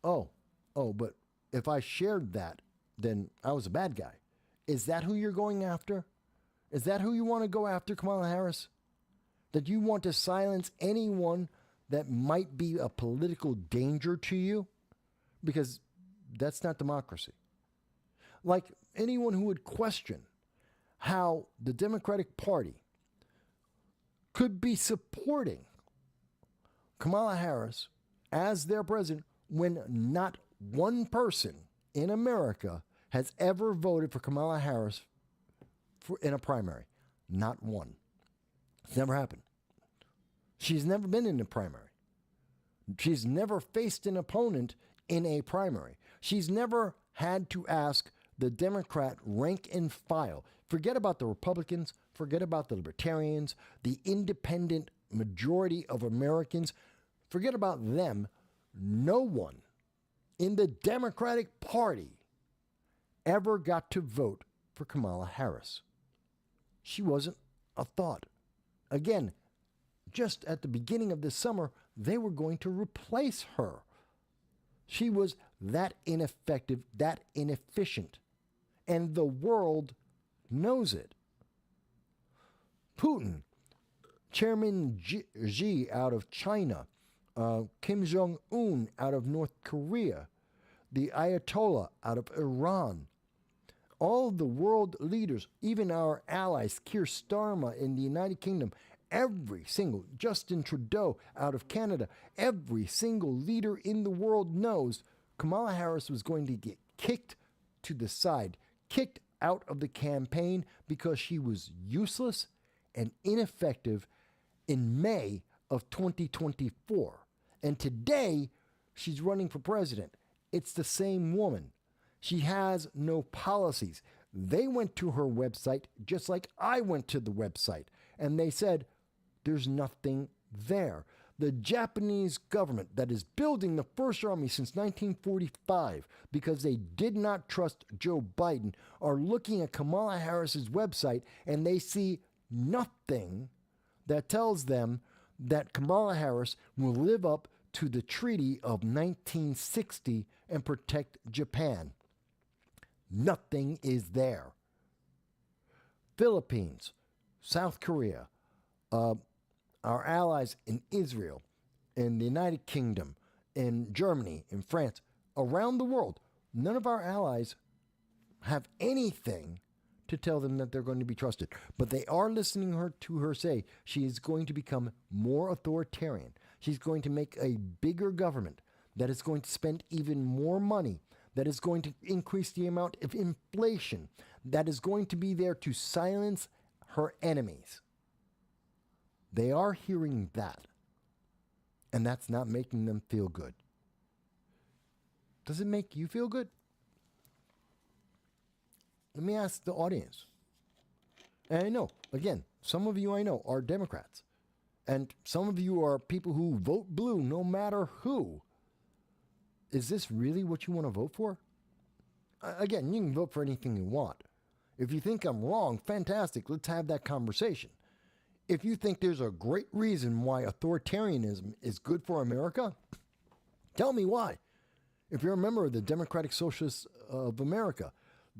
Oh, but if I shared that, then I was a bad guy. Is that who you're going after? Is that who you want to go after, Kamala Harris? That you want to silence anyone that might be a political danger to you? Because that's not democracy. Like anyone who would question how the Democratic Party could be supporting Kamala Harris as their president when not one person in America has ever voted for Kamala Harris in a primary. Not one. It's never happened. She's never been in a primary. She's never faced an opponent in a primary. She's never had to ask the Democrat rank and file. Forget about the Republicans. Forget about the Libertarians, the independent majority of Americans. Forget about them. No one in the Democratic Party ever got to vote for Kamala Harris. She wasn't a thought. Again, just at the beginning of this summer, they were going to replace her. She was that ineffective, that inefficient, and the world knows it. Putin, Chairman Xi out of China, Kim Jong-un out of North Korea, the Ayatollah out of Iran, all the world leaders, even our allies, Keir Starmer in the United Kingdom, every single, Justin Trudeau out of Canada, every single leader in the world knows Kamala Harris was going to get kicked to the side, kicked out of the campaign because she was useless and ineffective in May of 2024. And today, she's running for president. It's the same woman. She has no policies. They went to her website just like I went to the website, and they said, there's nothing there. The Japanese government that is building the first army since 1945 because they did not trust Joe Biden are looking at Kamala Harris's website and they see nothing that tells them that Kamala Harris will live up to the Treaty of 1960 and protect Japan. Nothing is there. Philippines, South Korea, our allies in Israel, in the United Kingdom, in Germany, in France, around the world, none of our allies have anything to tell them that they're going to be trusted. But they are listening to her say she is going to become more authoritarian. She's going to make a bigger government that is going to spend even more money, that is going to increase the amount of inflation, that is going to be there to silence her enemies. They are hearing that, and that's not making them feel good. Does it make you feel good? Let me ask the audience. And I know, again, some of you I know are Democrats, and some of you are people who vote blue no matter who. Is this really what you want to vote for? Again, you can vote for anything you want. If you think I'm wrong, fantastic, let's have that conversation. If you think there's a great reason why authoritarianism is good for America, tell me why. If you're a member of the Democratic Socialists of America,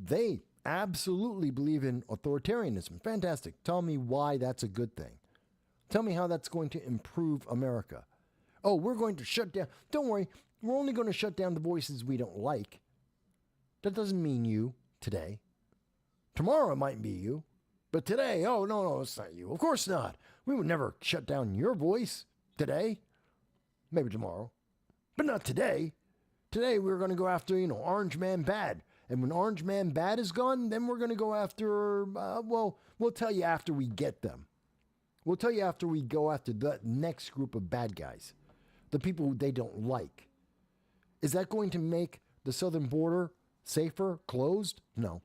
they absolutely believe in authoritarianism. Fantastic. Tell me why that's a good thing. Tell me how that's going to improve America. Oh, we're going to shut down. Don't worry. We're only going to shut down the voices we don't like. That doesn't mean you today. Tomorrow it might be you. But today, oh, no, it's not you. Of course not. We would never shut down your voice today. Maybe tomorrow. But not today. Today, we're going to go after, Orange Man Bad. And when Orange Man Bad is gone, then we're going to go after, we'll tell you after we get them. We'll tell you after we go after the next group of bad guys. The people who they don't like. Is that going to make the southern border safer, closed? No.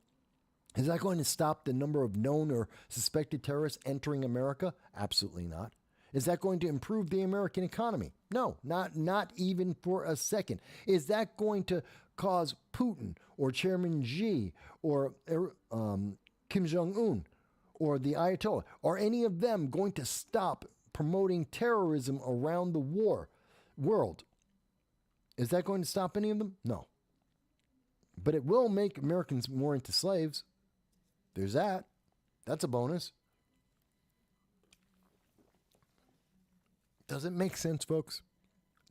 Is that going to stop the number of known or suspected terrorists entering America? Absolutely not. Is that going to improve the American economy? No, not even for a second. Is that going to cause Putin or Chairman Xi or Kim Jong-un or the Ayatollah or any of them going to stop promoting terrorism around the world? Is that going to stop any of them? No. But it will make Americans more into slaves. There's that. That's a bonus. Does it make sense, folks?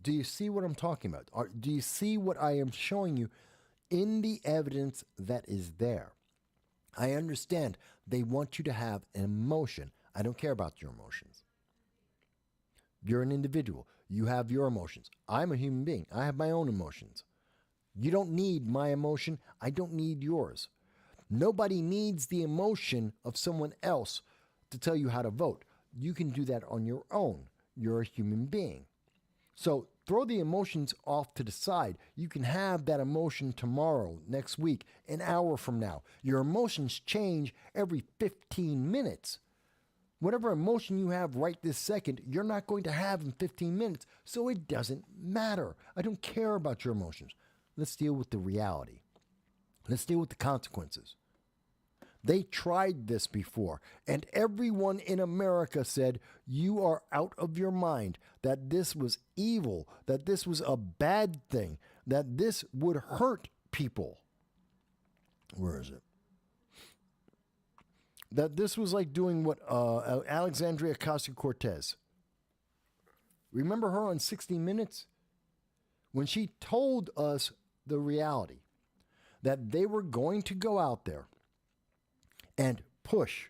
Do you see what I'm talking about? Do you see what I am showing you in the evidence that is there? I understand they want you to have an emotion. I don't care about your emotions. You're an individual. You have your emotions. I'm a human being. I have my own emotions. You don't need my emotion. I don't need yours. Nobody needs the emotion of someone else to tell you how to vote. You can do that on your own. You're a human being. So throw the emotions off to the side. You can have that emotion tomorrow, next week, an hour from now. Your emotions change every 15 minutes. Whatever emotion you have right this second, you're not going to have in 15 minutes. So it doesn't matter. I don't care about your emotions. Let's deal with the reality. Let's deal with the consequences. They tried this before, and everyone in America said, you are out of your mind, that this was evil, that this was a bad thing, that this would hurt people. Where is it? That this was like doing what Alexandria Ocasio-Cortez. Remember her on 60 Minutes? When she told us the reality, that they were going to go out there and push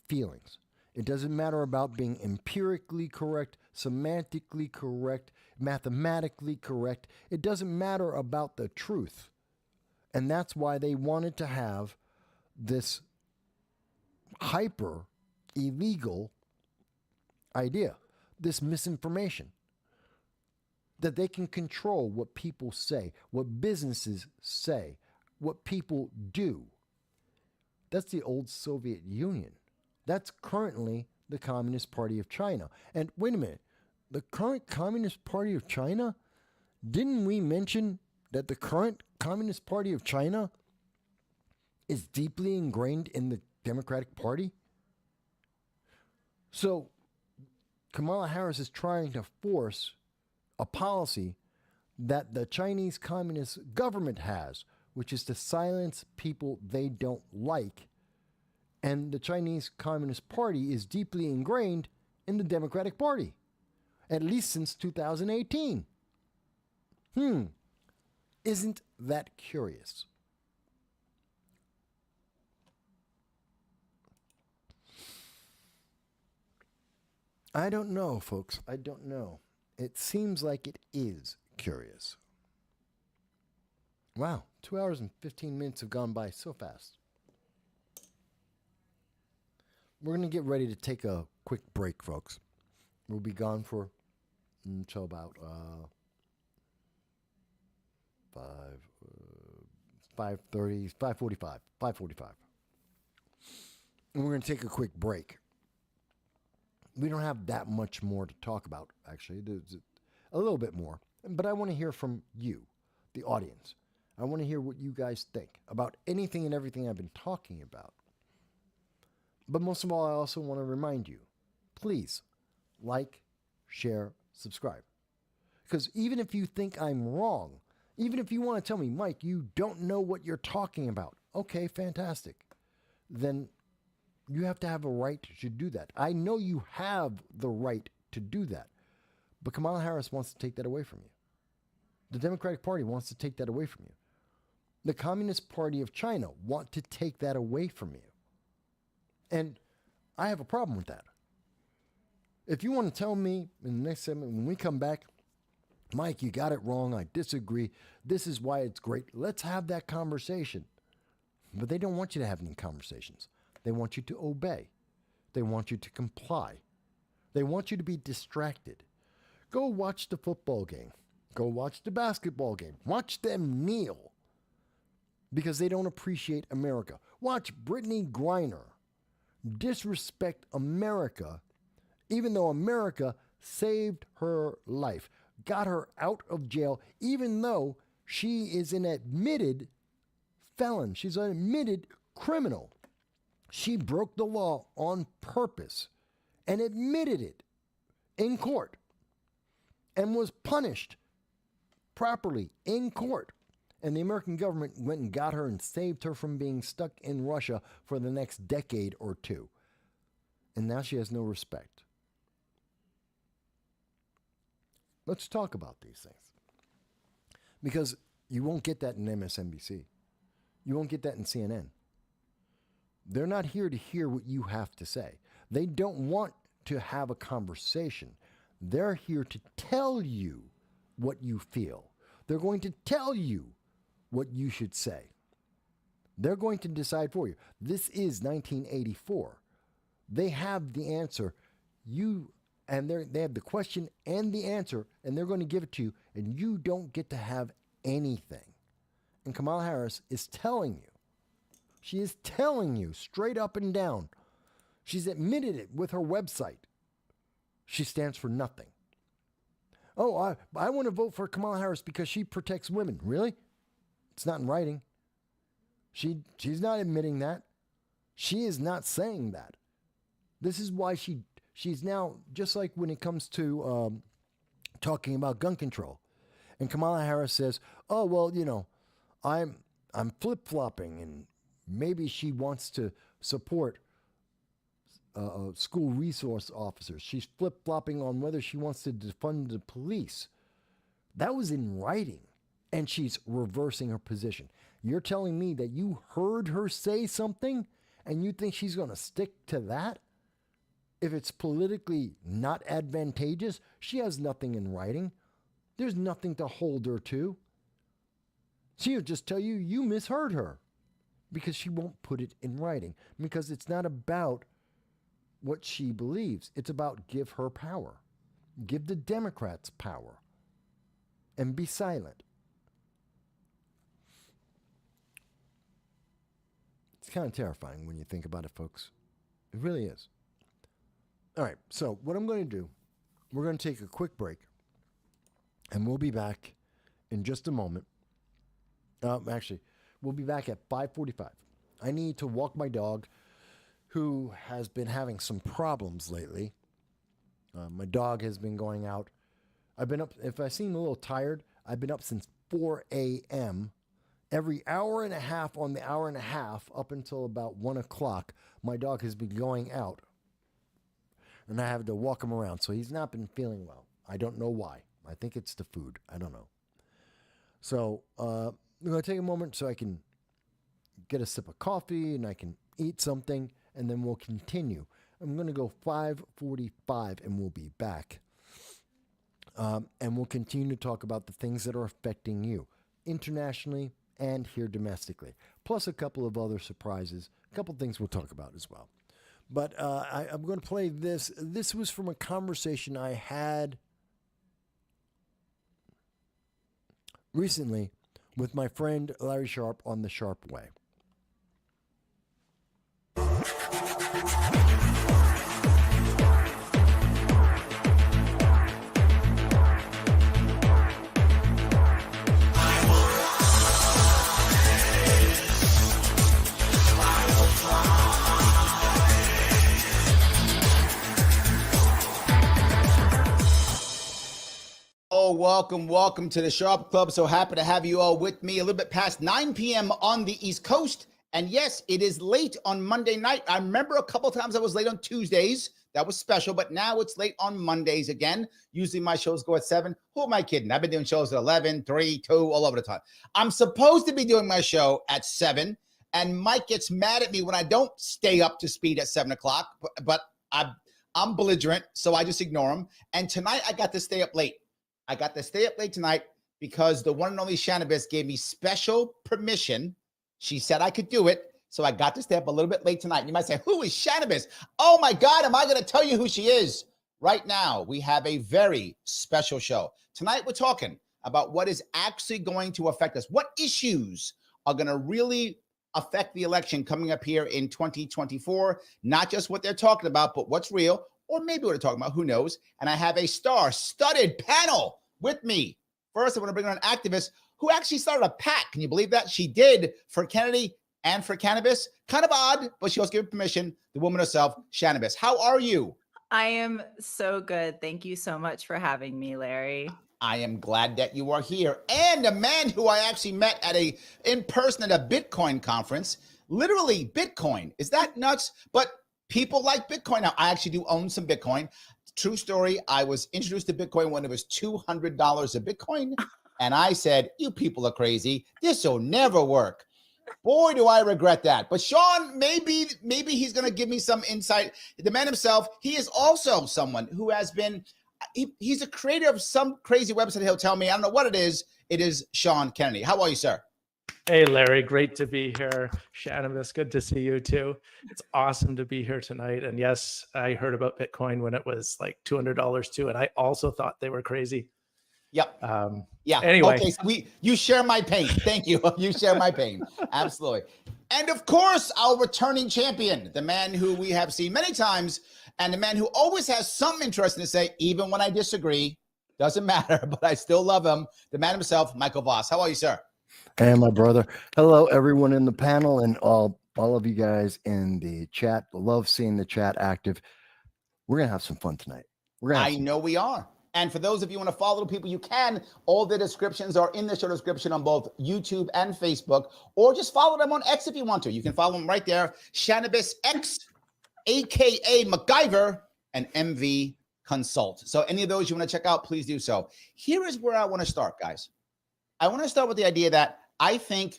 feelings. It doesn't matter about being empirically correct, semantically correct, mathematically correct. It doesn't matter about the truth. And that's why they wanted to have this hyper illegal idea, this misinformation, that they can control what people say, what businesses say, what people do. That's the old Soviet Union. That's currently the Communist Party of China. And wait a minute, the current Communist Party of China, didn't we mention that the current Communist Party of China is deeply ingrained in the Democratic Party? So Kamala Harris is trying to force a policy that the Chinese Communist government has, which is to silence people they don't like. And the Chinese Communist Party is deeply ingrained in the Democratic Party, at least since 2018. Isn't that curious? I don't know, folks. I don't know. It seems like it is curious. Wow, 2 hours and 15 minutes have gone by so fast. We're going to get ready to take a quick break, folks. We'll be gone for until about 5:30, 5:45. And we're going to take a quick break. We don't have that much more to talk about, actually. There's a little bit more. But I want to hear from you, the audience. I want to hear what you guys think about anything and everything I've been talking about. But most of all, I also want to remind you, please like, share, subscribe. Because even if you think I'm wrong, even if you want to tell me, Mike, you don't know what you're talking about, okay, fantastic. Then you have to have a right to do that. I know you have the right to do that. But Kamala Harris wants to take that away from you. The Democratic Party wants to take that away from you. The Communist Party of China want to take that away from you. And I have a problem with that. If you want to tell me in the next segment, when we come back, Mike, you got it wrong, I disagree, this is why it's great, let's have that conversation. But they don't want you to have any conversations. They want you to obey. They want you to comply. They want you to be distracted. Go watch the football game. Go watch the basketball game. Watch them kneel because they don't appreciate America. Watch Brittany Griner disrespect America, even though America saved her life, got her out of jail, even though she is an admitted felon. She's an admitted criminal. She broke the law on purpose and admitted it in court and was punished properly in court. And the American government went and got her and saved her from being stuck in Russia for the next decade or two. And now she has no respect. Let's talk about these things. Because you won't get that in MSNBC. You won't get that in CNN. They're not here to hear what you have to say. They don't want to have a conversation. They're here to tell you what you feel. They're going to tell you what you should say. They're going to decide for you. This is 1984. They have the answer. They have the question and the answer, and they're going to give it to you, and you don't get to have anything. And Kamala Harris is telling you. She is telling you straight up and down. She's admitted it with her website. She stands for nothing. Oh, I want to vote for Kamala Harris because she protects women. Really? It's not in writing. She's not admitting that. She is not saying that. This is why she's now, just like when it comes to talking about gun control. And Kamala Harris says, oh, well, I'm flip-flopping, and maybe she wants to support school resource officers. She's flip-flopping on whether she wants to defund the police. That was in writing, and she's reversing her position. You're telling me that you heard her say something, and you think she's going to stick to that? If it's politically not advantageous, she has nothing in writing. There's nothing to hold her to. She'll just tell you you misheard her because she won't put it in writing, because it's not about what she believes. It's about give her power. Give the Democrats power and be silent. It's kind of terrifying when you think about it, folks. It really is. All right, so what I'm going to do, we're going to take a quick break, and we'll be back in just a moment. Actually, we'll be back at 5:45. I need to walk my dog, who has been having some problems lately. My dog has been going out. I've been up, if I seem a little tired, I've been up since 4 a.m. Every hour and a half on the hour and a half up until about 1 o'clock, my dog has been going out. And I have to walk him around. So he's not been feeling well. I don't know why. I think it's the food. I don't know. So I'm going to take a moment so I can get a sip of coffee and I can eat something, and then we'll continue. I'm going to go 5:45 and we'll be back. And we'll continue to talk about the things that are affecting you internationally and here domestically, plus a couple of other surprises, a couple things we'll talk about as well. But I'm going to play this. This was from a conversation I had recently with my friend Larry Sharp on The Sharp Way. Welcome to the Sharp Club. So happy to have you all with me. A little bit past 9 p.m. on the East Coast. And yes, it is late on Monday night. I remember a couple times I was late on Tuesdays. That was special, but now it's late on Mondays again. Usually my shows go at 7. Who am I kidding? I've been doing shows at 11, 3, 2, all over the time. I'm supposed to be doing my show at 7. and Mike gets mad at me when I don't stay up to speed at 7 o'clock, but I'm belligerent, so I just ignore him. And tonight I got to stay up late. I got to stay up late tonight because the one and only Shanabis gave me special permission. She said I could do it. So I got to stay up a little bit late tonight. You might say, who is Shanabis? Oh my God, am I going to tell you who she is? Right now, we have a very special show. Tonight, we're talking about what is actually going to affect us. What issues are going to really affect the election coming up here in 2024? Not just what they're talking about, but what's real, or maybe what they're talking about, who knows? And I have a star-studded panel with me. First, I want to bring on an activist who actually started a PAC. Can you believe that? She did for Kennedy and for cannabis. Kind of odd, but she also gave permission. The woman herself, Shanabis. How are you? I am so good. Thank you so much for having me, Larry. I am glad that you are here. And a man who I actually met in person at a Bitcoin conference. Literally Bitcoin. Is that nuts? But people like Bitcoin. Now, I actually do own some Bitcoin. True story. I was introduced to Bitcoin when it was $200 a Bitcoin. And I said, you people are crazy. This will never work. Boy, do I regret that. But Sean, maybe he's going to give me some insight. The man himself, he is also someone who has been, he's a creator of some crazy website. He'll tell me, I don't know what it is. It is Sean Kennedy. How are you, sir? Hey, Larry, great to be here. Shanabis, good to see you too. It's awesome to be here tonight. And yes, I heard about Bitcoin when it was like $200 too. And I also thought they were crazy. Yep. Yeah. Anyway. Okay. So you share my pain. Thank you. You share my pain. Absolutely. And of course, our returning champion, the man who we have seen many times, and the man who always has something interesting to say, even when I disagree. Doesn't matter, but I still love him. The man himself, Michael Voss. How are you, sir? And my brother. Hello, everyone in the panel and all of you guys in the chat. Love seeing the chat active. We're going to have some fun tonight. I know we are. And for those of you who want to follow the people, you can. All the descriptions are in the show description on both YouTube and Facebook, or just follow them on X if you want to. You can follow them right there. Shanabis X, aka MacGyver, and MV Consult. So any of those you want to check out, please do so. Here is where I want to start, guys. I want to start with the idea that I think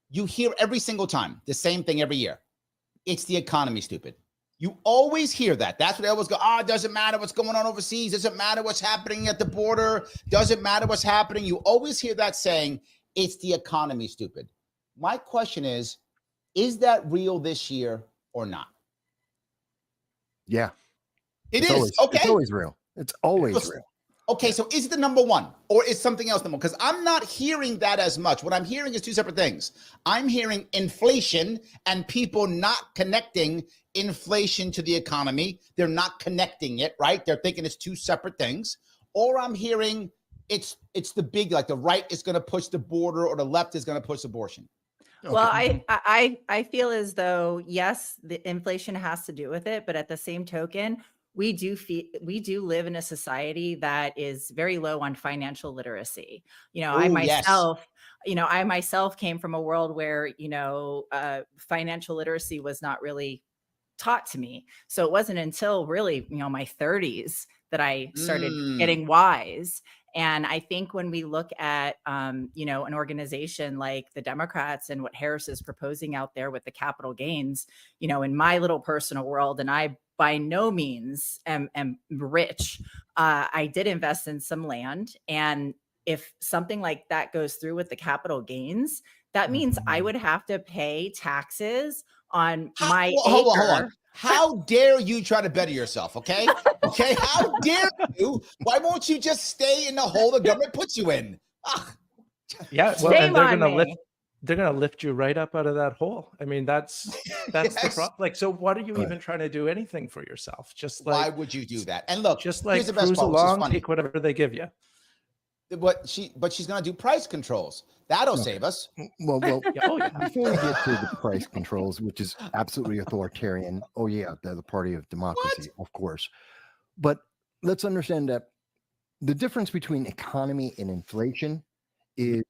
you hear every single time the same thing every year. It's the economy, stupid. You always hear that. That's what they always go, it doesn't matter what's going on overseas. Doesn't matter what's happening at the border. Doesn't matter what's happening. You always hear that saying, it's the economy, stupid. My question is that real this year or not? Yeah. It is. Always, okay. It's always real. It's always real. Okay, so is it the number one or is something else number one? Because I'm not hearing that as much. What I'm hearing is two separate things. I'm hearing inflation and people not connecting inflation to the economy. They're not connecting it, right? They're thinking it's two separate things. Or I'm hearing it's the big, like the right is going to push the border or the left is going to push abortion. Okay. Well, I feel as though, yes, the inflation has to do with it, but at the same token, we do live in a society that is very low on financial literacy. I myself came from a world where, financial literacy was not really taught to me. So it wasn't until really, my 30s that I started getting wise. And I think when we look at, an organization like the Democrats and what Harris is proposing out there with the capital gains, in my little personal world, and I by no means am rich. I did invest in some land. And if something like that goes through with the capital gains, that means I would have to pay taxes on my acre. Hold on. How dare you try to better yourself, okay? Okay, how dare you? Why won't you just stay in the hole the government puts you in? Yeah, well, and they're gonna lift you right up out of that hole. I mean, that's yes. The problem. Like, so what are you even trying to do anything for yourself? Just like, why would you do that? And look, just like cruise along, take whatever they give you. But she's gonna do price controls. That'll save us. Well, before we get to the price controls, which is absolutely authoritarian. Oh yeah, they're the party of democracy, of course. But let's understand that the difference between economy and inflation is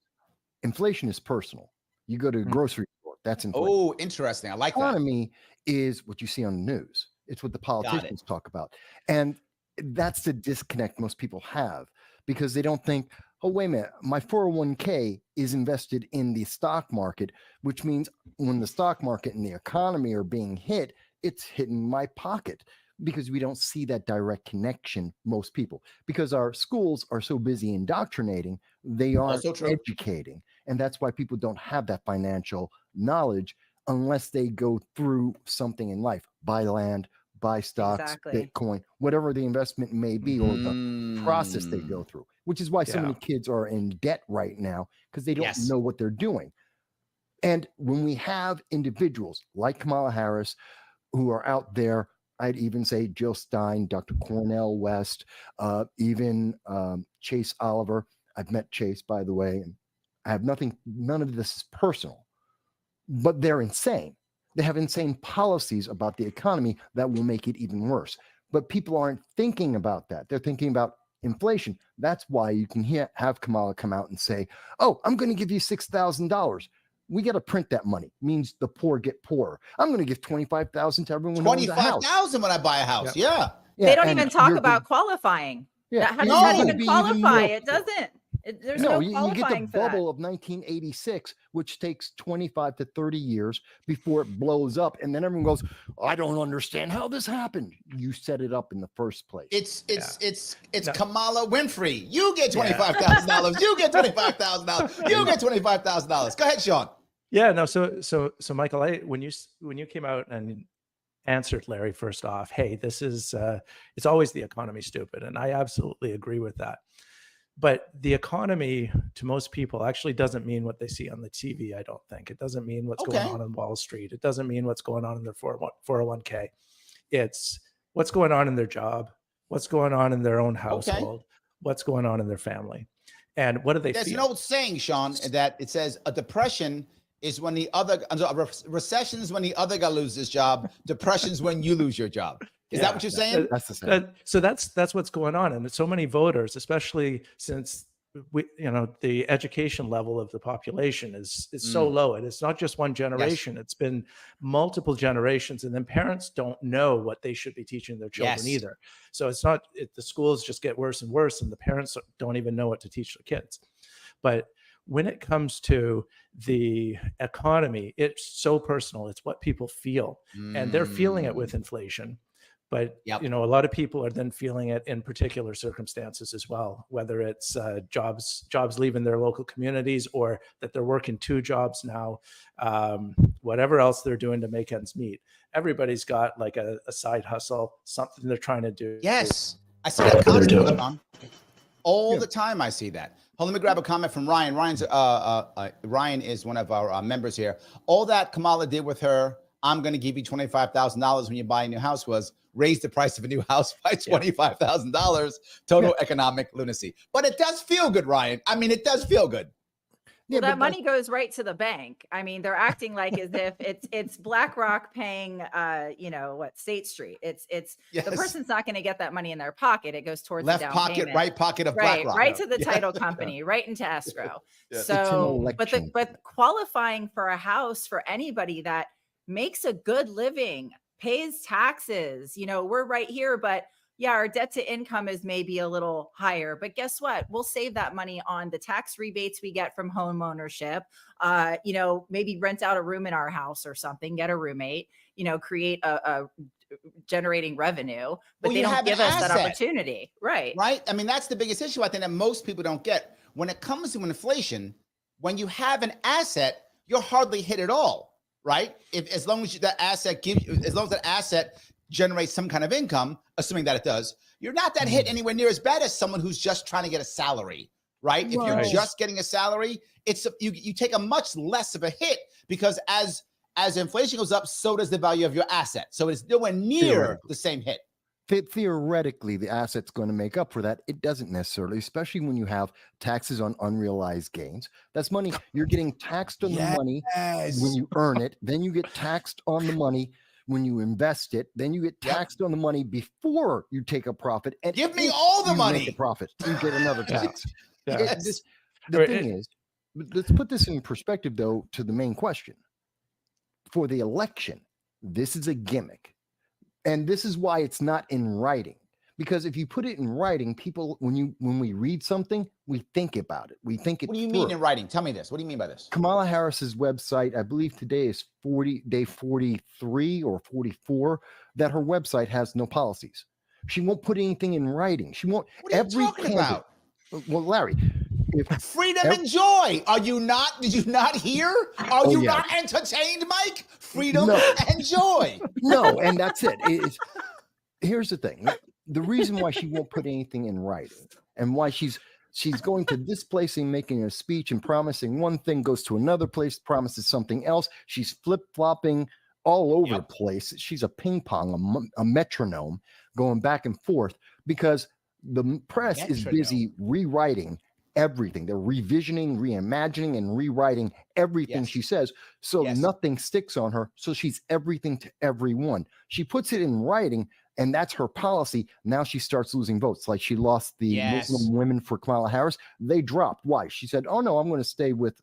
personal. You go to a grocery store, that's inflation. Oh, interesting. I like that. Economy is what you see on the news. It's what the politicians talk about. And that's the disconnect most people have because they don't think, oh, wait a minute, my 401k is invested in the stock market, which means when the stock market and the economy are being hit, it's hitting my pocket, because we don't see that direct connection, most people, because our schools are so busy indoctrinating, they aren't Also true. educating. And that's why people don't have that financial knowledge unless they go through something in life, buy land, buy stocks, Exactly. Bitcoin, whatever the investment may be, or the process they go Mm. through, which is why so Yeah. many kids are in debt right now, because they don't Yes. know what they're doing. And when we have individuals like Kamala Harris who are out there, I'd even say Jill Stein, Dr. Cornell West, even Chase Oliver. I've met Chase, by the way, and I have none of this is personal, but they're insane. They have insane policies about the economy that will make it even worse. But people aren't thinking about that. They're thinking about inflation. That's why you can have Kamala come out and say, oh, I'm going to give you $6,000. We got to print that money. Means the poor get poorer. I'm going to give $25,000 to everyone who owns a house. $25,000 when I buy a house. Yeah. They don't and even talk you're about qualifying. Yeah, How you're does that gonna even be even qualify? more It doesn't. There's No, no you get the qualifying for that. bubble of 1986, which takes 25 to 30 years before it blows up. And then everyone goes, I don't understand how this happened. You set it up in the first place. It's No. Kamala Winfrey. You get $25,000. You get $25,000. You get $25,000. Go ahead, Sean. Yeah, no. So Michael, when you came out and answered Larry first off, hey, this is it's always the economy, stupid, and I absolutely agree with that. But the economy to most people actually doesn't mean what they see on the TV. I don't think it doesn't mean what's going on Wall Street. It doesn't mean what's going on in their 401k. It's what's going on in their job, what's going on in their own household, what's going on in their family, and what do they There's feel? an old saying, Sean, that it says a depression is when the other, recession is when the other guy loses his job. Depression is when you lose your job. Is that what you're saying? That's the same. So that's what's going on, and so many voters, especially since the education level of the population is so low, and it's not just one generation; it's been multiple generations, and then parents don't know what they should be teaching their children either. So it's not the schools just get worse and worse, and the parents don't even know what to teach their kids. But when it comes to the economy, it's so personal. It's what people feel, and they're feeling it with inflation. But a lot of people are then feeling it in particular circumstances as well, whether it's jobs leaving their local communities, or that they're working 2 jobs now, whatever else they're doing to make ends meet. Everybody's got like a side hustle, something they're trying to do. Yes, I see that constantly all the time. I see that. Hold on, let me grab a comment from Ryan. Ryan is one of our members here. All that Kamala did with her, I'm going to give you $25,000 when you buy a new house, was raise the price of a new house by $25,000. Total economic lunacy. But it does feel good, Ryan. I mean, it does feel good. Well, that money goes right to the bank. I mean, they're acting like as if it's BlackRock paying, State Street. It's the person's not going to get that money in their pocket. It goes towards left the down pocket, payment. right pocket of BlackRock. Right to the title company, right into escrow. It's So, an election. but qualifying for a house for anybody that makes a good living, pays taxes, we're right here, but our debt to income is maybe a little higher, but guess what? We'll save that money on the tax rebates we get from home ownership. Maybe rent out a room in our house or something, get a roommate, create a generating revenue, but they don't give us that opportunity. Right. I mean, that's the biggest issue I think that most people don't get. When it comes to inflation, when you have an asset, you're hardly hit at all. Right? As long as that asset generates some kind of income, assuming that it does, you're not that hit anywhere near as bad as someone who's just trying to get a salary. Right? If you're just getting a salary, you take a much less of a hit, because as inflation goes up, so does the value of your asset. So it's nowhere near the same hit. Theoretically, the asset's going to make up for that. It doesn't necessarily, especially when you have taxes on unrealized gains. That's money. You're getting taxed on the money when you earn it. Then you get taxed on the money when you invest it. Then you get taxed on the money before you take a profit. And give me all the money. Make a profit. You get another tax. The thing is, let's put this in perspective, though, to the main question. For the election, this is a gimmick. And this is why it's not in writing, because if you put it in writing, people, when we read something, we think about it. We think it. What do you through. mean in writing? Tell me this. What do you mean by this? Kamala Harris's website, I believe today is day 43 or 44, that her website has no policies. She won't put anything in writing. She won't. What are you talking about? Well, Larry, if freedom and joy. Are you not? Did you not hear? Are you yeah. not entertained, Mike? Freedom and joy. No, and that's it. Here's the thing. The reason why she won't put anything in writing and why she's going to this place and making a speech and promising one thing, goes to another place, promises something else. She's flip-flopping all over the place. She's a ping pong, a metronome going back and forth because the press is busy rewriting everything. They're revisioning, reimagining, and rewriting everything she says. So nothing sticks on her. So she's everything to everyone. She puts it in writing, and that's her policy. Now she starts losing votes. Like she lost the Muslim women for Kamala Harris. They dropped. Why? She said, oh, no, I'm going to stay with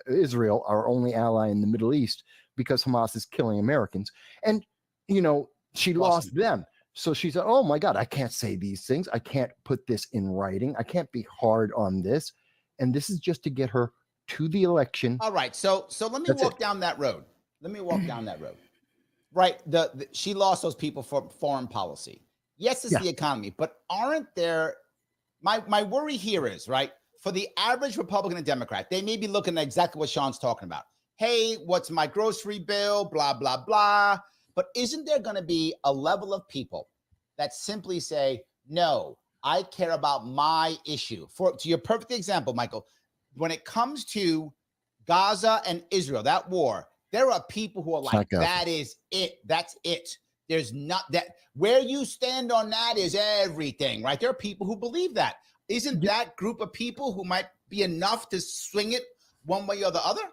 Israel, our only ally in the Middle East, because Hamas is killing Americans. And, you know, she lost them. So she said, oh, my God, I can't say these things. I can't put this in writing. I can't be hard on this. And this is just to get her to the election. All right. So let me walk down that road. Right. She lost those people for foreign policy. Yes, it's the economy, but aren't there? My worry here is, right, for the average Republican and Democrat, they may be looking at exactly what Sean's talking about. Hey, what's my grocery bill? Blah, blah, blah. But isn't there going to be a level of people that simply say, no, I care about my issue? To your perfect example, Michael, when it comes to Gaza and Israel, that war, there are people who are like, that is it. That's it. There's not that. Where you stand on that is everything, right? There are people who believe that. Isn't that group of people who might be enough to swing it one way or the other?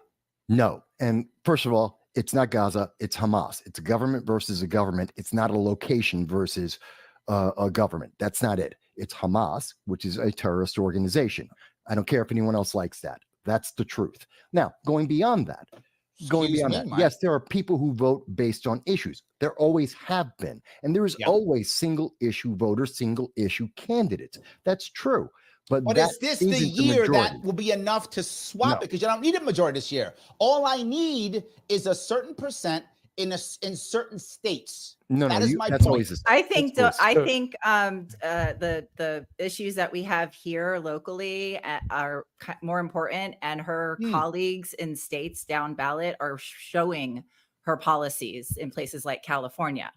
No. And first of all, it's not Gaza. It's Hamas. It's a government versus a government. It's not a location versus a government. That's not it. It's Hamas, which is a terrorist organization. I don't care if anyone else likes that. That's the truth. Now, going beyond that, yes, there are people who vote based on issues. There always have been. And there is always single issue voters, single issue candidates. That's true. But is this the year that will be enough to swap it? Because you don't need a majority this year. All I need is a certain percent in certain states. That is my point. I think the issues that we have here locally are more important, and her colleagues in states down ballot are showing her policies in places like California.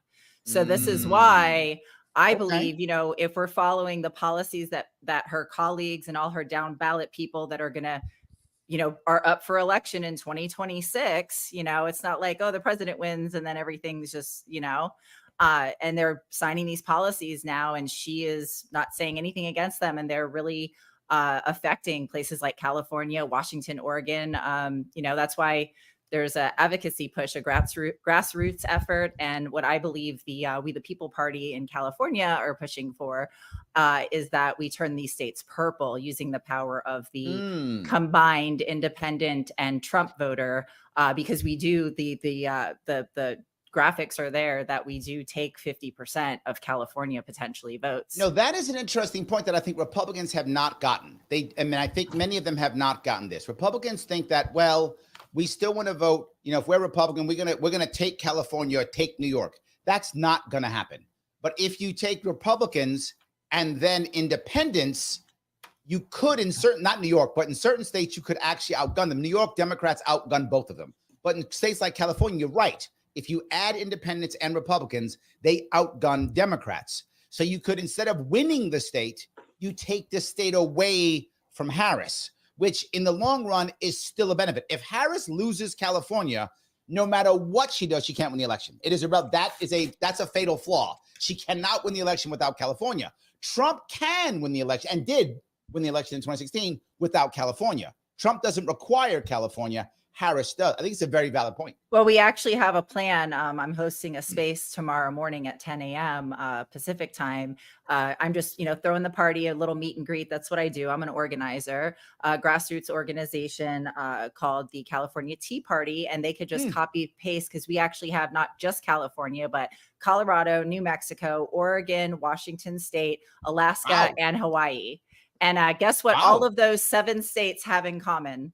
So this is why I believe, you know, if we're following the policies that her colleagues and all her down ballot people that are going to, you know, are up for election in 2026, you know, it's not like, oh, the president wins and then everything's just, you know, and they're signing these policies now, and she is not saying anything against them. And they're really affecting places like California, Washington, Oregon. You know, that's why there's an advocacy push, a grassroots effort. And what I believe the We the People Party in California are pushing for is that we turn these states purple using the power of the combined independent and Trump voter, because we do the graphics are there that we do take 50% of California potentially votes. No, that is an interesting point that I think Republicans have not gotten. I think many of them have not gotten this. Republicans think that, well, we still want to vote. You know, if we're Republican, we're gonna take California or take New York. That's not gonna happen. But if you take Republicans and then independents, you could not New York, but in certain states, you could actually outgun them. New York Democrats outgun both of them. But in states like California, you're right. If you add independents and Republicans, they outgun Democrats. So you could, instead of winning the state, you take the state away from Harris, which in the long run is still a benefit. If Harris loses California, no matter what she does, she can't win the election. That's a fatal flaw. She cannot win the election without California. Trump can win the election and did win the election in 2016 without California. Trump doesn't require California. Harris does. I think it's a very valid point. Well, we actually have a plan. I'm hosting a space tomorrow morning at 10 a.m. Pacific time. I'm just, throwing the party, a little meet and greet. That's what I do. I'm an organizer, a grassroots organization called the California Tea Party, and they could just copy paste because we actually have not just California, but Colorado, New Mexico, Oregon, Washington State, Alaska, and Hawaii. And guess what? All of those 7 states have in common.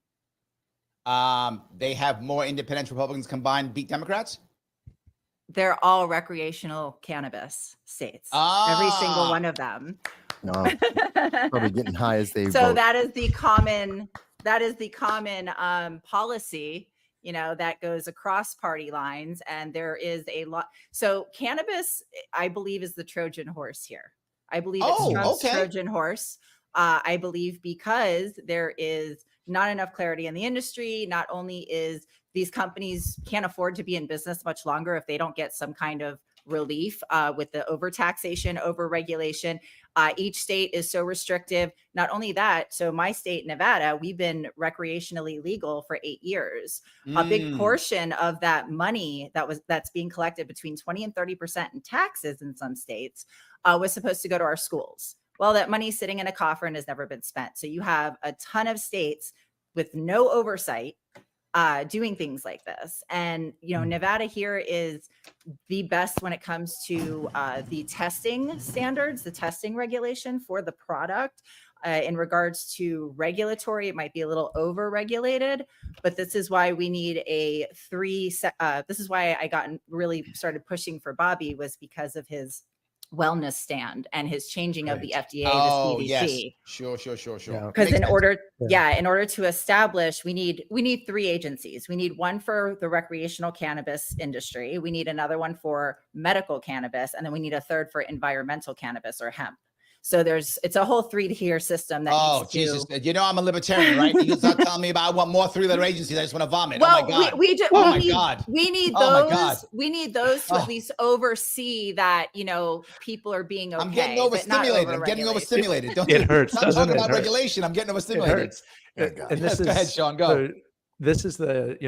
They have more independent Republicans combined beat Democrats. They're all recreational cannabis states. Every single one of them. Probably getting high as they So vote. that is the common policy, that goes across party lines. And there is a lot. So cannabis, I believe, is the Trojan horse here. I believe it's Trump's Trojan horse. I believe because there is not enough clarity in the industry. Not only is these companies can't afford to be in business much longer if they don't get some kind of relief with the overtaxation, overregulation. Each state is so restrictive. Not only that, so my state, Nevada, we've been recreationally legal for 8 years. A big portion of that money that's being collected between 20 and 30% in taxes in some states was supposed to go to our schools. Well, that money's sitting in a coffer and has never been spent. So you have a ton of states with no oversight doing things like this. And, Nevada here is the best when it comes to the testing standards, the testing regulation for the product. In regards to regulatory, it might be a little over-regulated, but this is why we need this is why I really started pushing for Bobby, was because of his wellness stand and his changing of the FDA to CDC. Yes. Sure. Because in order to establish, we need 3 agencies. We need one for the recreational cannabis industry. We need another one for medical cannabis, and then we need a third for environmental cannabis or hemp. So it's a whole 3-tier system that needs to... Jesus. I'm a libertarian, right? You start telling me about I want more 3-letter agencies. I just want to vomit. Well, oh my God. We need those. We need those to at least oversee that, people are being okay. I'm getting overstimulated. Don't it hurts. Stop talking about regulation. I'm getting overstimulated. It hurts. And this go ahead, Sean. Go. This is this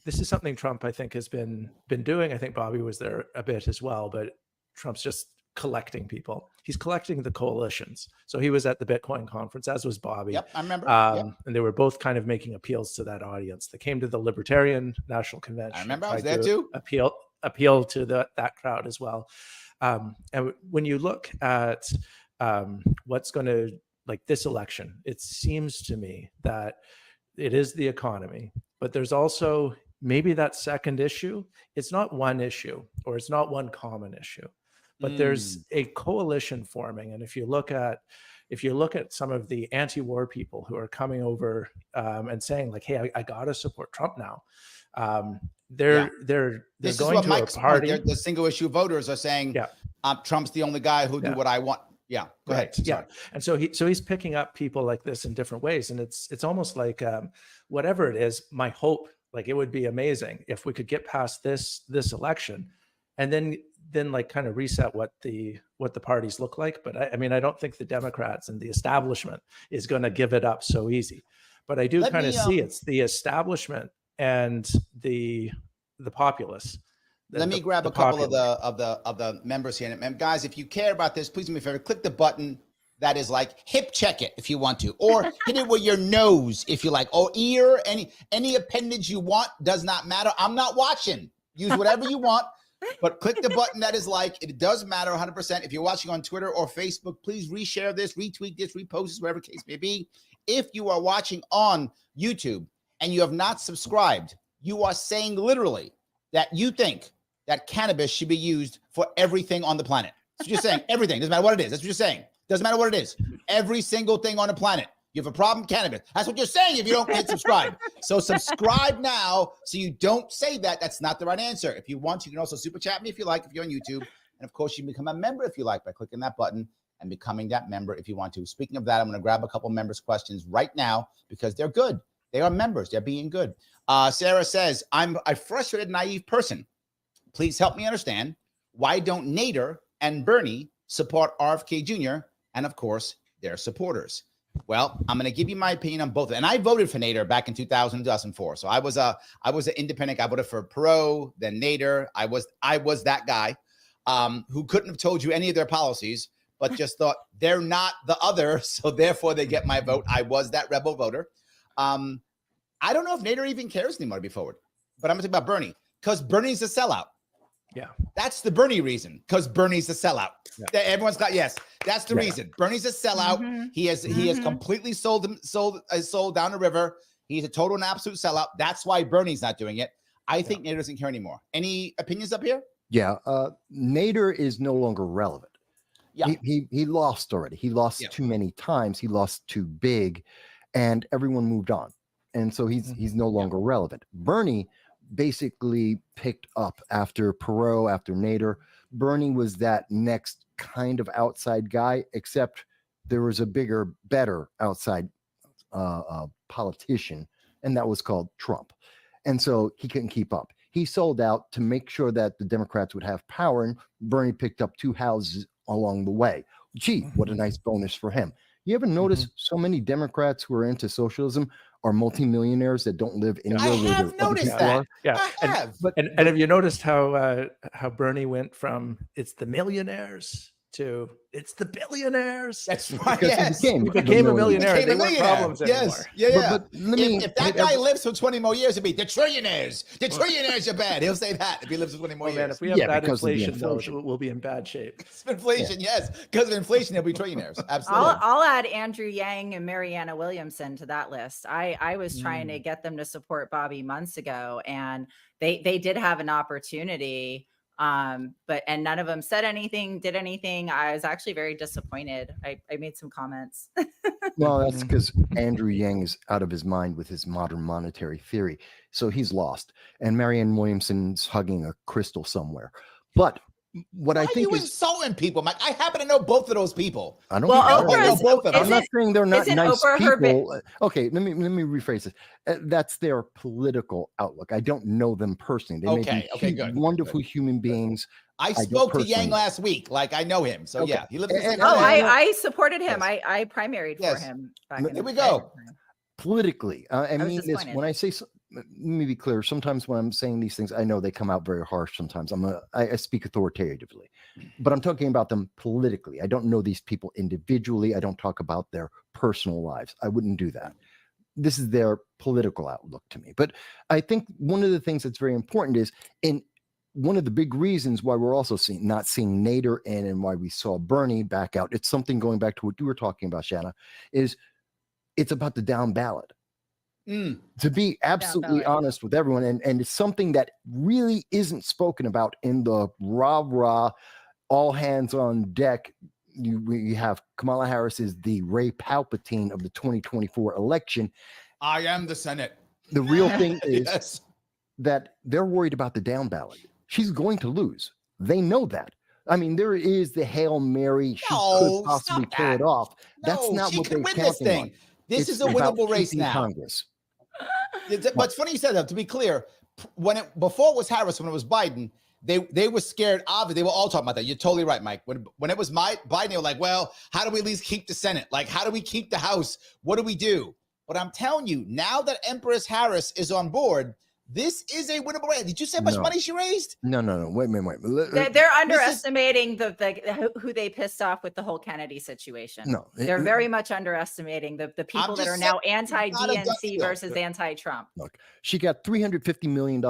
is something Trump, I think, has been doing. I think Bobby was there a bit as well, but Trump's just collecting people. He's collecting the coalitions. So he was at the Bitcoin conference, as was Bobby. Yep, I remember. And they were both kind of making appeals to that audience. They came to the Libertarian National Convention. I remember. I was there too. Appeal to that crowd as well. And when you look at what's going to, like this election, it seems to me that it is the economy, but there's also maybe that second issue. It's not one issue, or it's not one common issue, but there's a coalition forming. And if you look at some of the anti-war people who are coming over and saying like, hey, I got to support Trump now. They're going to a party. The single issue voters are saying, Trump's the only guy who do what I want. Yeah. Go ahead. Yeah. And so he's picking up people like this in different ways. And it's almost like whatever it is, my hope, like it would be amazing if we could get past this election and then like kind of reset what the parties look like. But I mean, I don't think the Democrats and the establishment is going to give it up so easy. But I do kind of see it's the establishment and the populace. Let me grab a couple of the members here. And guys, if you care about this, please do me a favor, click the button that is like hip check it if you want to, or hit it with your nose if you like, or ear, any appendage you want, does not matter. I'm not watching. Use whatever you want. But click the button that is like, it does matter 100%. If you're watching on Twitter or Facebook, please reshare this, retweet this, repost this, whatever the case may be. If you are watching on YouTube and you have not subscribed, you are saying literally that you think that cannabis should be used for everything on the planet. That's what you're saying. Everything. Doesn't matter what it is. That's what you're saying. Doesn't matter what it is. Every single thing on the planet. You have a problem, cannabis. That's what you're saying if you don't hit subscribe. So subscribe now so you don't say that. That's not the right answer. If you want, you can also super chat me if you like, if you're on YouTube. And of course, you can become a member if you like by clicking that button and becoming that member if you want to. Speaking of that, I'm going to grab a couple members' questions right now because they're good. They are members. They're being good. Sarah says, I'm a frustrated, naive person. Please help me understand, why don't Nader and Bernie support RFK Jr. and, of course, their supporters? Well, I'm going to give you my opinion on both. And I voted for Nader back in 2000, 2004. So I was an independent. I voted for Perot, then Nader. I was that guy who couldn't have told you any of their policies, but just thought they're not the other. So therefore they get my vote. I was that rebel voter. I don't know if Nader even cares anymore to be forward, but I'm going to talk about Bernie because Bernie's a sellout. Yeah. That's the Bernie reason, because Bernie's a sellout. Yeah. Everyone's got, yes, that's the reason. Bernie's a sellout. He has completely sold down the river. He's a total and absolute sellout. That's why Bernie's not doing it. I think Nader doesn't care anymore. Any opinions up here? Yeah. Nader is no longer relevant. Yeah. He lost already. He lost too many times. He lost too big, and everyone moved on. And so he's no longer relevant. Bernie basically picked up after Perot, after Nader. Bernie was that next kind of outside guy, except there was a bigger, better outside politician, and that was called Trump. And so he couldn't keep up. He sold out to make sure that the Democrats would have power, and Bernie picked up 2 houses along the way. Gee, what a nice bonus for him. You ever notice so many Democrats who are into socialism are multimillionaires that don't live anywhere I where have their other noticed people that. are? Yeah. I have. And have you noticed how Bernie went from it's the millionaires to it's the billionaires? That's right. Because Yes. he He became a millionaire. Became They a weren't millionaire. problems Yes. anymore. Yeah. But let me if that guy lives for 20 more years, it'd be the trillionaires. The trillionaires are bad. He'll say that if he lives for 20 more Oh, man, years. if we have bad because of the inflation, though, inflation. we'll be in bad shape. It's inflation, yes. Because of inflation, they'll be trillionaires. Absolutely. I'll add Andrew Yang and Mariana Williamson to that list. I was trying to get them to support Bobby months ago, and they did have an opportunity. But none of them said anything, did anything. I was actually very disappointed. I made some comments. Well, that's because Andrew Yang is out of his mind with his modern monetary theory. So he's lost. And Marianne Williamson's hugging a crystal somewhere. But what Why I think are you is, insulting people, Mike? I happen to know both of those people. I don't Well, think I know Oprah's- both of them. I'm not saying they're not isn't nice Oprah her people. Okay, let me rephrase this. That's their political outlook. I don't know them personally. They may be good. wonderful human beings. I don't spoke to personally Yang know. last week. Like, I know him. So, Okay. yeah, he lives in the same And- Oh, area. I supported him. Yes. I primaried Yes. for him. Back Here in we the go. day. Politically, I was mean this disappointed. when I say let me be clear. Sometimes when I'm saying these things, I know they come out very harsh. Sometimes I speak authoritatively, but I'm talking about them politically. I don't know these people individually. I don't talk about their personal lives. I wouldn't do that. This is their political outlook to me. But I think one of the things that's very important is one of the big reasons why we're also not seeing Nader in and why we saw Bernie back out. It's something going back to what you were talking about, Shanna, is it's about the down ballot. To be absolutely ballot. honest with everyone, and it's something that really isn't spoken about in the rah-rah, all hands on deck. We have Kamala Harris is the Ray Palpatine of the 2024 election. I am the Senate. The real thing is Yes. that they're worried about the down ballot. She's going to lose. They know that. I mean, there is the Hail Mary. She No, could possibly stop pull that. it off. That's No, not she what can they're win this counting thing. on. This It's is a about winnable race keeping now. Congress. But it's funny you said that. To be clear, before it was Harris, when it was Biden, they were scared. Obviously, they were all talking about that. You're totally right, Mike. When it was Biden, they were like, "Well, how do we at least keep the Senate? Like, how do we keep the House? What do we do?" But I'm telling you, now that Empress Harris is on board, this is a winnable race. Did you see how much No. money she raised? No. Wait. They're underestimating who they pissed off with the whole Kennedy situation. No, They're very much underestimating the people that just are now saying, it's not a done anti-DNC deal. versus anti-Trump. Look, she got $350 million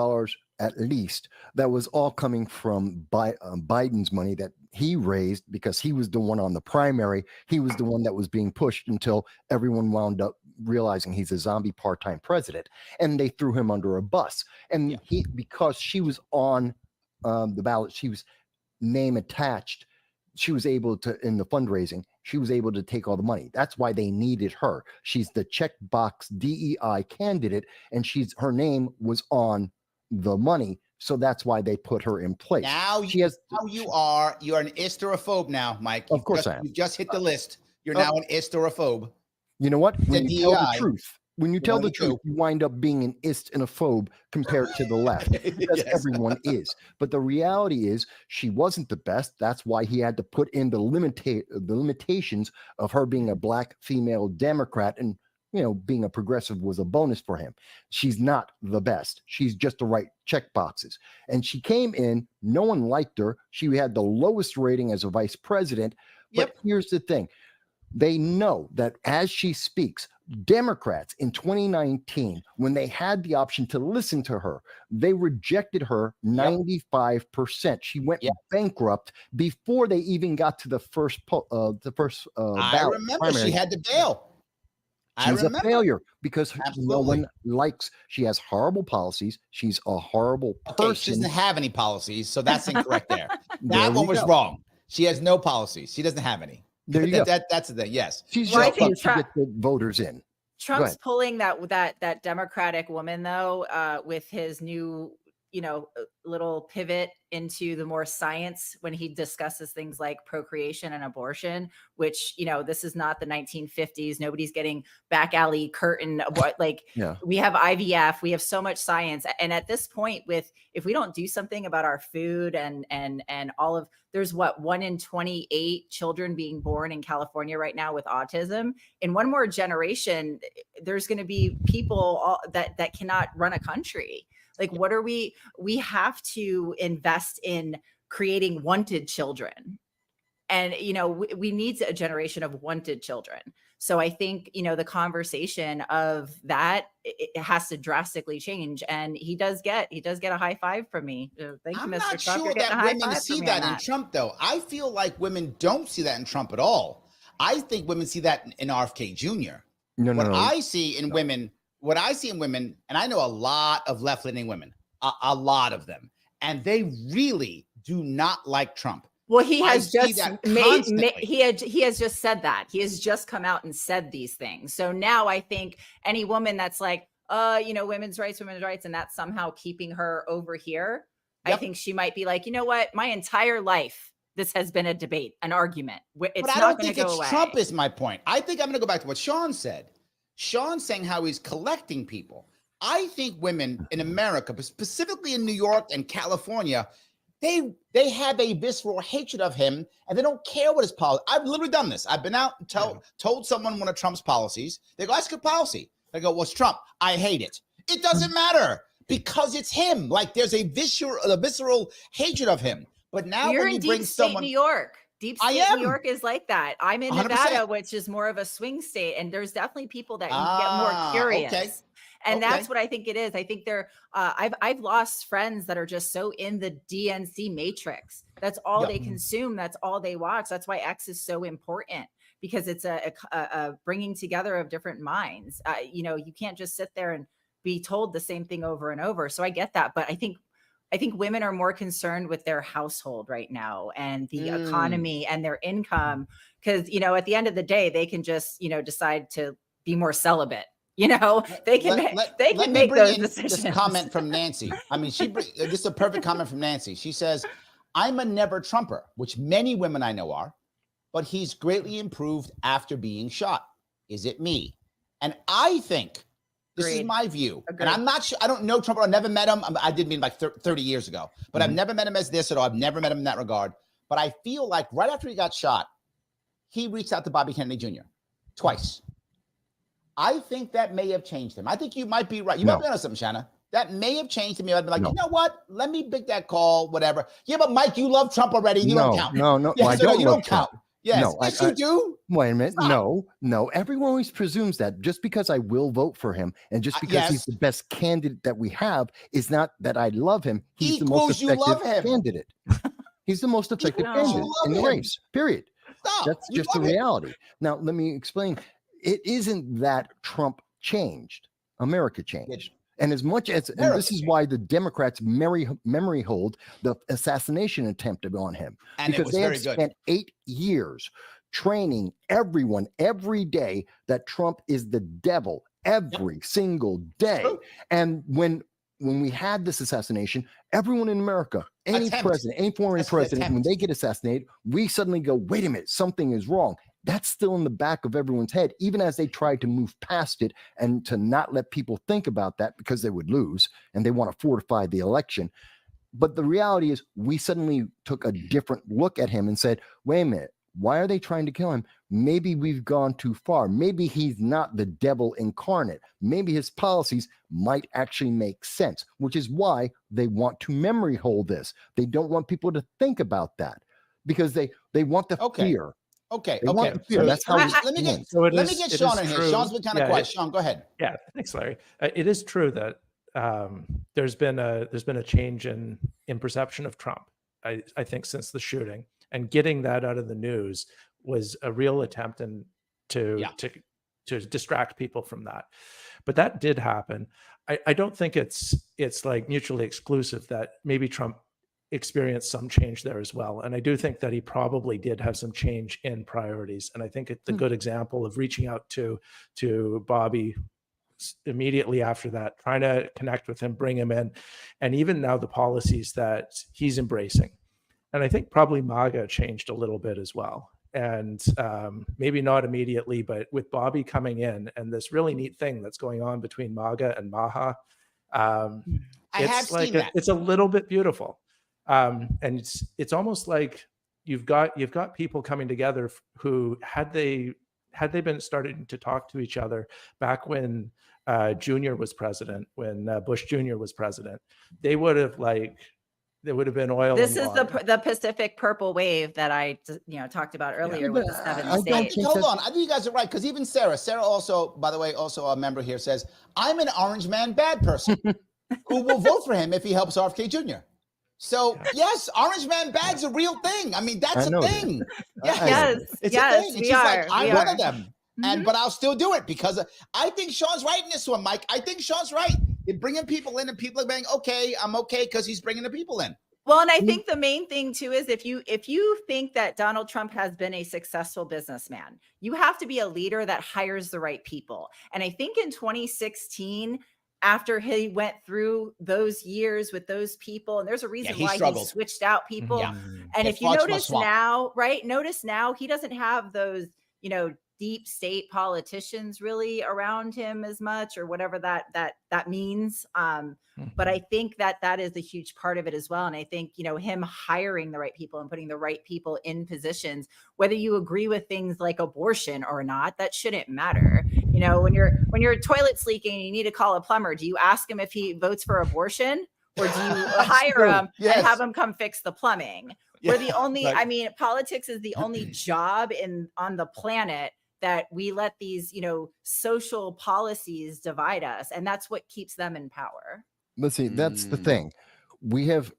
at least. That was all coming from Biden's money that he raised because he was the one on the primary. He was the one that was being pushed until everyone wound up realizing he's a zombie part-time president, and they threw him under a bus. And because she was on the ballot, she was name attached. She was able to, in the fundraising, she was able to take all the money. That's why they needed her. She's the checkbox DEI candidate, and her name was on the money. So that's why they put her in place. Now you're an isterophobe now, Mike. Of course I am. You just hit the list. You're now an isterophobe. You know what? When you tell the DEI. truth, when you tell One the of the truth, two. you wind up being an ist and a phobe compared to the left, because Yes. everyone is. But the reality is, she wasn't the best. That's why he had to put in the limitations of her being a black female Democrat, and being a progressive was a bonus for him. She's not the best. She's just the right check boxes. And she came in, no one liked her. She had the lowest rating as a vice president. But here's the thing. They know that as she speaks, Democrats in 2019, when they had the option to listen to her, they rejected her 95%. She went bankrupt before they even got to the first I ballot. remember primary. she had to bail. She's a failure because no Absolutely. one likes. She has horrible policies. She's a horrible person. Okay, she doesn't have any policies, so that's incorrect there. There That one we was go. wrong. She has no policies. She doesn't have any. There you go. That's the thing. Yes. She's Well, I just think trying to get the voters in. Trump's ahead. pulling that Democratic woman though, with his new, little pivot into the more science when he discusses things like procreation and abortion, which, this is not the 1950s. Nobody's getting back alley curtain. We have IVF, we have so much science. And at this point if we don't do something about our food and all of, there's 1 in 28 children being born in California right now with autism. In one more generation, there's going to be people that cannot run a country. Like, what are we have to invest in creating wanted children. And, we need a generation of wanted children. So I think, the conversation of that, it has to drastically change. And he does get a high five from me. Thank you, I'm Mr. not Trump. sure that women see that in Trump, though. I feel like women don't see that in Trump at all. I think women see that in RFK Jr. What I see in women, and I know a lot of left-leaning women, a lot of them, and they really do not like Trump. Well, he has just he has just said that. He has just come out and said these things. So now I think any woman that's like, women's rights, and that's somehow keeping her over here. Yep. I think she might be like, you know what? My entire life, this has been a debate, an argument. It's but I not don't think it's away. Trump is my point. I think I'm going to go back to what Sean said. Sean saying how he's collecting people. I think women in America, but specifically in New York and California, they have a visceral hatred of him, and they don't care what his policy. I've literally done this. I've been out and told someone one of Trump's policies. They go, "That's good policy." I go, "What's Trump? I hate it." It doesn't matter because it's him. Like there's a visceral hatred of him. But now you're when you in bring deep state New York. Deep state New York is like that. I'm in 100%. Nevada, which is more of a swing state, and there's definitely people that get more curious. Okay. And that's what I think it is. I think I've lost friends that are just so in the DNC matrix. That's all they consume. That's all they watch. That's why X is so important, because it's a bringing together of different minds. You can't just sit there and be told the same thing over and over. So I get that. But I think women are more concerned with their household right now and the economy and their income. Because, at the end of the day, they can just, decide to be more celibate. They can make those decisions. This comment from Nancy. I mean, this is a perfect comment from Nancy. She says, "I'm a never Trumper," which many women I know are, but he's greatly improved after being shot. Is it me? And I think this is my view. And I'm not sure. I don't know Trump. I never met him. I did mean like 30 years ago, but I've never met him as this at all. I've never met him in that regard. But I feel like right after he got shot, he reached out to Bobby Kennedy Jr. twice. I think that may have changed him. I think you might be right. You might be on something, Shanna. That may have changed him. I'd be like, you know what? Let me pick that call, whatever. Yeah, but Mike, you love Trump already. You don't count. No. Yeah, I so don't you love don't count. Trump. Yes, no, yes, you do. Wait a minute. Stop. No. Everyone always presumes that just because I will vote for him and just because he's the best candidate that we have is not that I love him. He's the most effective candidate. He's the most effective candidate in the race, period. Stop. That's just the reality. Now, let me explain. It isn't that Trump changed. America changed. And as much as, and this is why the Democrats memory hold the assassination attempt on him. And because they have spent 8 years training everyone every day that Trump is the devil every single day. And when we had this assassination, everyone in America, any president, any foreign president, when they get assassinated, we suddenly go, wait a minute, something is wrong. that's still in the back of everyone's head, even as they try to move past it and to not let people think about that because they would lose and they want to fortify the election. But the reality is we suddenly took a different look at him and said, wait a minute, why are they trying to kill him? Maybe we've gone too far. Maybe he's not the devil incarnate. Maybe his policies might actually make sense, which is why they want to memory hold this. They don't want people to think about that because they want the fear. Okay. They want the fear. So That's how let me get Sean in here. true. Sean's been kind of quiet. Sean, go ahead. Yeah, thanks, Larry. It is true that there's been a change in perception of Trump. I think since the shooting, and getting that out of the news was a real attempt to distract people from that. But that did happen. I don't think it's like mutually exclusive that maybe Trump experienced some change there as well. And I do think that he probably did have some change in priorities. And I think it's a good example of reaching out to Bobby immediately after that, trying to connect with him, bring him in, and even now the policies that he's embracing. And I think probably MAGA changed a little bit as well. And maybe not immediately, but with Bobby coming in and this really neat thing that's going on between MAGA and Maha, it's a little bit beautiful. And it's almost like you've got people coming together who had they been starting to talk to each other back when Junior was president, when Bush Jr. was president, they would have been oil. This is the Pacific Purple Wave that I talked about earlier with the 7 states. Hold on, I think you guys are right, because even Sarah also, by the way, also a member here, says, I'm an orange man bad person who will vote for him if he helps RFK Jr. So yes, orange man bad's a real thing. I mean, that's a thing. Yes, it's yes, a thing. And we she's are. like, I'm we one are. of them. But I'll still do it because I think Sean's right in this one, Mike. I think Sean's right. They're bringing people in and people are saying, okay, I'm okay because he's bringing the people in. Well, and I think the main thing too is if you think that Donald Trump has been a successful businessman, you have to be a leader that hires the right people. And I think in 2016, after he went through those years with those people, and there's a reason why he switched out people. Yeah. And if you notice now, notice now he doesn't have those, deep state politicians really around him as much, or whatever that means. But I think that is a huge part of it as well. And I think, him hiring the right people and putting the right people in positions, whether you agree with things like abortion or not, that shouldn't matter. When your toilet's leaking and you need to call a plumber, do you ask him if he votes for abortion, or do you hire him and have him come fix the plumbing? We're the only, politics is the only job on the planet that we let these, social policies divide us. And that's what keeps them in power. But see, that's the thing. We have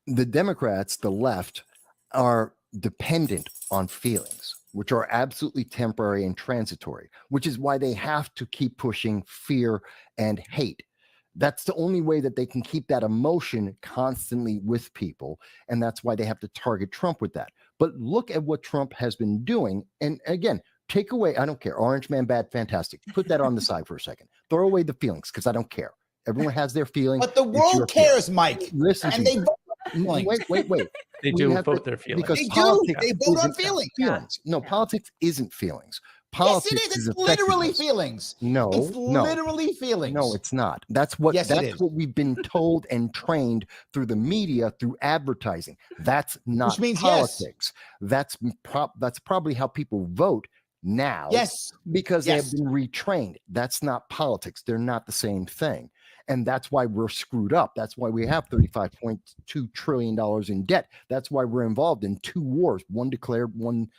the Democrats, the left, are dependent on feelings, which are absolutely temporary and transitory, which is why they have to keep pushing fear and hate. That's the only way that they can keep that emotion constantly with people. And that's why they have to target Trump with that. But look at what Trump has been doing. And again, take away, I don't care. Orange man bad, fantastic. Put that on the side for a second. Throw away the feelings because I don't care. Everyone has their feelings. But the world cares, Mike. Listen and to me. Wait. They do vote their feelings. Because they vote on feelings. No, politics isn't feelings. Yes, it is. It's literally feelings. No, it's literally feelings. No, it's not. That's what what we've been told and trained through the media, through advertising. That's not Which means politics. That's probably how people vote now. Yes, because they have been retrained. That's not politics. They're not the same thing. And that's why we're screwed up. That's why we have $35.2 trillion in debt. That's why we're involved in 2 wars, one declared, one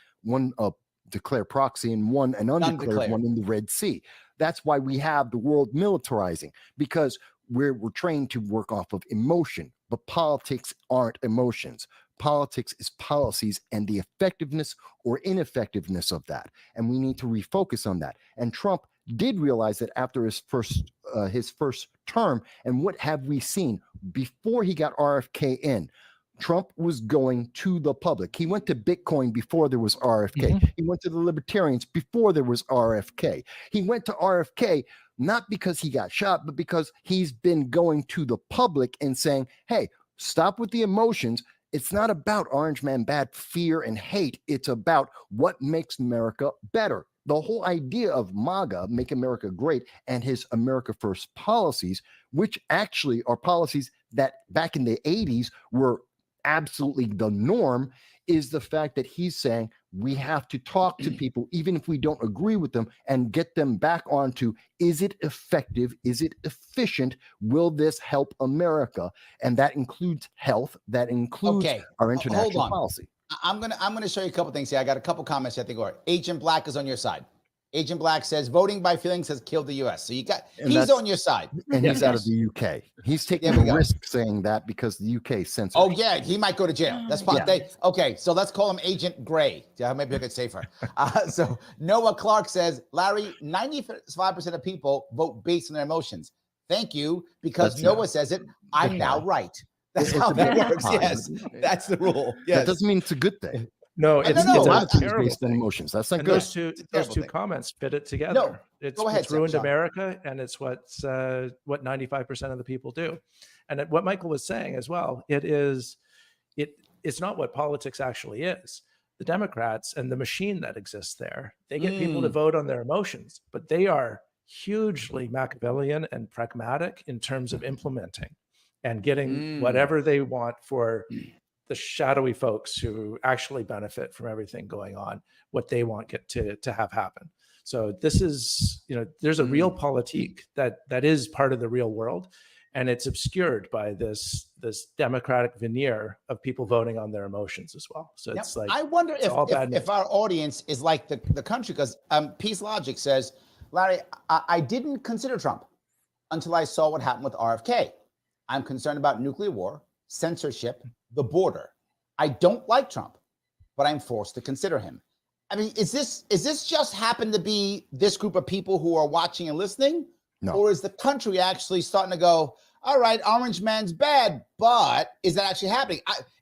declared proxy, and one an undeclared one in the Red Sea. That's why we have the world militarizing, because we're trained to work off of emotion. But politics aren't emotions. Politics is policies and the effectiveness or ineffectiveness of that. And we need to refocus on that. And Trump did realize that after his first term. And what have we seen? Before he got RFK in, Trump was going to the public. He went to Bitcoin before there was RFK. He went to the libertarians before there was RFK. He went to RFK not because he got shot, but because he's been going to the public and saying, hey, stop with the emotions. It's not about Orange Man bad, fear and hate. It's about what makes America better. The whole idea of MAGA, Make America Great, and his America First policies, which actually are policies that back in the 80s were absolutely the norm, is the fact that he's saying we have to talk to people, even if we don't agree with them, and get them back onto, is it effective? Is it efficient? Will this help America? And that includes health. That includes our international policy. I'm gonna show you a couple things here. I got a couple comments I think are. Agent Black is on your side. Agent Black says voting by feelings has killed the U.S. So he's on your side, and he's out of the UK. He's taking a risk saying that because the UK censors. Oh yeah, he might go to jail. That's fine. Okay, so let's call him Agent Gray. Yeah, maybe I could say for. So Noah Clark says, Larry, 95% of people vote based on their emotions. Thank you, because Noah says it. I'm now right. That's how it works. Yes, that's the rule. Yes. That doesn't mean it's a good thing. No, it's attitudes terrible based on emotions. That's not and good. Those two comments fit it together. No, it's ruined America, and it's what 95% of the people do. And what Michael was saying as well, it's not what politics actually is. The Democrats and the machine that exists there, they get people to vote on their emotions, but they are hugely Machiavellian and pragmatic in terms of implementing and getting whatever they want for the shadowy folks who actually benefit from everything going on, what they want to have happen. So this is, there's a real politique that is part of the real world, and it's obscured by this democratic veneer of people voting on their emotions as well. So it's like, I wonder if our audience is like the country, because Peace Logic says, Larry, I didn't consider Trump until I saw what happened with RFK. I'm concerned about nuclear war, censorship, the border. I don't like Trump, but I'm forced to consider him. I mean, is this just happen to be this group of people who are watching and listening? No. Or is the country actually starting to go, all right, Orange Man's bad, but is that actually happening?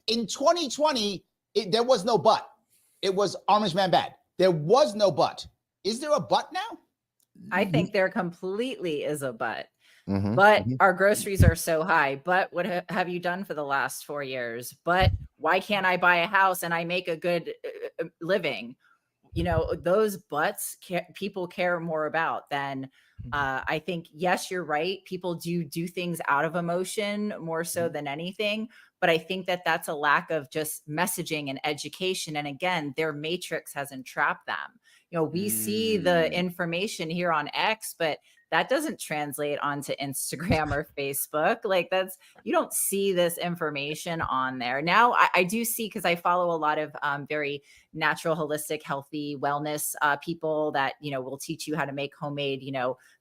In 2020, there was no but. It was Orange Man bad. There was no but. Is there a but now? I think there completely is a but. But our groceries are so high. But what have you done for the last 4 years? But why can't I buy a house and I make a good living? Those buts people care more about than I think. Yes, you're right. People do things out of emotion more so than anything. But I think that's a lack of just messaging and education. And again, their matrix has entrapped them. We see the information here on X, but that doesn't translate onto Instagram or Facebook. Like you don't see this information on there. Now I do see, because I follow a lot of very natural, holistic, healthy wellness people that, will teach you how to make homemade,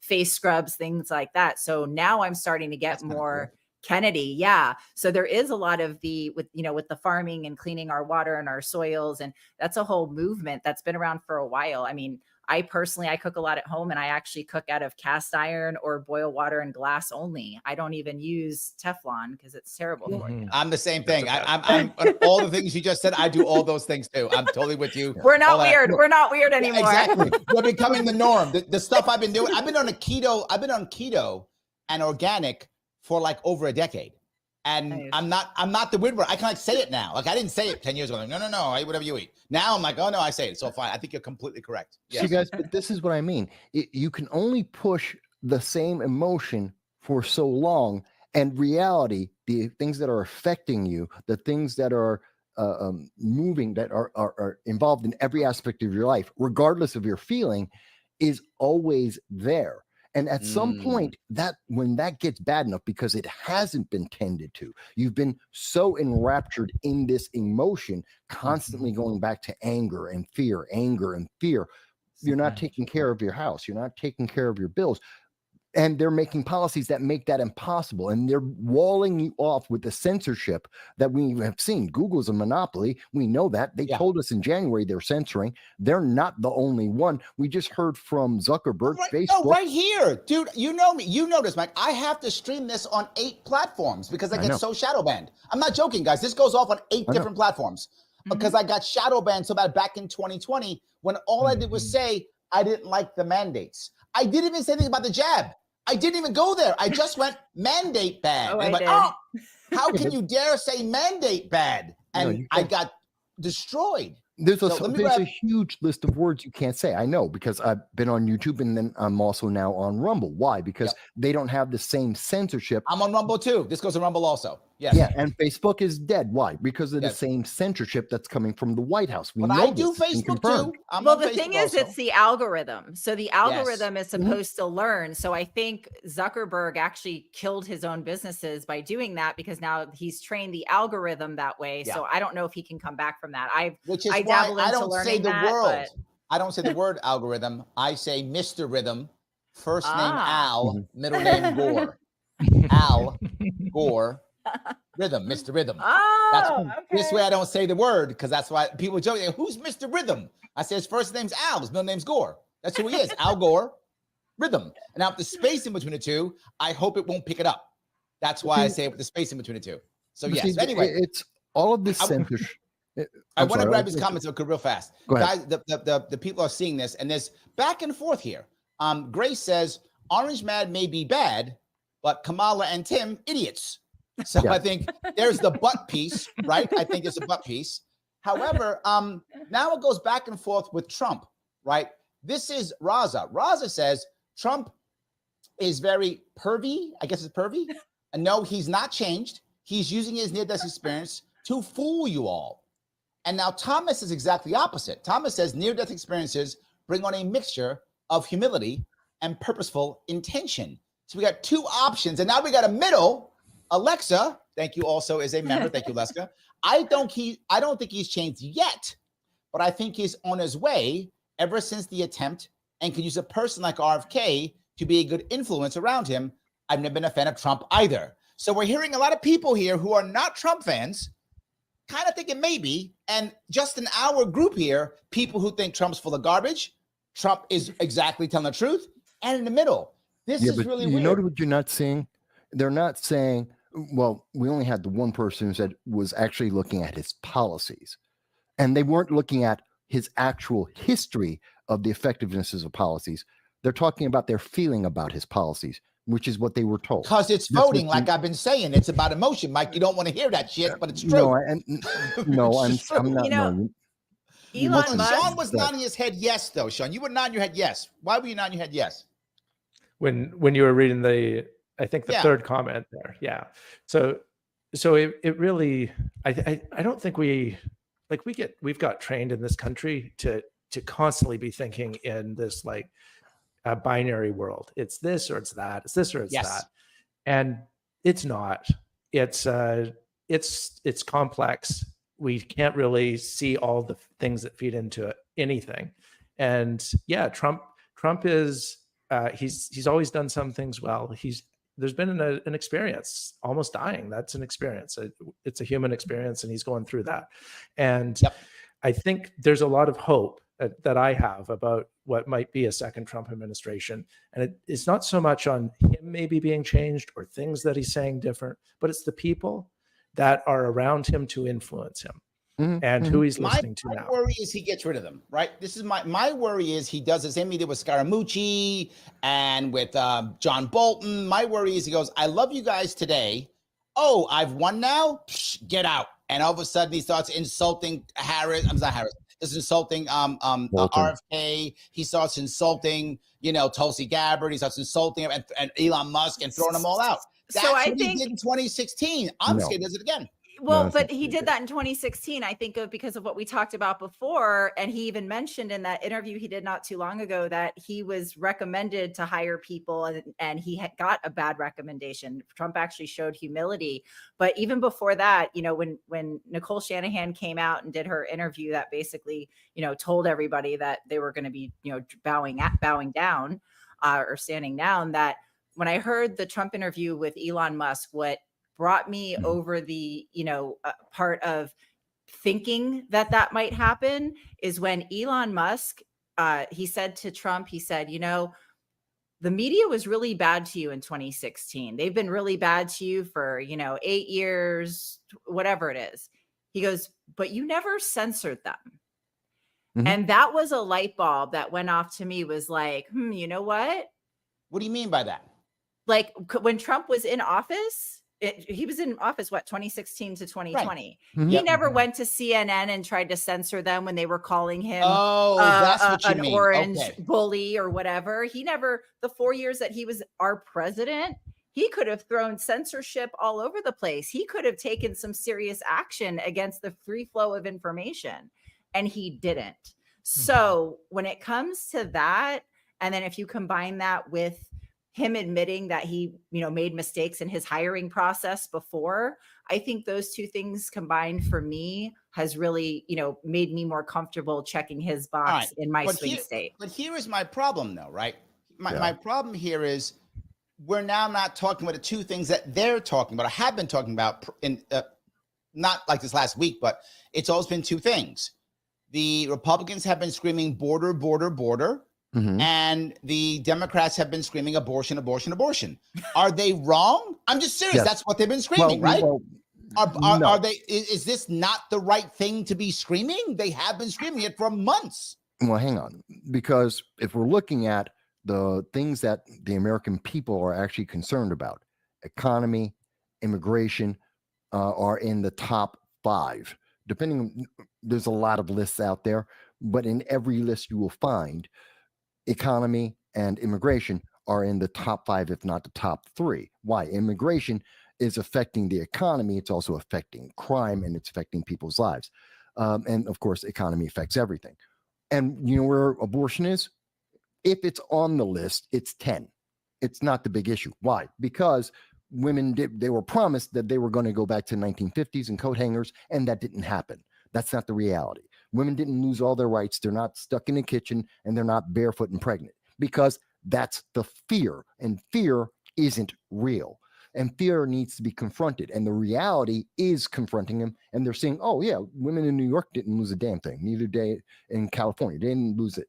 face scrubs, things like that. So now I'm starting to get more Kennedy. Yeah. So there is a lot of with the farming and cleaning our water and our soils. And that's a whole movement that's been around for a while. I mean, I cook a lot at home, and I actually cook out of cast iron or boil water and glass only. I don't even use Teflon because it's terrible for you. I'm the same thing. I'm all the things you just said. I do all those things too. I'm totally with you. We're not weird. We're not weird anymore. Exactly. We're becoming the norm. The stuff I've been doing. I've been on keto and organic for like over a decade. And nice. I'm not the weird one. I can say it now. Like I didn't say it 10 years ago. Like, no, I eat whatever you eat. Now I'm like, oh no, I say it. So fine. I think you're completely correct. Yes. See guys, but this is what I mean. You can only push the same emotion for so long, and reality, the things that are affecting you, the things that are moving, that are involved in every aspect of your life, regardless of your feeling, is always there. And at some point, when that gets bad enough, because it hasn't been tended to, you've been so enraptured in this emotion, constantly going back to anger and fear. You're not taking care of your house. You're not taking care of your bills. And they're making policies that make that impossible. And they're walling you off with the censorship that we have seen. Google's a monopoly. We know that. They told us in January they're censoring. They're not the only one. We just heard from Zuckerberg, Facebook. No, right here. Dude, you know me. You know this, Mike. I have to stream this on 8 platforms because I get so shadow banned. I'm not joking, guys. This goes off on 8 different platforms because I got shadow banned so bad back in 2020 when all I did was say I didn't like the mandates. I didn't even say anything about the jab. I didn't even go there. I just went mandate bad. How can you dare say mandate bad? and you I can't. got destroyed. There's So let me there's grab. a huge list of words you can't say. I know because I've been on YouTube and then I'm also now on Rumble. Why? Because Yep. they don't have the same censorship. I'm on Rumble too. This goes to Rumble also. Yes. Yeah, and Facebook is dead. Why? Because of the Yes. same censorship that's coming from the White House. We But know I do this. It's been Facebook confirmed. too. I'm Well, on the Facebook thing is, also. it's the algorithm. So the algorithm is Mhm. supposed to learn. So I think Zuckerberg actually killed his own businesses by doing that because now he's trained the algorithm that way. Yeah. So I don't know if he can come back from that. Which is I why dabble I into don't say learning the that, word. but I don't say the word algorithm. I say Mr. Rhythm, first name Ah. Al, Mhm. middle name Gore. Al Gore, Rhythm, Mr. Rhythm. Oh, This okay. way I don't say the word because that's why people joke, who's Mr. Rhythm? I say his first name's Al, his middle name's Gore. That's who he is, Al Gore, Rhythm. And now with the space in between the two, I hope it won't pick it up. That's why I say it with the space in between the two. So But yes, see, anyway, it's all of this I- censorship. I want to grab his comments real fast. Go ahead. Guys, the people are seeing this, and there's back and forth here. Grace says Orange Mad may be bad, but Kamala and Tim idiots. So Yeah. I think there's the butt piece, right? I think it's a butt piece. However, now it goes back and forth with Trump, right? This is Raza. Raza says Trump is very pervy. I guess it's pervy. And no, he's not changed. He's using his near-death experience to fool you all. And now Thomas is exactly opposite. Thomas says near-death experiences bring on a mixture of humility and purposeful intention. So we got two options, and now we got a middle. Alexa, thank you, also is a member. Thank you, Leska. I don't think he's changed yet, but I think he's on his way ever since the attempt, and can use a person like RFK to be a good influence around him. I've never been a fan of Trump either. So we're hearing a lot of people here who are not Trump fans kind of thinking maybe, and just in our group here, people who think Trump's full of garbage, Trump is exactly telling the truth, and in the middle. This is but really you weird. know what you're not seeing? They're not saying, well, we only had the one person who said was actually looking at his policies. And they weren't looking at his actual history of the effectiveness of policies. They're talking about their feeling about his policies, which is what they were told. Because it's That's voting, what like I've been saying. It's about emotion, Mike. You don't want to hear that shit, but it's true. I'm It's true. not. You know, no, Elon Hold on, Musk. Sean was nodding his head yes, though. Sean, you were nodding your head yes. Why were you nodding your head yes? When you were reading the Yeah. third comment there. Yeah. So it really, I don't think we've got trained in this country to constantly be thinking in this like a binary world. It's this or it's that. It's this or it's Yes. that. And it's not. It's complex. We can't really see all the things that feed into anything. And yeah, Trump is he's always done some things well. There's been an experience, almost dying. That's an experience. It's a human experience, and he's going through that. And Yep. I think there's a lot of hope that I have about what might be a second Trump administration. And it's not so much on him maybe being changed or things that he's saying different, but it's the people that are around him to influence him and who he's listening to now. My worry is he gets rid of them, right? This is my worry is he does the same he did with Scaramucci and with John Bolton. My worry is he goes, I love you guys today. Oh, I've won now? Psh, get out. And all of a sudden he starts insulting Harris. I'm not Harris. He's insulting RFK. He starts insulting, Tulsi Gabbard. He starts insulting him and Elon Musk and throwing them all out. That's So what I he think did in 2016. I'm No. scared he does it again. Well, No, it's but not he true. did that in 2016, I think of because of what we talked about before. And he even mentioned in that interview he did not too long ago that he was recommended to hire people and he had got a bad recommendation. Trump actually showed humility. But even before that, when Nicole Shanahan came out and did her interview that basically, told everybody that they were going to be, bowing down or standing down, that when I heard the Trump interview with Elon Musk, what brought me over the, part of thinking that might happen is when Elon Musk, he said to Trump, he said, the media was really bad to you in 2016. They've been really bad to you for, 8 years, whatever it is. He goes, but you never censored them. Mhm. And that was a light bulb that went off to me, was like, you know what? What do you mean by that? Like when Trump was in office, he was in office, what, 2016 to 2020. Mhm. He Yep. never went to CNN and tried to censor them when they were calling him that's what you an mean. orange Okay. bully or whatever. He never, the 4 years that he was our president, he could have thrown censorship all over the place. He could have taken some serious action against the free flow of information, and he didn't. So when it comes to that, and then if you combine that with him admitting that he, made mistakes in his hiring process before, I think those two things combined for me has really, made me more comfortable checking his box in my swing state. But here is my problem though, right? My problem here is we're now not talking about the two things that they're talking about. I have been talking about in not like this last week, but it's always been two things. The Republicans have been screaming border, border, border. Mhm. And the Democrats have been screaming abortion, abortion, abortion. Are they wrong? I'm just serious. Yes. That's what they've been screaming, right? No. Are they? Is this not the right thing to be screaming? They have been screaming it for months. Well, hang on, because if we're looking at the things that the American people are actually concerned about, economy, immigration, are in the top 5. Depending, there's a lot of lists out there, but in every list you will find economy and immigration are in the top 5, if not the top 3. Why? Immigration is affecting the economy. It's also affecting crime, and it's affecting people's lives. And of course, economy affects everything. And you know where abortion is? If it's on the list, it's 10. It's not the big issue. Why? Because women they were promised that they were going to go back to 1950s and coat hangers, and that didn't happen. That's not the reality. Women didn't lose all their rights. They're not stuck in the kitchen, and they're not barefoot and pregnant, because that's the fear, and fear isn't real. And fear needs to be confronted, and the reality is confronting them. And they're saying, oh yeah, women in New York didn't lose a damn thing. Neither did in California. They didn't lose it.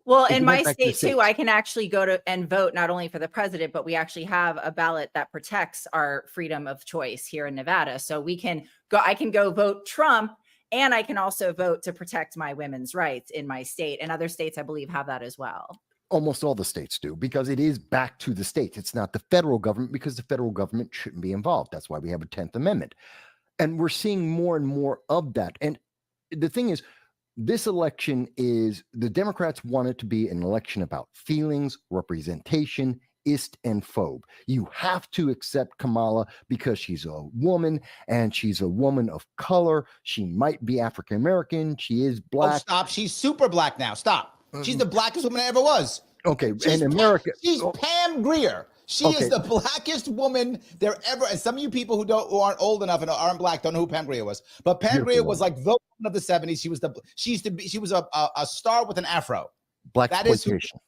Well, If in you my went back to the state too, States- I can actually go to and vote not only for the president, but we actually have a ballot that protects our freedom of choice here in Nevada. So I can go vote Trump, and I can also vote to protect my women's rights in my state. And other states, I believe, have that as well. Almost all the states do, because it is back to the states. It's not the federal government, because the federal government shouldn't be involved. That's why we have a 10th Amendment. And we're seeing more and more of that. And the thing is, this election is, the Democrats want it to be an election about feelings, representation, ist and phobe. You have to accept Kamala because she's a woman, and she's a woman of color. She might be African American. She is black. Oh, stop. She's super black now. Stop. She's the blackest woman that ever was. Okay. She's in America. She's Pam Grier. She is the blackest woman there ever. And some of you people who aren't old enough and aren't black don't know who Pam Grier was. But Pam Grier was like the woman of the 70s. She was a star with an afro. Black exploitation.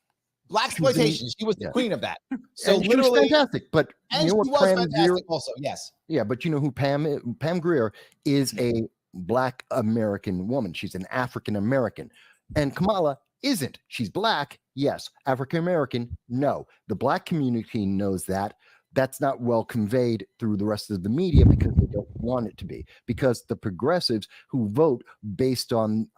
Black exploitation. She was the queen of that. So and literally, she was fantastic. But and you know she what was Pam fantastic Grier, also. Yes. Yeah, but you know who Pam is? Pam Grier is a black American woman. She's an African American. And Kamala isn't. She's black, yes. African American, no. The black community knows that. That's not well conveyed through the rest of the media, because they don't want it to be. Because the progressives who vote based on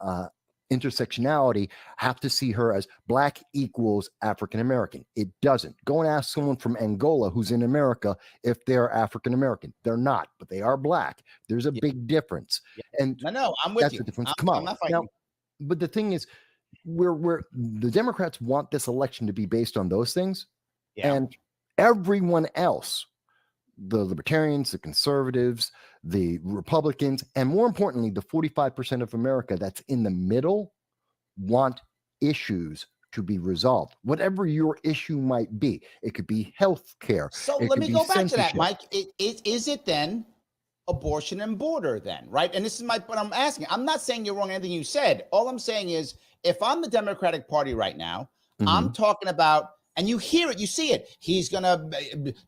intersectionality have to see her as black equals African American. It doesn't. Go and ask someone from Angola who's in America if they're African American. They're not, but they are black. There's a big difference. And No, I'm with that's you. the difference. I'm not fighting. Now, but the thing is, we're the Democrats want this election to be based on those things, and everyone else, the libertarians, the conservatives, the Republicans, and more importantly, the 45% of America that's in the middle, want issues to be resolved. Whatever your issue might be, it could be health care. So let me go back to that, Mike. Is it then abortion and border then, right? And this is what I'm asking. I'm not saying you're wrong in anything you said. All I'm saying is, if I'm the Democratic Party right now, I'm talking about, and you hear it, you see it.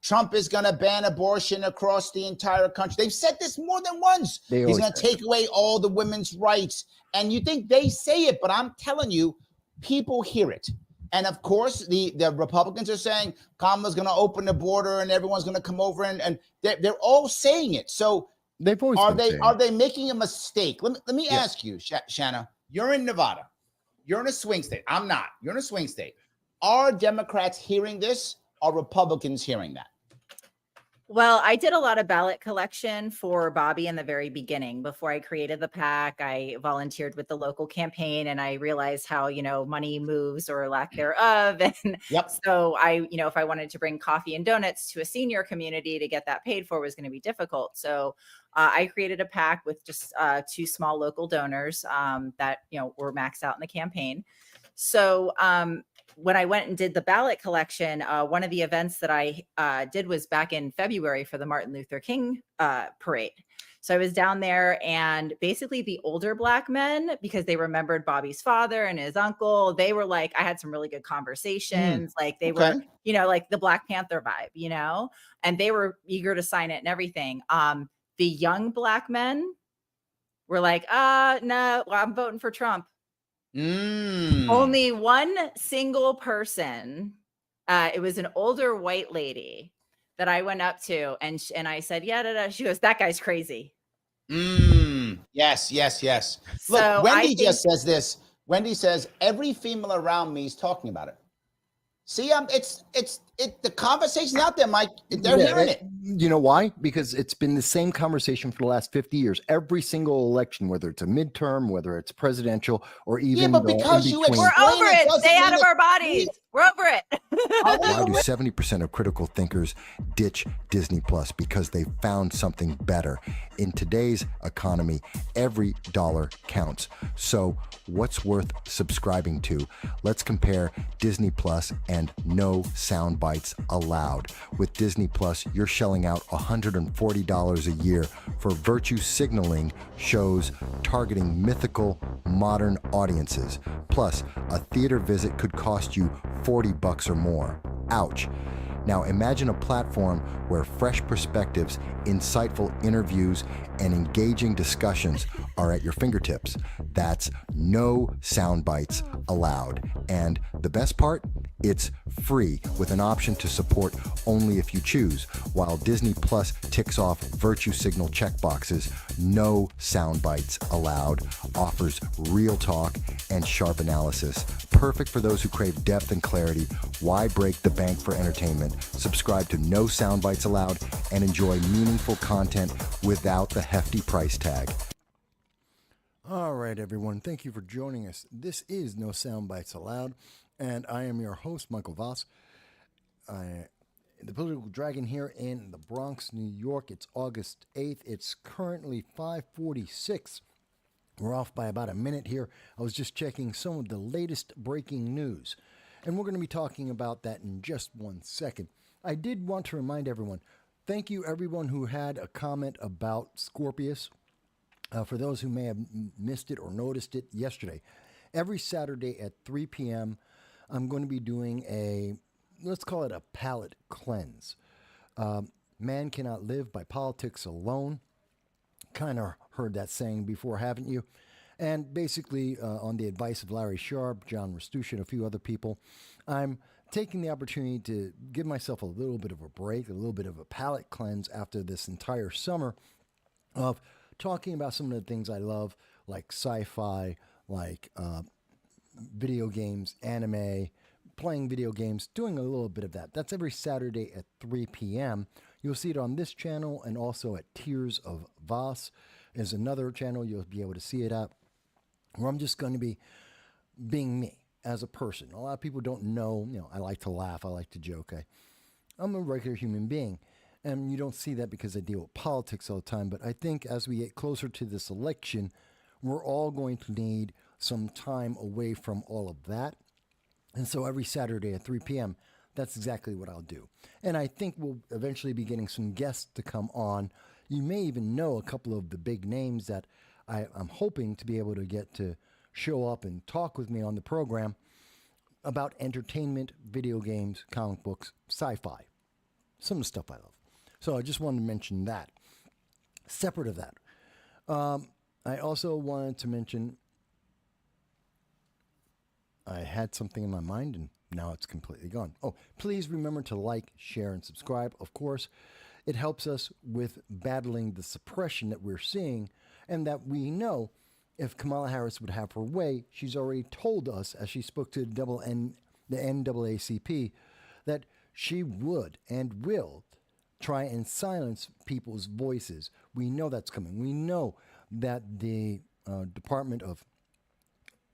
Trump is gonna ban abortion across the entire country. They've said this more than once. He's gonna take away all the women's rights. And you think they say it, but I'm telling you, people hear it. And of course, the Republicans are saying Kamala's gonna open the border and everyone's gonna come over, and they're all saying it. So they've always are they making a mistake? Let me ask you, Shanna, you're in Nevada. You're in a swing state. I'm not. You're in a swing state. Are Democrats hearing this? Are Republicans hearing that? Well, I did a lot of ballot collection for Bobby in the very beginning. Before I created the PAC, I volunteered with the local campaign, and I realized how, money moves or lack thereof. And Yep. so if I wanted to bring coffee and donuts to a senior community to get that paid for was going to be difficult. So I created a PAC with just 2 small local donors that, were maxed out in the campaign. So when I went and did the ballot collection, one of the events that I did was back in February for the Martin Luther King parade. So I was down there, and basically the older Black men, because they remembered Bobby's father and his uncle, they were like, I had some really good conversations. Like they were, like the Black Panther vibe, and they were eager to sign it and everything. The young Black men were like, no, well, I'm voting for Trump. Only one single person. It was an older white lady that I went up to, and I said, yeah. She goes, that guy's crazy. Yes. So look, Wendy just says this. Wendy says, every female around me is talking about it. See, the conversation's out there, Mike. They're hearing it. You know why? Because it's been the same conversation for the last 50 years. Every single election, whether it's a midterm, whether it's presidential, or even but because in you between. We're over it. Stay out of our bodies. We're over it. Why do 70% of critical thinkers ditch Disney Plus? Because they found something better. In today's economy, every dollar counts. So what's worth subscribing to? Let's compare Disney Plus and no sound bites allowed. With Disney Plus, you're shelling out $140 a year for virtue signaling shows targeting mythical modern audiences. Plus, a theater visit could cost you $40 or more. Ouch. Now imagine a platform where fresh perspectives, insightful interviews, and engaging discussions are at your fingertips. That's no sound bites allowed. And the best part? It's free with an option to support only if you choose. While Disney Plus ticks off virtue signal checkboxes, no sound bites allowed offers real talk and sharp analysis. Perfect for those who crave depth and clarity. Why break the bank for entertainment? Subscribe to No Sound Bites Allowed and enjoy meaningful content without the hefty price tag. All right, everyone. Thank you for joining us. This is No Sound Bites Allowed, and I am your host, Michael Voss. The Political Dragon here in the Bronx, New York. It's August 8th. It's currently 5:46. We're off by about a minute here. I was just checking some of the latest breaking news, and we're going to be talking about that in just 1 second. I did want to remind everyone, thank you everyone who had a comment about Scorpius. For those who may have missed it or noticed it yesterday, every Saturday at 3 p.m., I'm going to be doing let's call it a palate cleanse. Man cannot live by politics alone. Kind of heard that saying before, haven't you? And basically, on the advice of Larry Sharp, John Rastucci, and a few other people, I'm taking the opportunity to give myself a little bit of a break, a little bit of a palate cleanse after this entire summer of talking about some of the things I love, like sci-fi, like video games, anime, playing video games, doing a little bit of that. That's every Saturday at 3 p.m. You'll see it on this channel and also at Tears of Voss is another channel you'll be able to see it at, where I'm just going to be being me as a person. A lot of people don't know, I like to laugh, I like to joke. I'm a regular human being. And you don't see that because I deal with politics all the time. But I think as we get closer to this election, we're all going to need some time away from all of that. And so every Saturday at 3 p.m., that's exactly what I'll do. And I think we'll eventually be getting some guests to come on. You may even know a couple of the big names that I'm hoping to be able to get to show up and talk with me on the program about entertainment, video games, comic books, sci-fi, some of the stuff I love. So I just wanted to mention that. Separate of that, I also wanted to mention I had something in my mind and now it's completely gone. Oh, please remember to like, share, and subscribe. Of course, it helps us with battling the suppression that we're seeing and that we know if Kamala Harris would have her way, she's already told us as she spoke to the NAACP that she would and will try and silence people's voices. We know that's coming. We know that the Department of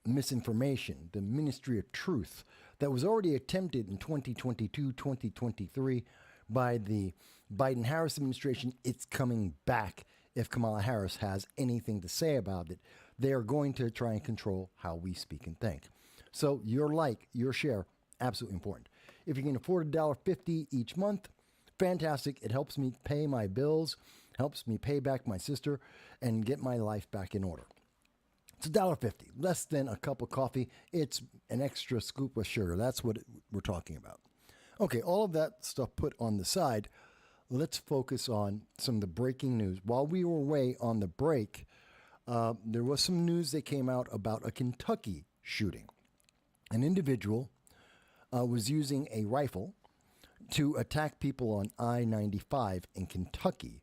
Misinformation, the Ministry of Truth, that was already attempted in 2022, 2023 by the Biden-Harris administration, it's coming back if Kamala Harris has anything to say about it. They are going to try and control how we speak and think. So your like, your share, absolutely important. If you can afford $1.50 each month, fantastic. It helps me pay my bills, helps me pay back my sister, and get my life back in order. It's $1.50, less than a cup of coffee. It's an extra scoop of sugar. That's what we're talking about. Okay, all of that stuff put on the side, let's focus on some of the breaking news. While we were away on the break, there was some news that came out about a Kentucky shooting. An individual was using a rifle to attack people on I-95 in Kentucky.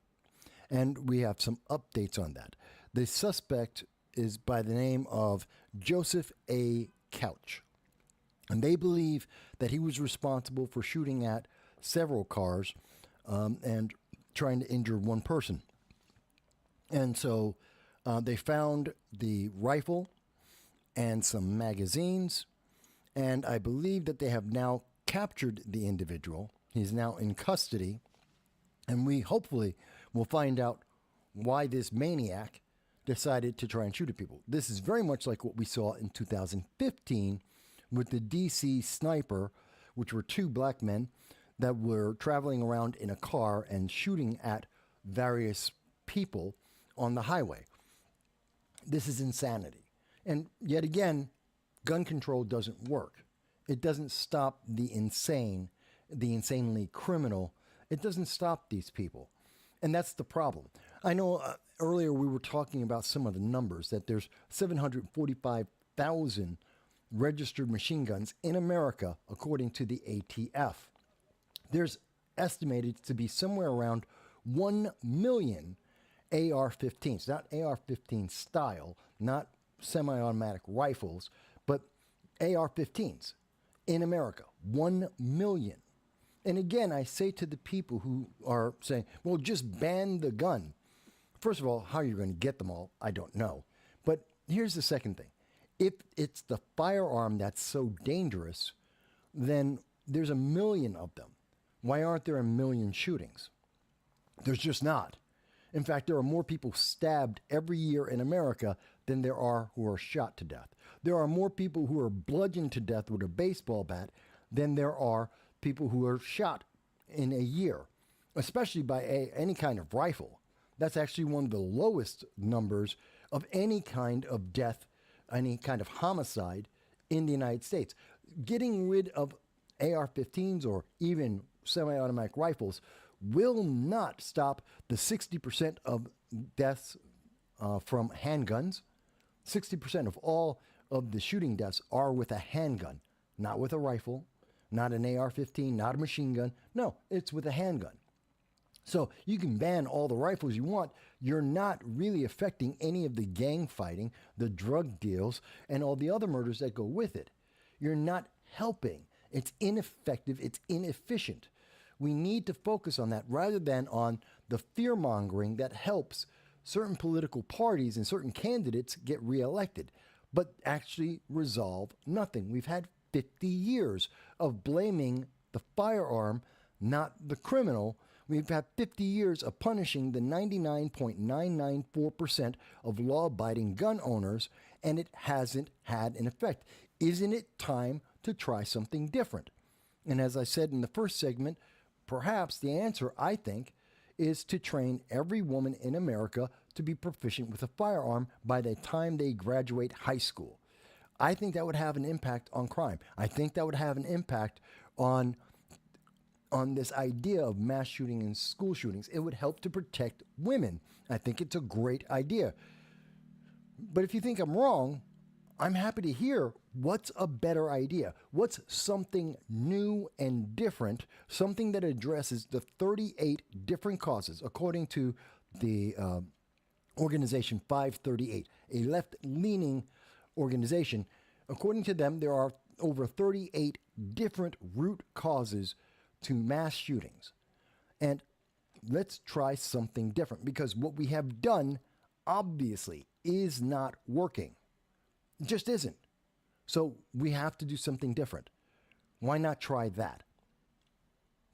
And we have some updates on that. The suspect is by the name of Joseph A. Couch. And they believe that he was responsible for shooting at several cars and trying to injure one person. And so they found the rifle and some magazines. And I believe that they have now captured the individual. He's now in custody. And we hopefully will find out why this maniac decided to try and shoot at people. This is very much like what we saw in 2015 with the DC sniper, which were two black men that were traveling around in a car and shooting at various people on the highway. This is insanity. And yet again, gun control doesn't work. It doesn't stop the insane, the insanely criminal. It doesn't stop these people. And that's the problem. I know earlier we were talking about some of the numbers, that there's 745,000 registered machine guns in America, according to the ATF. There's estimated to be somewhere around 1 million AR-15s, not AR-15 style, not semi-automatic rifles, but AR-15s in America. 1 million. And again, I say to the people who are saying, well, just ban the gun. First of all, how you're going to get them all, I don't know. But here's the second thing. If it's the firearm that's so dangerous, then there's 1 million of them. Why aren't there 1 million shootings? There's just not. In fact, there are more people stabbed every year in America than there are who are shot to death. There are more people who are bludgeoned to death with a baseball bat than there are people who are shot in a year, especially by any kind of rifle. That's actually one of the lowest numbers of any kind of death, any kind of homicide in the United States. Getting rid of AR-15s or even semi-automatic rifles will not stop the 60% of deaths from handguns. 60% of all of the shooting deaths are with a handgun, not with a rifle, not an AR-15, not a machine gun. No, it's with a handgun. So you can ban all the rifles you want. You're not really affecting any of the gang fighting, the drug deals, and all the other murders that go with it. You're not helping. It's ineffective. It's inefficient. We need to focus on that rather than on the fear-mongering that helps certain political parties and certain candidates get reelected, but actually resolve nothing. We've had 50 years of blaming the firearm, not the criminal. We've had 50 years of punishing the 99.994% of law-abiding gun owners, and it hasn't had an effect. Isn't it time to try something different? And as I said in the first segment, perhaps the answer, I think, is to train every woman in America to be proficient with a firearm by the time they graduate high school. I think that would have an impact on crime. I think that would have an impact on this idea of mass shooting and school shootings. It would help to protect women. I think it's a great idea. But if you think I'm wrong, I'm happy to hear what's a better idea. What's something new and different, something that addresses the 38 different causes, according to the organization 538, a left-leaning organization. According to them, there are over 38 different root causes to mass shootings. And let's try something different, because what we have done obviously is not working. It just isn't. So we have to do something different. Why not try that?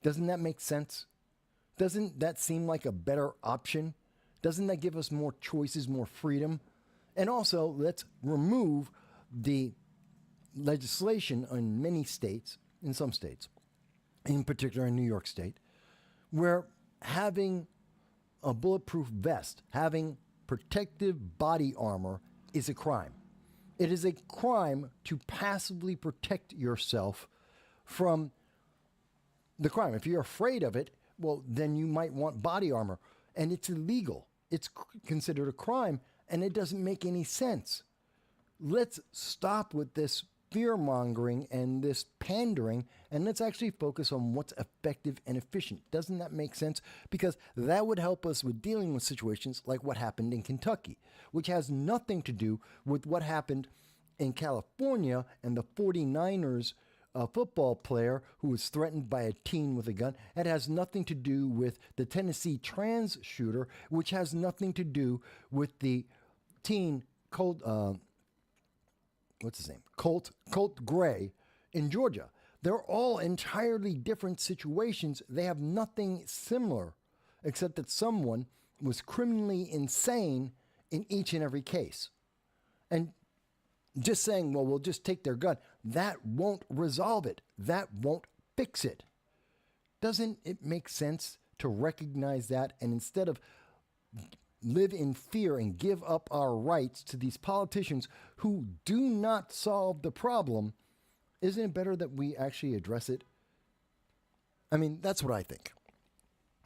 Doesn't that make sense? Doesn't that seem like a better option? Doesn't that give us more choices, more freedom? And also, let's remove the legislation in many states, in some states, in particular in New York State, where having a bulletproof vest, having protective body armor is a crime. It is a crime to passively protect yourself from the crime. If you're afraid of it, well, then you might want body armor, and it's illegal. It's considered a crime, and it doesn't make any sense. Let's stop with this fear-mongering and this pandering, and let's actually focus on what's effective and efficient. Doesn't that make sense? Because that would help us with dealing with situations like what happened in Kentucky, which has nothing to do with what happened in California and the 49ers football player who was threatened by a teen with a gun. It has nothing to do with the Tennessee trans shooter, which has nothing to do with the teen Colt Gray in Georgia. They're all entirely different situations. They have nothing similar, except that someone was criminally insane in each and every case. And just saying, well, we'll just take their gun, that won't resolve it. That won't fix it. Doesn't it make sense to recognize that, and instead of live in fear and give up our rights to these politicians who do not solve the problem, isn't it better that we actually address it? I mean, that's what I think.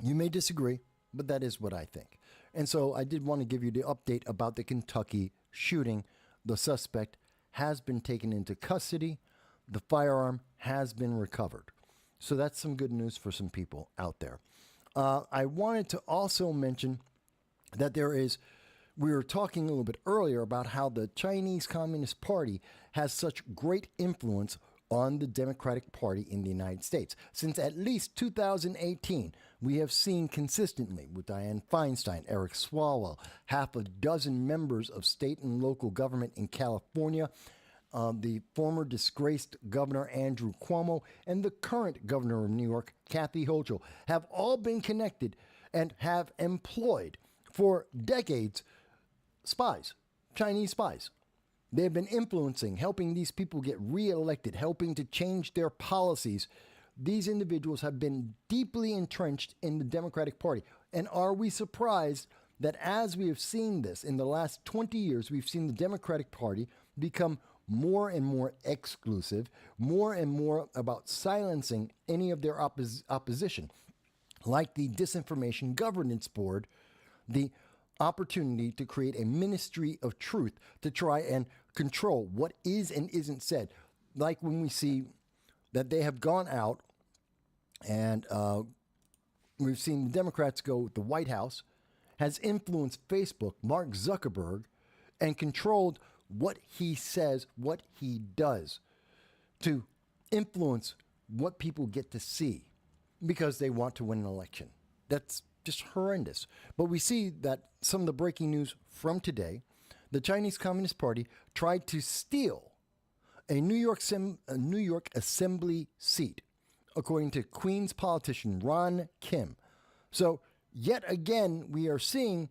You may disagree, but that is what I think. And so I did want to give you the update about the Kentucky shooting. The suspect has been taken into custody. The firearm has been recovered. So that's some good news for some people out there. I wanted to also mention that we were talking a little bit earlier about how the Chinese Communist Party has such great influence on the Democratic Party in the United States. Since at least 2018, we have seen consistently with Dianne Feinstein, Eric Swalwell, half a dozen members of state and local government in California, the former disgraced Governor Andrew Cuomo, and the current Governor of New York, Kathy Hochul, have all been connected and have employed for decades spies, Chinese spies. They've been influencing, helping these people get reelected, helping to change their policies. These individuals have been deeply entrenched in the Democratic Party. And are we surprised that as we have seen this in the last 20 years, we've seen the Democratic Party become more and more exclusive, more and more about silencing any of their opposition, like the Disinformation Governance Board, the opportunity to create a ministry of truth to try and control what is and isn't said. Like when we see that they have gone out and we've seen the Democrats go with the White House, has influenced Facebook, Mark Zuckerberg, and controlled what he says, what he does, to influence what people get to see because they want to win an election. That's just horrendous. But we see that some of the breaking news from today, the Chinese Communist Party tried to steal a New York Assembly seat, according to Queens politician Ron Kim. So yet again, we are seeing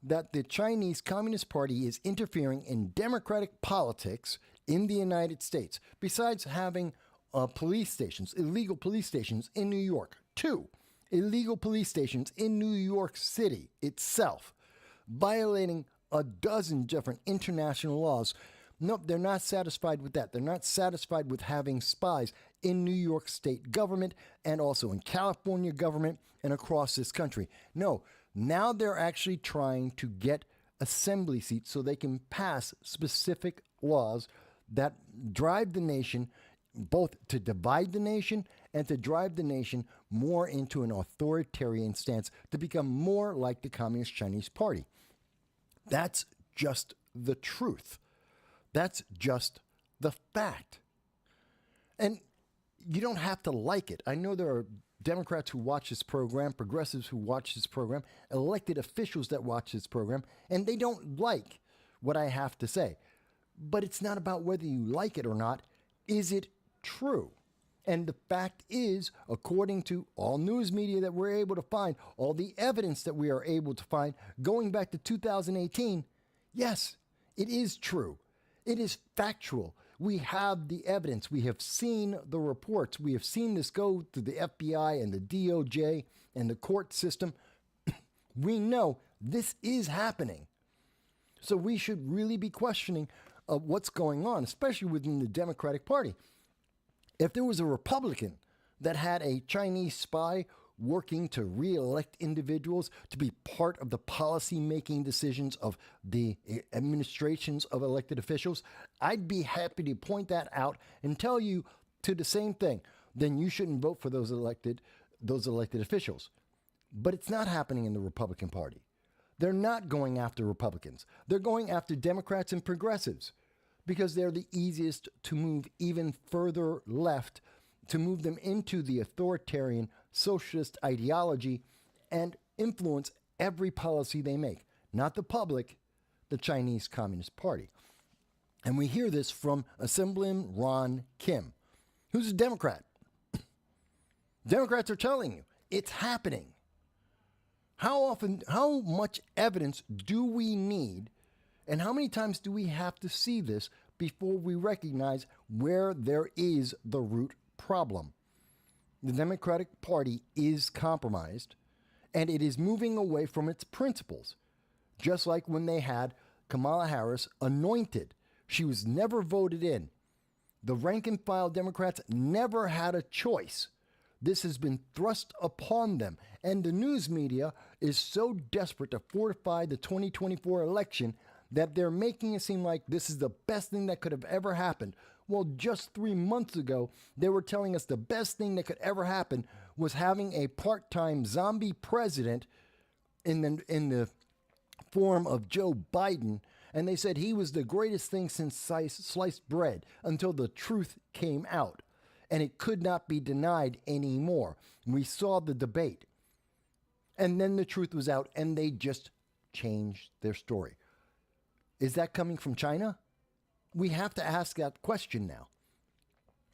that the Chinese Communist Party is interfering in democratic politics in the United States. Besides having police stations, illegal police stations in New York, 2 illegal police stations in New York City itself, violating a dozen different international laws. Nope, they're not satisfied with that. They're not satisfied with having spies in New York state government and also in California government and across this country. No, now they're actually trying to get assembly seats so they can pass specific laws that drive the nation, both to divide the nation and to drive the nation more into an authoritarian stance, to become more like the Communist Chinese Party. That's just the truth. That's just the fact. And you don't have to like it. I know there are Democrats who watch this program, progressives who watch this program, elected officials that watch this program, and they don't like what I have to say. But it's not about whether you like it or not. Is it true? And the fact is, according to all news media that we're able to find, all the evidence that we are able to find, going back to 2018, yes, it is true. It is factual. We have the evidence. We have seen the reports. We have seen this go through the FBI and the DOJ and the court system. We know this is happening. So we should really be questioning what's going on, especially within the Democratic Party. If there was a Republican that had a Chinese spy working to re-elect individuals to be part of the policy-making decisions of the administrations of elected officials, I'd be happy to point that out and tell you to the same thing. Then you shouldn't vote for those elected officials. But it's not happening in the Republican Party. They're not going after Republicans. They're going after Democrats and progressives because they're the easiest to move even further left, to move them into the authoritarian socialist ideology and influence every policy they make. Not the public, the Chinese Communist Party. And we hear this from Assemblyman Ron Kim, who's a Democrat. Democrats are telling you it's happening. How much evidence do we need, and how many times do we have to see this before we recognize where there is the root problem? The Democratic Party is compromised, and it is moving away from its principles, just like when they had Kamala Harris anointed. She was never voted in. The rank-and-file Democrats never had a choice. This has been thrust upon them, and the news media is so desperate to fortify the 2024 election that they're making it seem like this is the best thing that could have ever happened. Well, just 3 months ago, they were telling us the best thing that could ever happen was having a part-time zombie president in the form of Joe Biden, and they said he was the greatest thing since sliced bread until the truth came out. And it could not be denied anymore. We saw the debate. And then the truth was out, and they just changed their story. Is that coming from China? We have to ask that question now.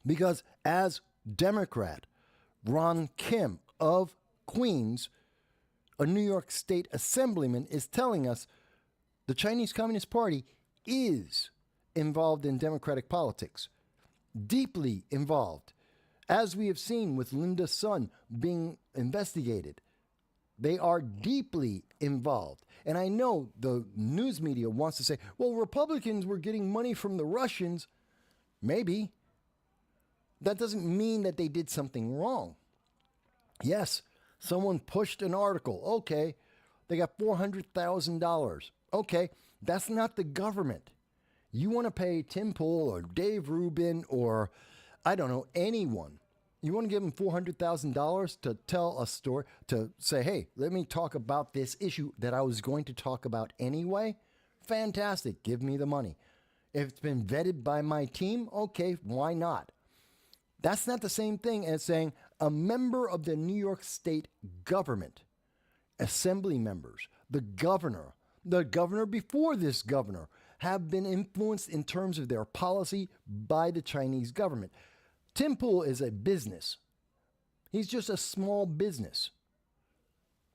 Because as Democrat Ron Kim of Queens, a New York State Assemblyman, is telling us the Chinese Communist Party is involved in democratic politics. Deeply involved, as we have seen with Linda's son being investigated. They are deeply involved. And I know the news media wants to say, well, Republicans were getting money from the Russians. Maybe. That doesn't mean that they did something wrong. Yes, someone pushed an article. Okay, they got $400,000. Okay, that's not the government. You want to pay Tim Pool or Dave Rubin or, I don't know, anyone. You want to give them $400,000 to tell a story, to say, hey, let me talk about this issue that I was going to talk about anyway? Fantastic. Give me the money. If it's been vetted by my team, okay, why not? That's not the same thing as saying a member of the New York State government, assembly members, the governor before this governor, have been influenced in terms of their policy by the Chinese government. Tim Pool is a business. He's just a small business.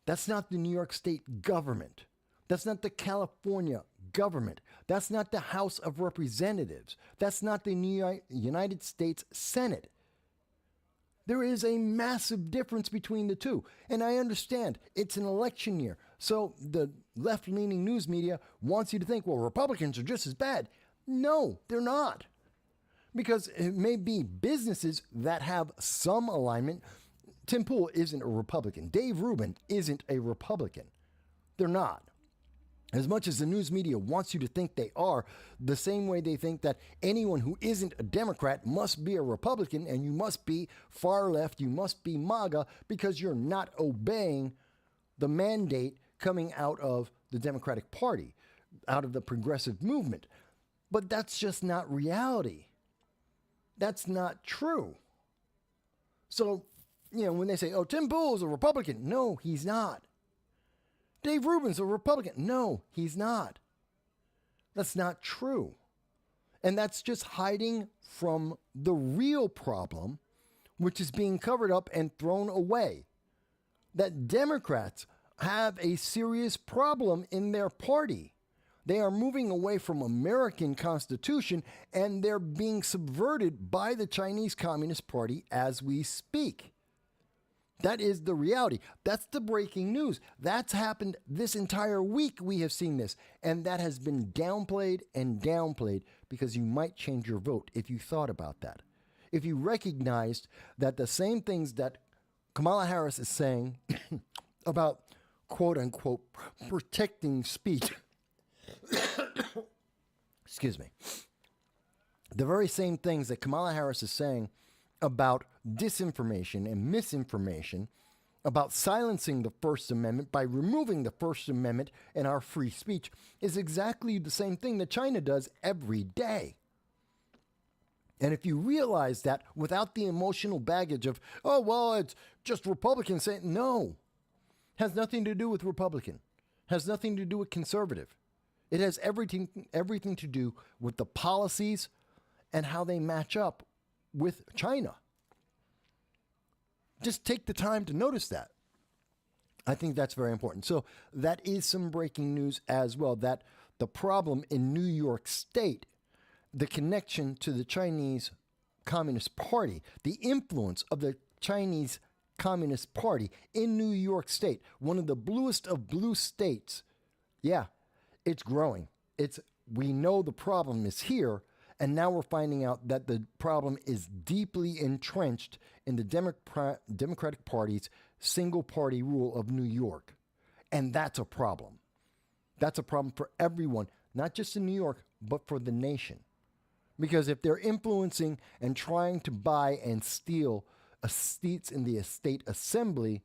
That's not the New York State government. That's not the California government. That's not the House of Representatives. That's not the United States Senate. There is a massive difference between the two. And I understand it's an election year. So the left-leaning news media wants you to think, well, Republicans are just as bad. No, they're not. Because it may be businesses that have some alignment. Tim Pool isn't a Republican. Dave Rubin isn't a Republican. They're not. As much as the news media wants you to think they are, the same way they think that anyone who isn't a Democrat must be a Republican and you must be far left, you must be MAGA because you're not obeying the mandate coming out of the Democratic Party, out of the progressive movement. But that's just not reality. That's not true. So when they say, oh, Tim Pool is a Republican. No, he's not. Dave Rubin's a Republican. No, he's not. That's not true. And that's just hiding from the real problem, which is being covered up and thrown away. That Democrats have a serious problem in their party. They are moving away from American Constitution, and they're being subverted by the Chinese Communist Party as we speak. That is the reality. That's the breaking news. That's happened this entire week. We have seen this, and that has been downplayed and downplayed because you might change your vote if you thought about that. If you recognized that the same things that Kamala Harris is saying about quote unquote protecting speech, excuse me, the very same things that Kamala Harris is saying about disinformation and misinformation, about silencing the First Amendment by removing the First Amendment and our free speech, is exactly the same thing that China does every day. And if you realize that without the emotional baggage of, oh, well, it's just Republicans saying, no, has nothing to do with Republican, has nothing to do with conservative. It has everything to do with the policies and how they match up with China. Just take the time to notice that. I think that's very important. So that is some breaking news as well, that the problem in New York State, the connection to the Chinese Communist Party, the influence of the Chinese Communist Party in New York State, one of the bluest of blue states, yeah, it's growing. We know the problem is here, and now we're finding out that the problem is deeply entrenched in the Democratic Party's single-party rule of New York. And that's a problem. That's a problem for everyone, not just in New York, but for the nation. Because if they're influencing and trying to buy and steal seats in the state assembly,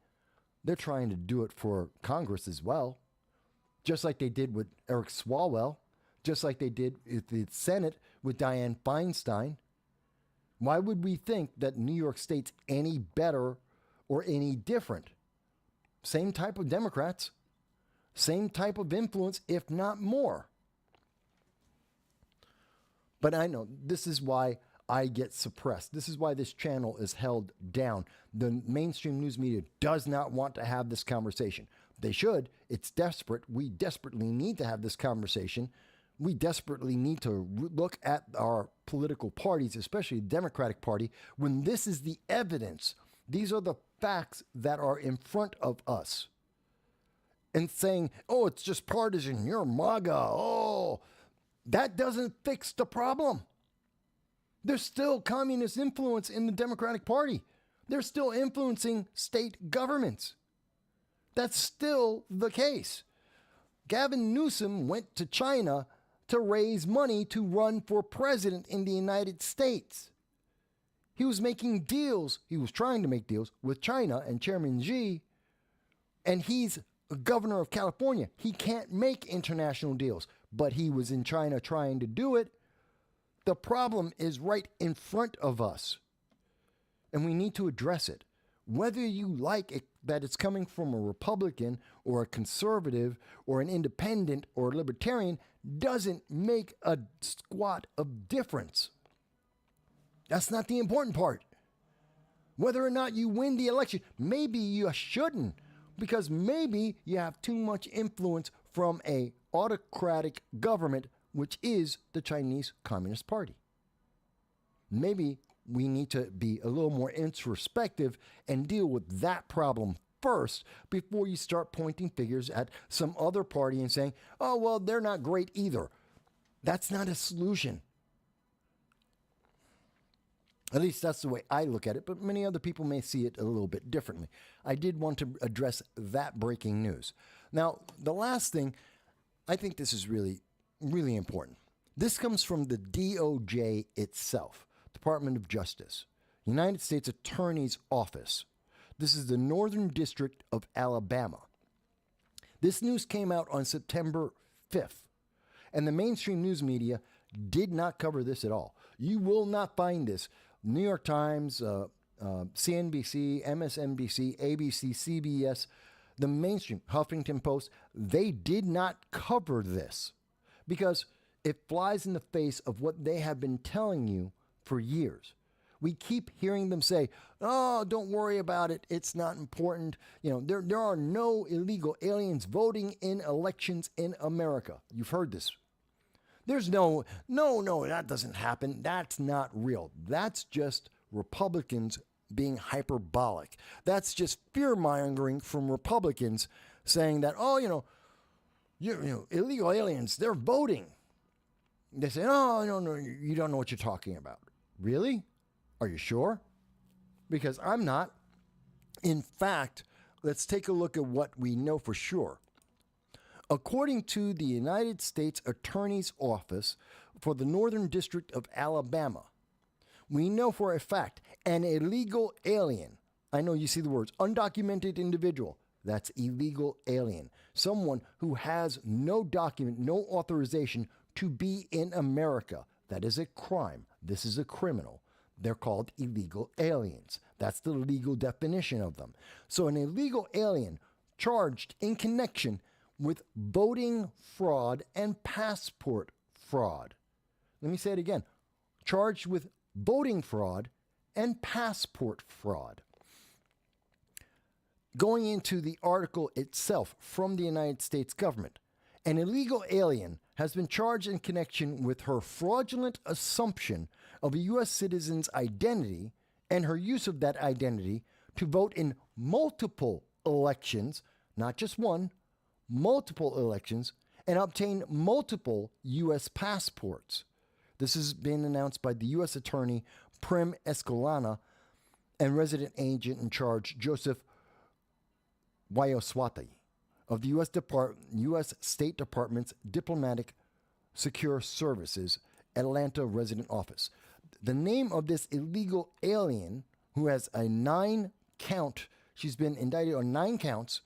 they're trying to do it for Congress as well. Just like they did with Eric Swalwell, just like they did with the Senate with Dianne Feinstein. Why would we think that New York State's any better or any different? Same type of Democrats, same type of influence, if not more. But I know this is why I get suppressed. This is why this channel is held down. The mainstream news media does not want to have this conversation. They should. It's desperate. We desperately need to have this conversation. We desperately need to look at our political parties, especially the Democratic Party, when this is the evidence. These are the facts that are in front of us. And saying, oh, it's just partisan, you're MAGA, oh, that doesn't fix the problem. There's still communist influence in the Democratic Party. They're still influencing state governments. That's still the case. Gavin Newsom went to China to raise money to run for president in the United States. He was making deals, he was trying to make deals with China and Chairman Xi, and he's a governor of California. He can't make international deals, but he was in China trying to do it. The problem is right in front of us, and we need to address it. Whether you like it, that it's coming from a Republican or a conservative or an independent or a libertarian doesn't make a squat of difference. That's not the important part. Whether or not you win the election, maybe you shouldn't, because maybe you have too much influence from a autocratic government, which is the Chinese Communist Party. Maybe we need to be a little more introspective and deal with that problem first before you start pointing fingers at some other party and saying, oh, well, they're not great either. That's not a solution. At least that's the way I look at it, but many other people may see it a little bit differently. I did want to address that breaking news. Now, the last thing, I think this is really, really important. This comes from the DOJ itself, Department of Justice, United States Attorney's Office. This is the Northern District of Alabama. This news came out on September 5th, and the mainstream news media did not cover this at all. You will not find this. New York Times, CNBC, MSNBC, ABC, CBS, the mainstream, Huffington Post, they did not cover this because it flies in the face of what they have been telling you for years. We keep hearing them say, oh, don't worry about it. It's not important. You know, there are no illegal aliens voting in elections in America. You've heard this. There's no, that doesn't happen. That's not real. That's just Republicans being hyperbolic. That's just fear-mongering from Republicans saying that, oh, you know, illegal aliens, they're voting. They say, oh, no, you don't know what you're talking about. Really? Are you sure? Because I'm not. In fact, let's take a look at what we know for sure. According to the United States Attorney's Office for the Northern District of Alabama, we know for a fact an illegal alien, I know you see the words, undocumented individual, that's illegal alien. Someone who has no document, no authorization to be in America. That is a crime. This is a criminal. They're called illegal aliens. That's the legal definition of them. So an illegal alien charged in connection with voting fraud and passport fraud. Let me say it again. Charged with voting fraud and passport fraud. Going into the article itself from the United States government, an illegal alien has been charged in connection with her fraudulent assumption of a U.S. citizen's identity and her use of that identity to vote in multiple elections, not just one, multiple elections, and obtain multiple U.S. passports. This has been announced by the U.S. Attorney Prim Escalona and resident agent in charge Joseph Wayoswati of the U.S. State Department's Diplomatic Secure Services Atlanta resident office. The name of this illegal alien, who has a 9-count, she's been indicted on 9 counts,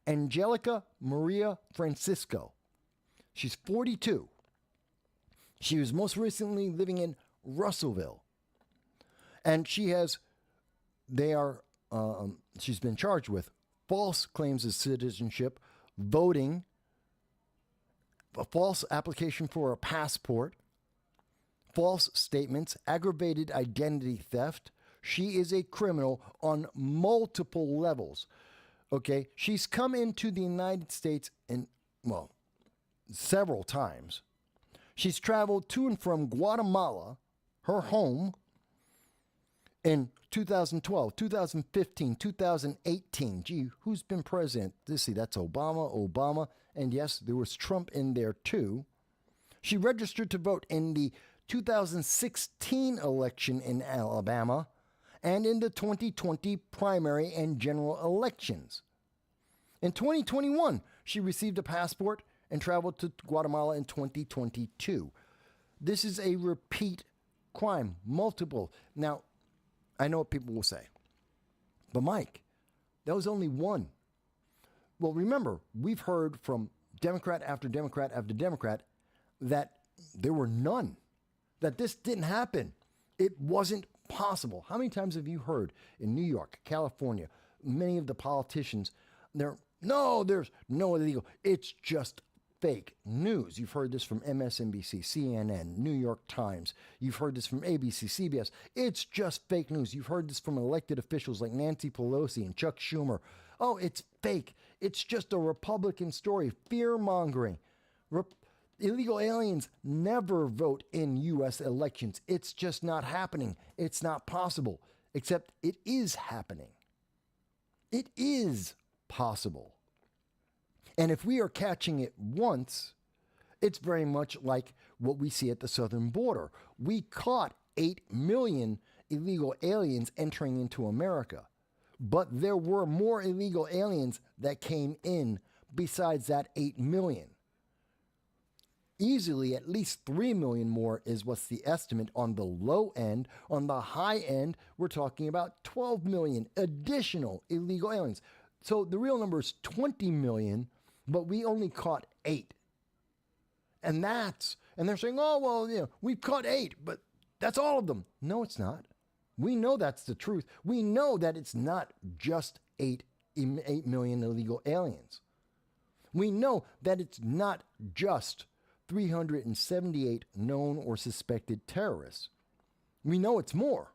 Angelica Maria Francisco. She's 42. She was most recently living in Russellville. And she's been charged with false claims of citizenship, voting, a false application for a passport, false statements, aggravated identity theft. She is a criminal on multiple levels. Okay, she's come into the United States several times. She's traveled to and from Guatemala, her home, in 2012, 2015, 2018. Gee, who's been president? That's Obama. And yes, there was Trump in there too. She registered to vote in the 2016 election in Alabama and in the 2020 primary and general elections. In 2021, she received a passport and traveled to Guatemala in 2022. This is a repeat crime, multiple. Now, I know what people will say, but Mike, that was only one. Well, remember, we've heard from Democrat after Democrat after Democrat that there were none, that this didn't happen. It wasn't possible. How many times have you heard in New York, California, many of the politicians, there's no illegal, it's just fake news. You've heard this from MSNBC, CNN, New York Times. You've heard this from ABC, CBS. It's just fake news. You've heard this from elected officials like Nancy Pelosi and Chuck Schumer. Oh, it's fake. It's just a Republican story, fear-mongering. Illegal aliens never vote in U.S. elections. It's just not happening. It's not possible, except it is happening. It is possible. And if we are catching it once, it's very much like what we see at the southern border. We caught 8 million illegal aliens entering into America, but there were more illegal aliens that came in besides that 8 million. Easily at least 3 million more is what's the estimate on the low end. On the high end, we're talking about 12 million additional illegal aliens. So the real number is 20 million, but we only caught 8. And they're saying, oh, well, we've caught 8, but that's all of them. No, it's not. We know that's the truth. We know that it's not just 8 million illegal aliens. We know that it's not just 378 known or suspected terrorists. We know it's more.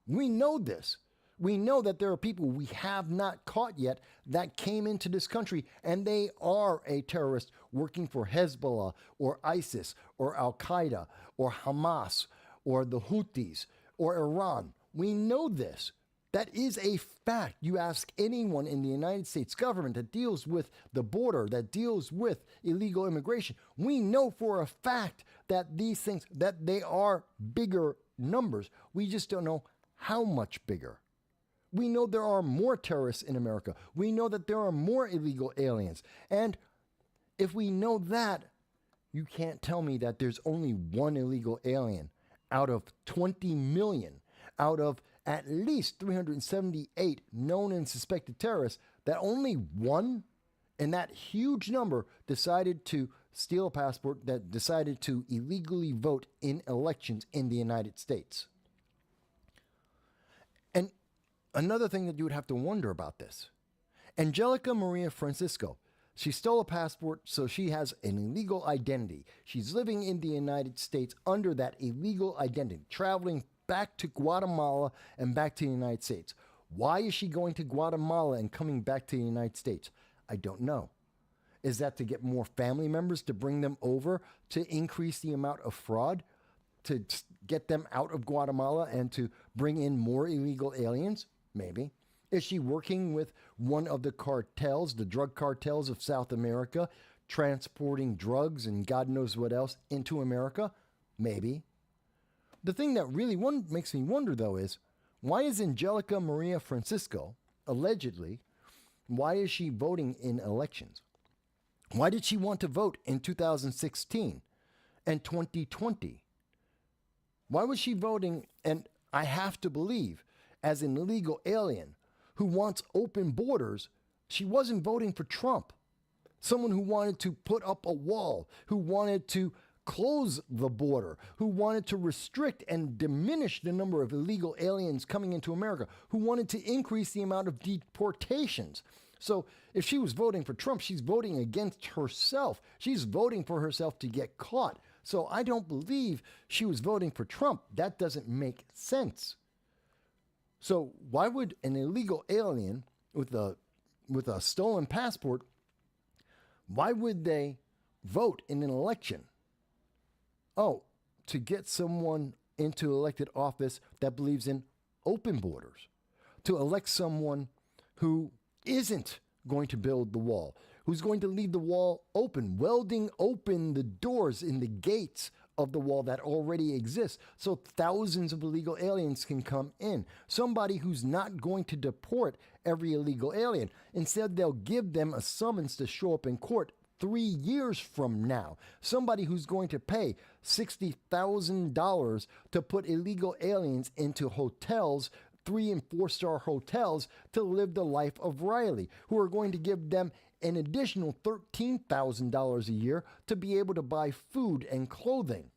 We know this. We know that there are people we have not caught yet that came into this country and they are a terrorist working for Hezbollah or ISIS or Al Qaeda or Hamas or the Houthis or Iran. We know this. That is a fact. You ask anyone in the United States government that deals with the border, that deals with illegal immigration. We know for a fact that these things, that they are bigger numbers. We just don't know how much bigger. We know there are more terrorists in America. We know that there are more illegal aliens. And if we know that, you can't tell me that there's only one illegal alien out of 20 million, out of at least 378 known and suspected terrorists, that only one in that huge number decided to steal a passport, that decided to illegally vote in elections in the United States. And another thing that you would have to wonder about this, Angelica Maria Francisco, she stole a passport, so she has an illegal identity. She's living in the United States under that illegal identity, traveling back to Guatemala and back to the United States. Why is she going to Guatemala and coming back to the United States? I don't know. Is that to get more family members to bring them over to increase the amount of fraud, to get them out of Guatemala and to bring in more illegal aliens? Maybe. Is she working with one of the cartels, the drug cartels of South America, transporting drugs and God knows what else into America? Maybe. The thing that really makes me wonder, though, is why is Angelica Maria Francisco, allegedly, why is she voting in elections? Why did she want to vote in 2016 and 2020? Why was she voting, and I have to believe, as an illegal alien who wants open borders? She wasn't voting for Trump, someone who wanted to put up a wall, who wanted to close the border, who wanted to restrict and diminish the number of illegal aliens coming into America, who wanted to increase the amount of deportations. So if she was voting for Trump, she's voting against herself. She's voting for herself to get caught. So I don't believe she was voting for Trump. That doesn't make sense. So why would an illegal alien with a stolen passport, why would they vote in an election? Oh, to get someone into elected office that believes in open borders, to elect someone who isn't going to build the wall, who's going to leave the wall open, welding open the doors in the gates of the wall that already exists so thousands of illegal aliens can come in. Somebody who's not going to deport every illegal alien. Instead, they'll give them a summons to show up in court 3 years from now. Somebody who's going to pay $60,000 to put illegal aliens into hotels, 3- and 4-star hotels, to live the life of Riley, who are going to give them an additional $13,000 a year to be able to buy food and clothing.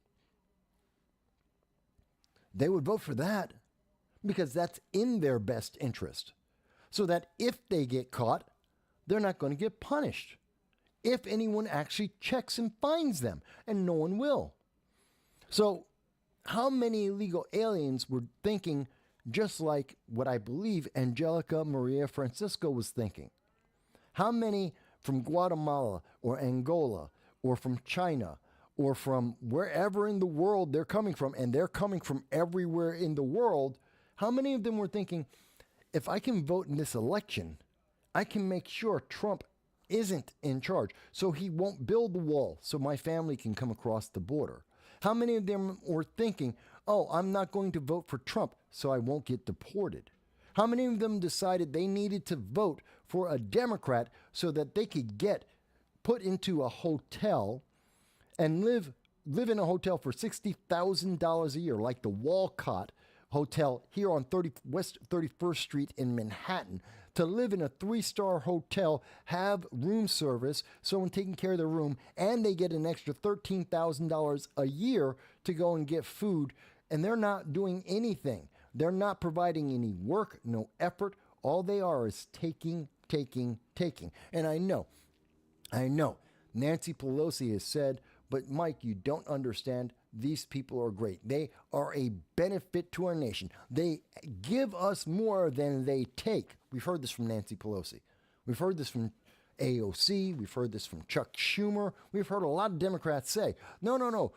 They would vote for that because that's in their best interest, so that if they get caught, they're not going to get punished. If anyone actually checks and finds them, and no one will. So how many illegal aliens were thinking just like what I believe Angelica Maria Francisco was thinking? How many from Guatemala or Angola or from China or from wherever in the world they're coming from, and they're coming from everywhere in the world, how many of them were thinking, if I can vote in this election, I can make sure Trump isn't in charge, so he won't build the wall so my family can come across the border? How many of them were thinking, oh, I'm not going to vote for Trump so I won't get deported? How many of them decided they needed to vote for a Democrat so that they could get put into a hotel and live in a hotel for $60,000 a year, like the Walcott Hotel here on West 31st Street in Manhattan, to live in a 3-star hotel, have room service, someone taking care of the room, and they get an extra $13,000 a year to go and get food and they're not doing anything. They're not providing any work, no effort. All they are is taking. And I know Nancy Pelosi has said, but Mike, you don't understand. These people are great. They are a benefit to our nation. They give us more than they take. We've heard this from Nancy Pelosi. We've heard this from AOC. We've heard this from Chuck Schumer. We've heard a lot of Democrats say, no.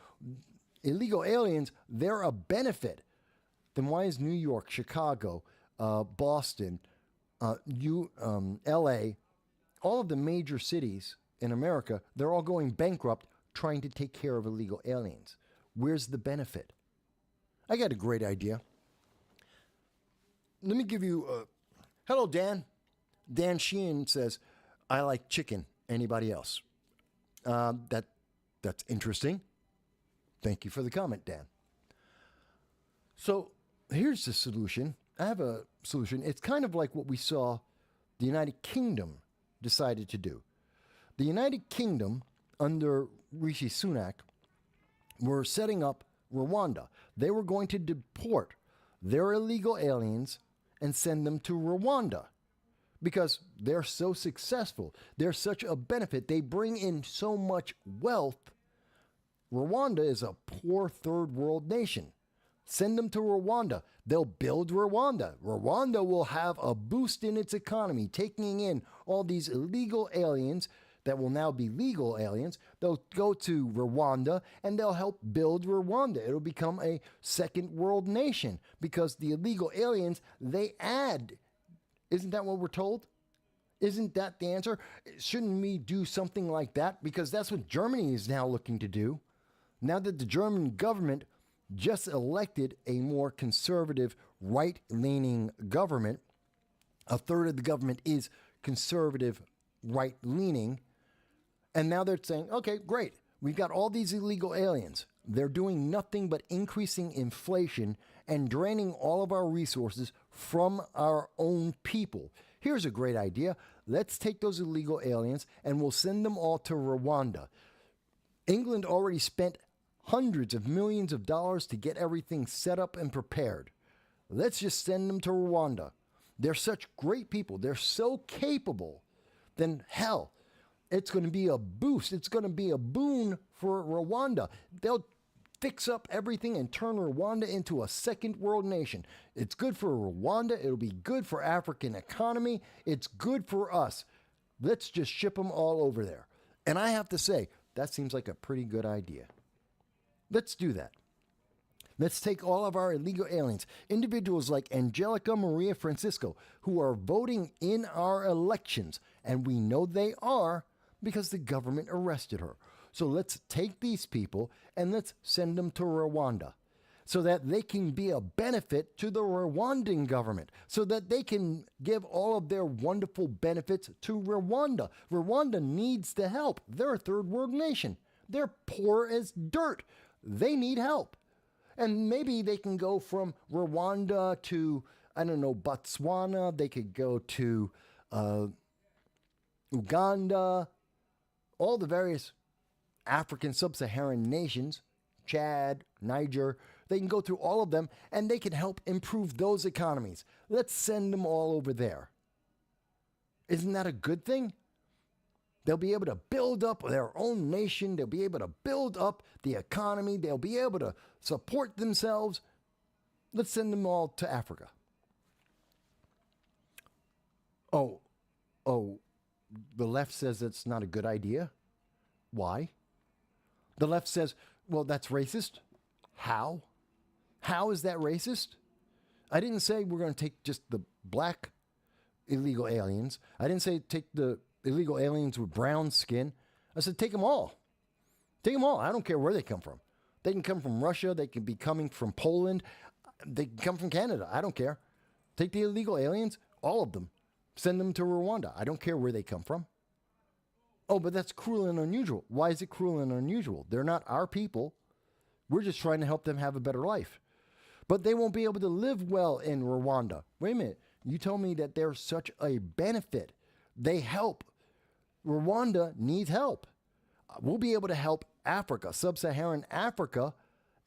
Illegal aliens, they're a benefit. Then why is New York, Chicago, Boston, LA, all of the major cities in America, they're all going bankrupt trying to take care of illegal aliens? Where's the benefit? I got a great idea. Let me give you hello, Dan. Dan Sheehan says, I like chicken. Anybody else? That's interesting. Thank you for the comment, Dan. So here's the solution. I have a solution. It's kind of like what we saw the United Kingdom decided to do. The United Kingdom, under Rishi Sunak, were setting up Rwanda. They were going to deport their illegal aliens and send them to Rwanda because they're so successful. They're such a benefit. They bring in so much wealth. Rwanda is a poor third world nation. Send them to Rwanda. They'll build Rwanda. Rwanda will have a boost in its economy, taking in all these illegal aliens that will now be legal aliens. They'll go to Rwanda and they'll help build Rwanda. It'll become a second world nation because the illegal aliens, they add. Isn't that what we're told? Isn't that the answer? Shouldn't we do something like that? Because that's what Germany is now looking to do. Now that the German government just elected a more conservative, right-leaning government, a third of the government is conservative, right-leaning, and now they're saying, okay, great, we've got all these illegal aliens. They're doing nothing but increasing inflation and draining all of our resources from our own people. Here's a great idea. Let's take those illegal aliens and we'll send them all to Rwanda. England already spent hundreds of millions of dollars to get everything set up and prepared. Let's just send them to Rwanda. They're such great people. They're so capable. Then hell, it's going to be a boost. It's going to be a boon for Rwanda. They'll fix up everything and turn Rwanda into a second world nation. It's good for Rwanda. It'll be good for African economy. It's good for us. Let's just ship them all over there. And I have to say, that seems like a pretty good idea. Let's do that. Let's take all of our illegal aliens, individuals like Angelica Maria Francisco, who are voting in our elections, and we know they are because the government arrested her. So let's take these people and let's send them to Rwanda so that they can be a benefit to the Rwandan government, so that they can give all of their wonderful benefits to Rwanda. Rwanda needs the help. They're a third world nation. They're poor as dirt. They need help. And maybe they can go from Rwanda to, I don't know, Botswana. They could go to Uganda, all the various African sub-Saharan nations, Chad, Niger. They can go through all of them and they can help improve those economies. Let's send them all over there. Isn't that a good thing? They'll be able to build up their own nation. They'll be able to build up the economy. They'll be able to support themselves. Let's send them all to Africa. Oh, the left says it's not a good idea. Why? The left says, well, that's racist. How? How is that racist? I didn't say we're going to take just the black illegal aliens. I didn't say take the illegal aliens with brown skin. I said, take them all. Take them all. I don't care where they come from. They can come from Russia. They can be coming from Poland. They can come from Canada. I don't care. Take the illegal aliens, all of them. Send them to Rwanda. I don't care where they come from. Oh, but that's cruel and unusual. Why is it cruel and unusual? They're not our people. We're just trying to help them have a better life. But they won't be able to live well in Rwanda. Wait a minute. You told me that they're such a benefit. They help. Rwanda needs help. We'll be able to help Africa, sub-Saharan Africa,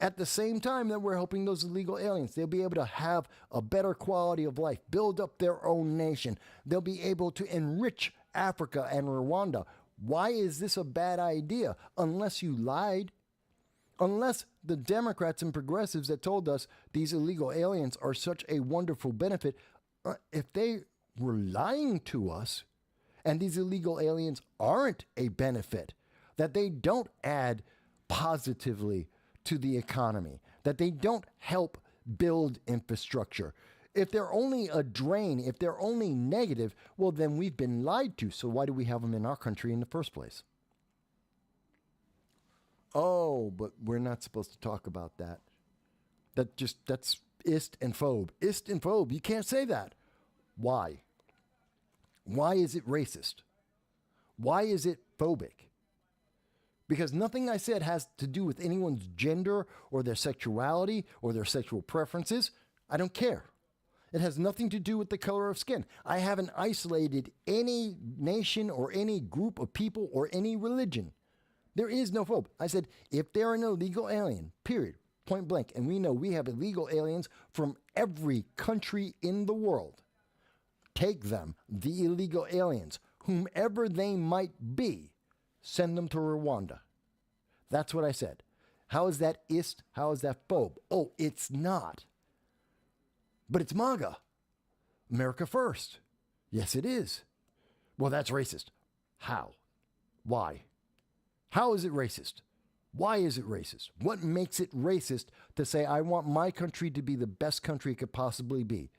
At the same time that we're helping those illegal aliens, they'll be able to have a better quality of life, build up their own nation. They'll be able to enrich Africa and Rwanda. Why is this a bad idea? Unless you lied. Unless the Democrats and progressives that told us these illegal aliens are such a wonderful benefit, if they were lying to us and these illegal aliens aren't a benefit, that they don't add positively to the economy, that they don't help build infrastructure, if they're only a drain, if they're only negative, well, then we've been lied to. So why do we have them in our country in the first place? Oh, but we're not supposed to talk about that. That's ist and phobe. Ist and phobe. You can't say that. Why? Why is it racist? Why is it phobic? Because nothing I said has to do with anyone's gender or their sexuality or their sexual preferences. I don't care. It has nothing to do with the color of skin. I haven't isolated any nation or any group of people or any religion. There is no phobe. I said, if they're an illegal alien, period, point blank, and we know we have illegal aliens from every country in the world, take them, the illegal aliens, whomever they might be, send them to Rwanda. That's what I said. How is that ist? How is that phobe? Oh, it's not. But it's MAGA. America first. Yes, it is. Well, that's racist. How? Why? How is it racist? Why is it racist? What makes it racist to say, I want my country to be the best country it could possibly be?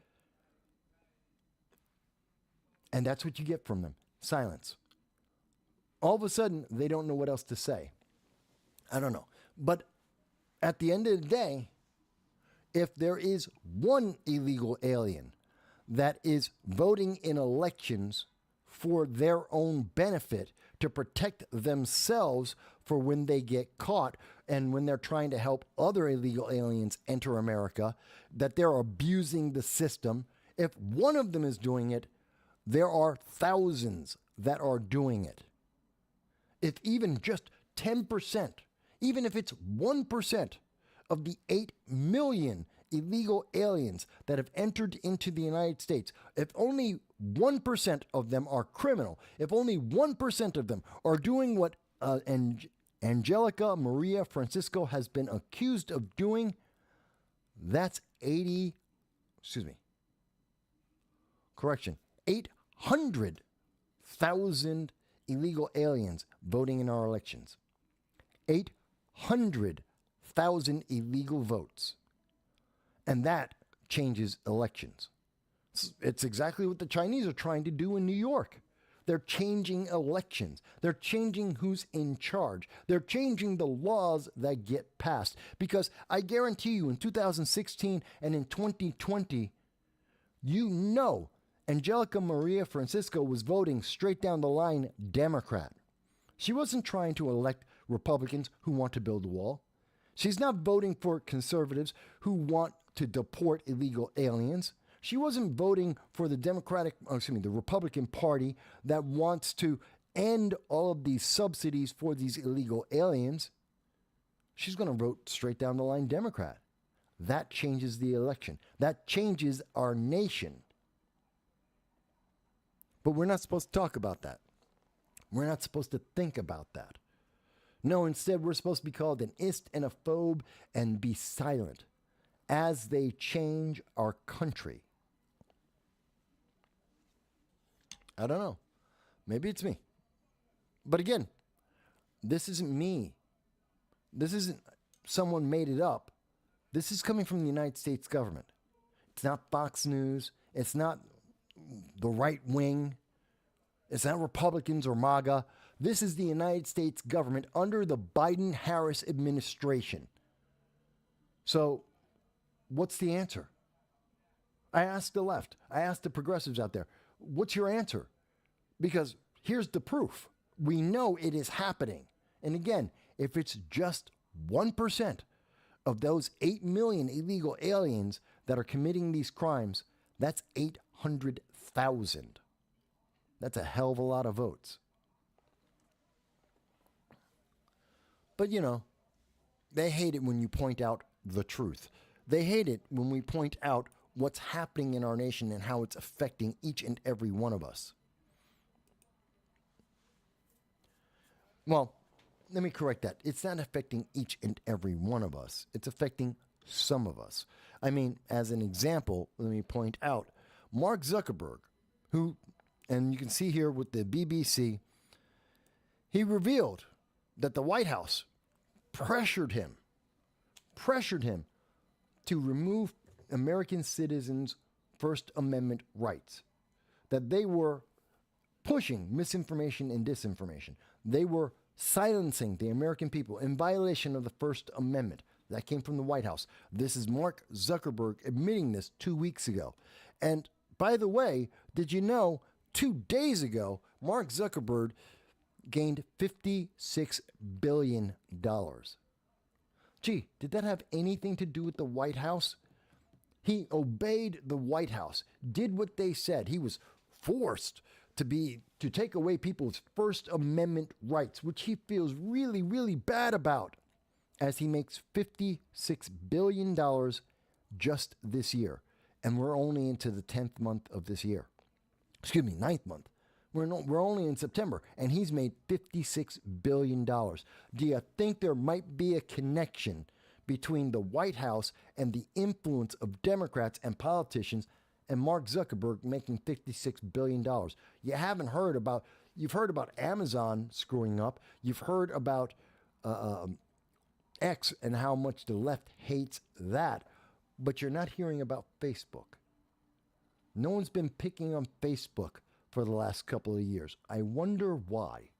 And that's what you get from them. Silence. All of a sudden, they don't know what else to say. I don't know. But at the end of the day, if there is one illegal alien that is voting in elections for their own benefit to protect themselves for when they get caught and when they're trying to help other illegal aliens enter America, that they're abusing the system, if one of them is doing it, there are thousands that are doing it. If even just 10%, even if it's 1% of the 8 million illegal aliens that have entered into the United States, if only 1% of them are criminal, if only 1% of them are doing what Angelica Maria Francisco has been accused of doing, that's 800,000 illegal aliens voting in our elections. 800,000 illegal votes. And that changes elections. It's exactly what the Chinese are trying to do in New York. They're changing elections. They're changing who's in charge. They're changing the laws that get passed. Because I guarantee you in 2016 and in 2020, you know Angelica Maria Francisco was voting straight down the line Democrat. She wasn't trying to elect Republicans who want to build a wall. She's not voting for conservatives who want to deport illegal aliens. She wasn't voting for the the Republican Party that wants to end all of these subsidies for these illegal aliens. She's going to vote straight down the line Democrat. That changes the election. That changes our nation. But we're not supposed to talk about that. We're not supposed to think about that. No, instead, we're supposed to be called an ist and a phobe and be silent as they change our country. I don't know. Maybe it's me. But again, this isn't me. This isn't someone made it up. This is coming from the United States government. It's not Fox News. It's not the right wing. It's not Republicans or MAGA. This is the United States government under the Biden-Harris administration. So, what's the answer? I asked the left. I asked the progressives out there, what's your answer? Because here's the proof. We know it is happening. And again, if it's just 1% of those 8 million illegal aliens that are committing these crimes, that's 800,000. That's a hell of a lot of votes. But, you know, They hate it when you point out the truth. They hate it when we point out what's happening in our nation and how it's affecting each and every one of us. Well, let me correct that. It's not affecting each and every one of us. It's affecting some of us. I mean, as an example, let me point out Mark Zuckerberg, who, and you can see here with the BBC, he revealed that the White House pressured him to remove American citizens' First Amendment rights, that they were pushing misinformation and disinformation. They were silencing the American people in violation of the First Amendment. That came from the White House. This is Mark Zuckerberg admitting this 2 weeks ago. And by the way, did you know 2 days ago, Mark Zuckerberg gained $56 billion? Gee, did that have anything to do with the White House? He obeyed the White House, did what they said. He was forced to take away people's First Amendment rights, which he feels really, really bad about, as he makes $56 billion just this year. And we're only into the 10th month of this year. Excuse me, 9th month. We're only in September, and he's made $56 billion. Do you think there might be a connection between the White House and the influence of Democrats and politicians and Mark Zuckerberg making $56 billion? You haven't heard about, you've heard about Amazon screwing up. You've heard about X and how much the left hates that, but you're not hearing about Facebook. No one's been picking on Facebook for the last couple of years. I wonder why.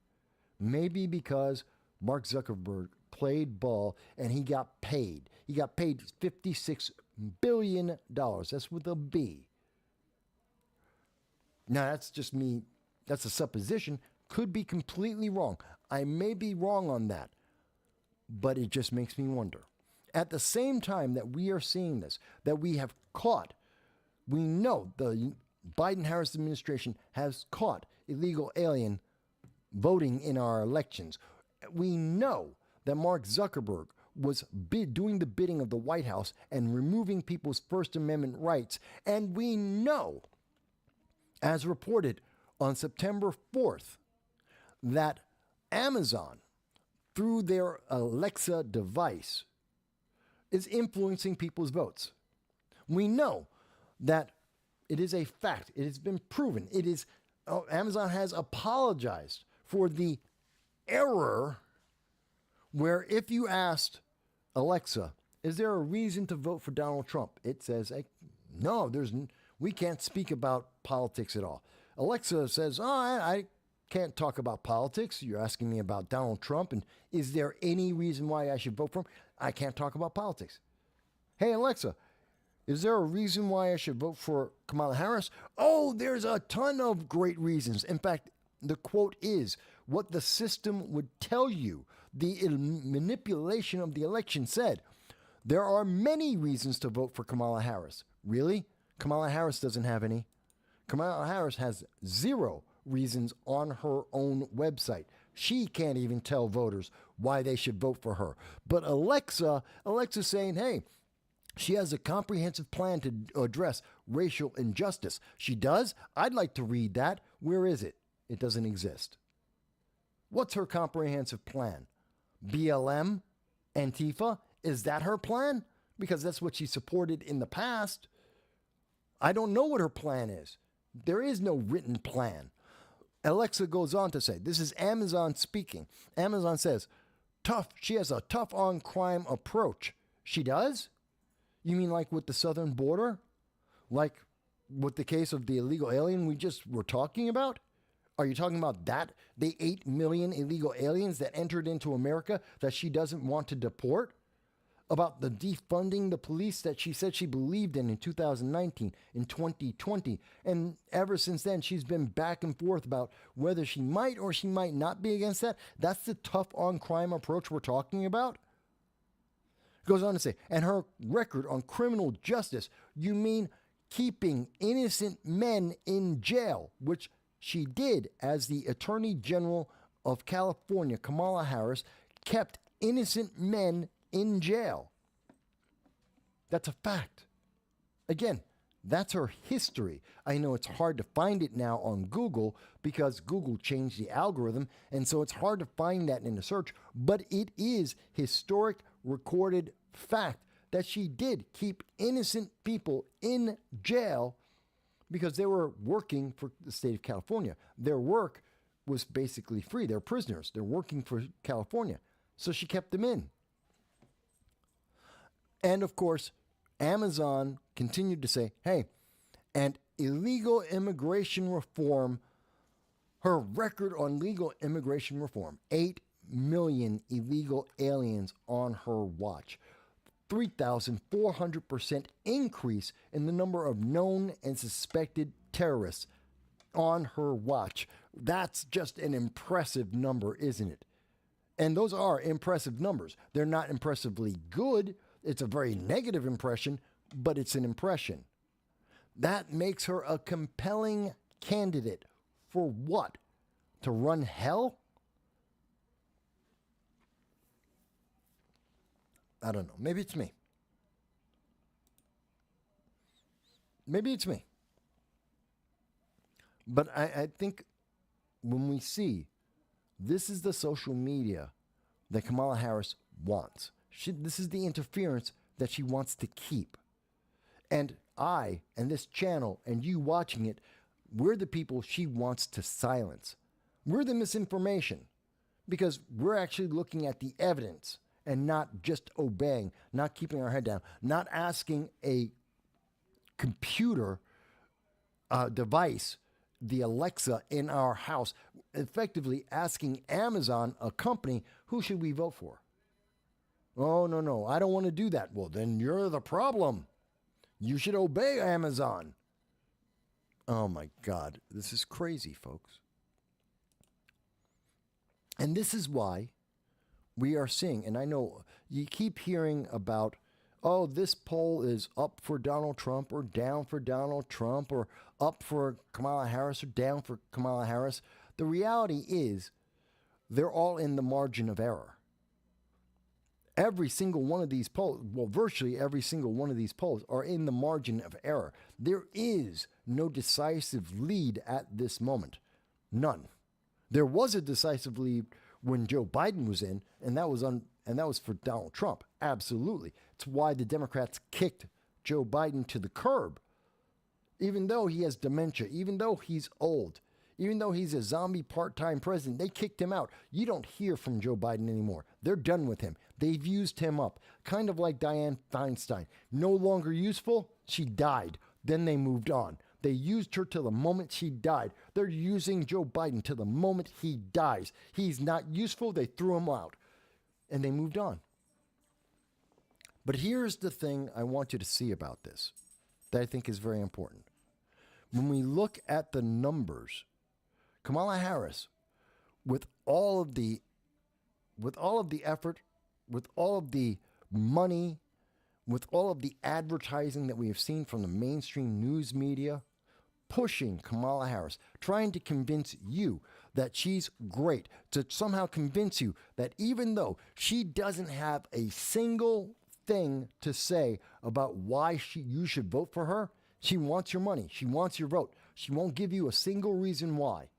Maybe because Mark Zuckerberg played ball and he got paid. He got paid $56 billion. That's with a B. Now, that's just me. That's a supposition. Could be completely wrong. I may be wrong on that. But it just makes me wonder. At the same time that we are seeing this, that we have caught, we know the Biden-Harris administration has caught illegal alien voting in our elections. We know that Mark Zuckerberg was doing the bidding of the White House and removing people's First Amendment rights. And we know, as reported on September 4th, that Amazon, through their Alexa device, is influencing people's votes. We know that it is a fact. It has been proven. Amazon has apologized for the error where if you asked Alexa, is there a reason to vote for Donald Trump? It says, no, we can't speak about politics at all. Alexa says, I can't talk about politics. You're asking me about Donald Trump, and is there any reason why I should vote for him? I can't talk about politics. Hey, Alexa, is there a reason why I should vote for Kamala Harris? Oh, there's a ton of great reasons. In fact, the quote is what the system would tell you. The manipulation of the election said, there are many reasons to vote for Kamala Harris. Really? Kamala Harris doesn't have any. Kamala Harris has 0 reasons on her own website. She can't even tell voters why they should vote for her. But Alexa's saying, hey, she has a comprehensive plan to address racial injustice. She does? I'd like to read that. Where is it? It doesn't exist. What's her comprehensive plan? BLM? Antifa? Is that her plan? Because that's what she supported in the past. I don't know what her plan is. There is no written plan. Alexa goes on to say, this is Amazon speaking. Amazon says, she has a tough on crime approach. She does? You mean like with the southern border? Like with the case of the illegal alien we just were talking about? Are you talking about that? The 8 million illegal aliens that entered into America that she doesn't want to deport? About the defunding the police that she said she believed in 2019, in 2020. And ever since then, she's been back and forth about whether she might or she might not be against that. That's the tough on crime approach we're talking about? Goes on to say, and her record on criminal justice, you mean keeping innocent men in jail, which she did as the Attorney General of California, Kamala Harris, kept innocent men in jail. That's a fact. Again, that's her history. I know it's hard to find it now on Google because Google changed the algorithm, and so it's hard to find that in the search, but it is historic recorded fact that she did keep innocent people in jail because they were working for the state of California. Their work was basically free. They're prisoners. They're working for California. So she kept them in. And of course, Amazon continued to say, hey, and illegal immigration reform, her record on legal immigration reform, 8 million illegal aliens on her watch, 3,400% increase in the number of known and suspected terrorists on her watch. That's just an impressive number, isn't it? And those are impressive numbers. They're not impressively good. It's a very negative impression, but it's an impression. That makes her a compelling candidate for what? To run hell? I don't know. Maybe it's me. Maybe it's me. But I think when we see this is the social media that Kamala Harris wants. This is the interference that she wants to keep. And I, and this channel, and you watching it, we're the people she wants to silence. We're the misinformation because we're actually looking at the evidence and not just obeying, not keeping our head down, not asking a computer device, the Alexa in our house, effectively asking Amazon, a company, who should we vote for? Oh, no, I don't want to do that. Well, then you're the problem. You should obey Amazon. Oh my God, this is crazy, folks. And this is why we are seeing, and I know you keep hearing about, oh, this poll is up for Donald Trump or down for Donald Trump or up for Kamala Harris or down for Kamala Harris. The reality is they're all in the margin of error. Every single one of these polls, well, virtually every single one of these polls are in the margin of error. There is no decisive lead at this moment. None. There was a decisive lead when Joe Biden was in, and that was for Donald Trump. Absolutely. It's why the Democrats kicked Joe Biden to the curb. Even though he has dementia, even though he's old, even though he's a zombie part-time president, they kicked him out. You don't hear from Joe Biden anymore. They're done with him. They've used him up. Kind of like Dianne Feinstein. No longer useful, she died. Then they moved on. They used her till the moment she died. They're using Joe Biden till the moment he dies. He's not useful, they threw him out. And they moved on. But here's the thing I want you to see about this that I think is very important. When we look at the numbers, Kamala Harris, with all of the effort, with all of the money, with all of the advertising that we have seen from the mainstream news media, pushing Kamala Harris, trying to convince you that she's great, to somehow convince you that even though she doesn't have a single thing to say about why you should vote for her, she wants your money, she wants your vote. She won't give you a single reason why.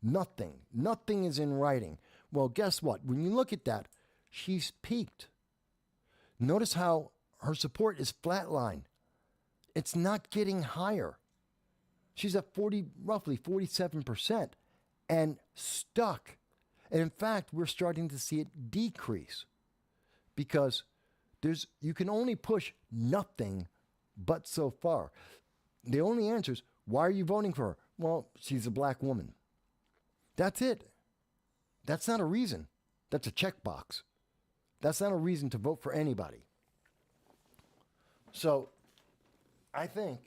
Nothing is in writing. Well, guess what? When you look at that, she's peaked. Notice how her support is flatline. It's not getting higher. She's at roughly 47% and stuck. And in fact, we're starting to see it decrease because you can only push nothing but so far. The only answer is, why are you voting for her? Well, she's a black woman. That's it. That's not a reason. That's a checkbox. That's not a reason to vote for anybody. So I think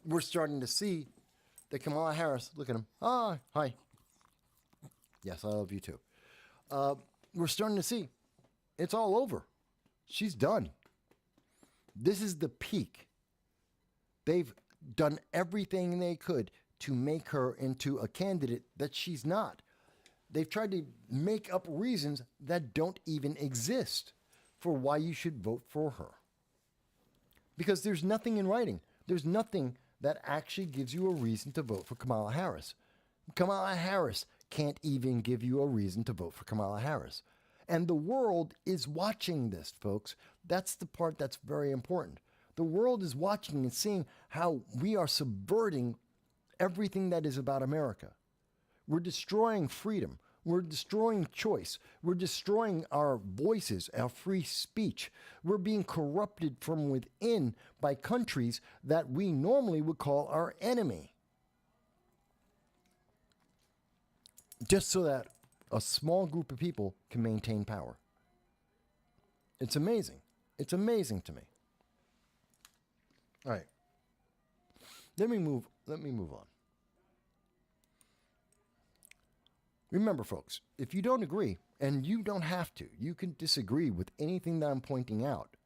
we're starting to see that Kamala Harris, look at him. Ah, hi. Yes, I love you too. We're starting to see it's all over. She's done. This is the peak. They've done everything they could to make her into a candidate that she's not. They've tried to make up reasons that don't even exist. for why you should vote for her. Because there's nothing in writing. There's nothing that actually gives you a reason to vote for Kamala Harris. Kamala Harris can't even give you a reason to vote for Kamala Harris. And the world is watching this, folks. That's the part that's very important. The world is watching and seeing how we are subverting everything that is about America. We're destroying freedom. We're destroying choice. We're destroying our voices, our free speech. We're being corrupted from within by countries that we normally would call our enemy. Just so that a small group of people can maintain power. It's amazing. It's amazing to me. All right. Let me move on. Remember, folks, if you don't agree, and you don't have to, you can disagree with anything that I'm pointing out.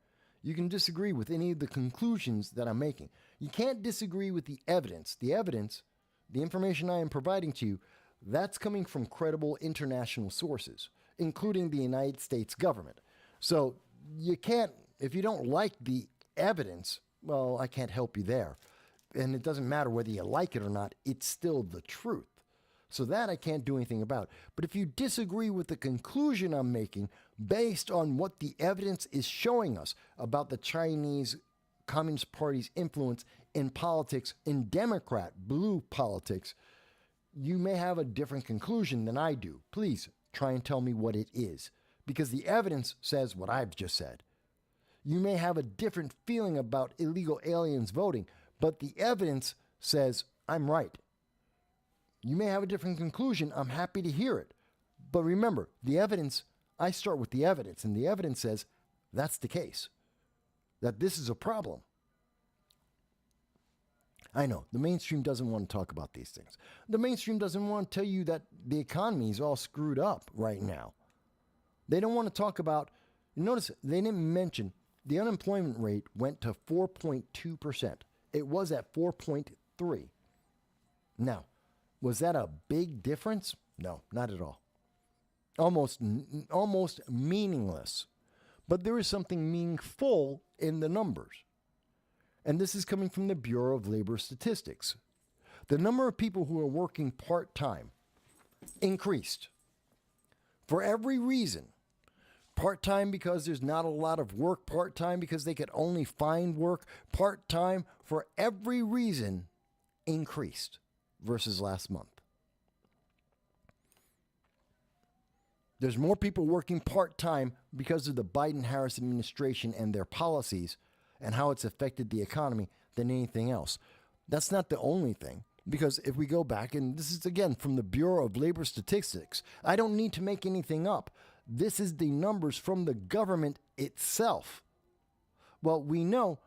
You can disagree with any of the conclusions that I'm making. You can't disagree with the evidence. The evidence, the information I am providing to you, that's coming from credible international sources, including the United States government. So you can't, if you don't like the evidence, well, I can't help you there. And it doesn't matter whether you like it or not, it's still the truth. So that I can't do anything about. But if you disagree with the conclusion I'm making based on what the evidence is showing us about the Chinese Communist Party's influence in politics, in Democrat blue politics, you may have a different conclusion than I do. Please try and tell me what it is, because the evidence says what I've just said. You may have a different feeling about illegal aliens voting, but the evidence says I'm right. You may have a different conclusion. I'm happy to hear it. But remember, the evidence, I start with the evidence, and the evidence says that's the case, that this is a problem. I know, the mainstream doesn't want to talk about these things. The mainstream doesn't want to tell you that the economy is all screwed up right now. They don't want to talk about, notice they didn't mention the unemployment rate went to 4.2%. It was at 4.3%. Now, was that a big difference? No, not at all. Almost meaningless. But there is something meaningful in the numbers. And this is coming from the Bureau of Labor Statistics. The number of people who are working part-time increased. For every reason. Part-time because there's not a lot of work. Part-time because they could only find work. Part-time for every reason increased versus last month. There's more people working part-time because of the Biden-Harris administration and their policies and how it's affected the economy than anything else. That's not the only thing, because if we go back, and this is again from the Bureau of Labor Statistics, I don't need to make anything up. This is the numbers from the government itself. Well, we know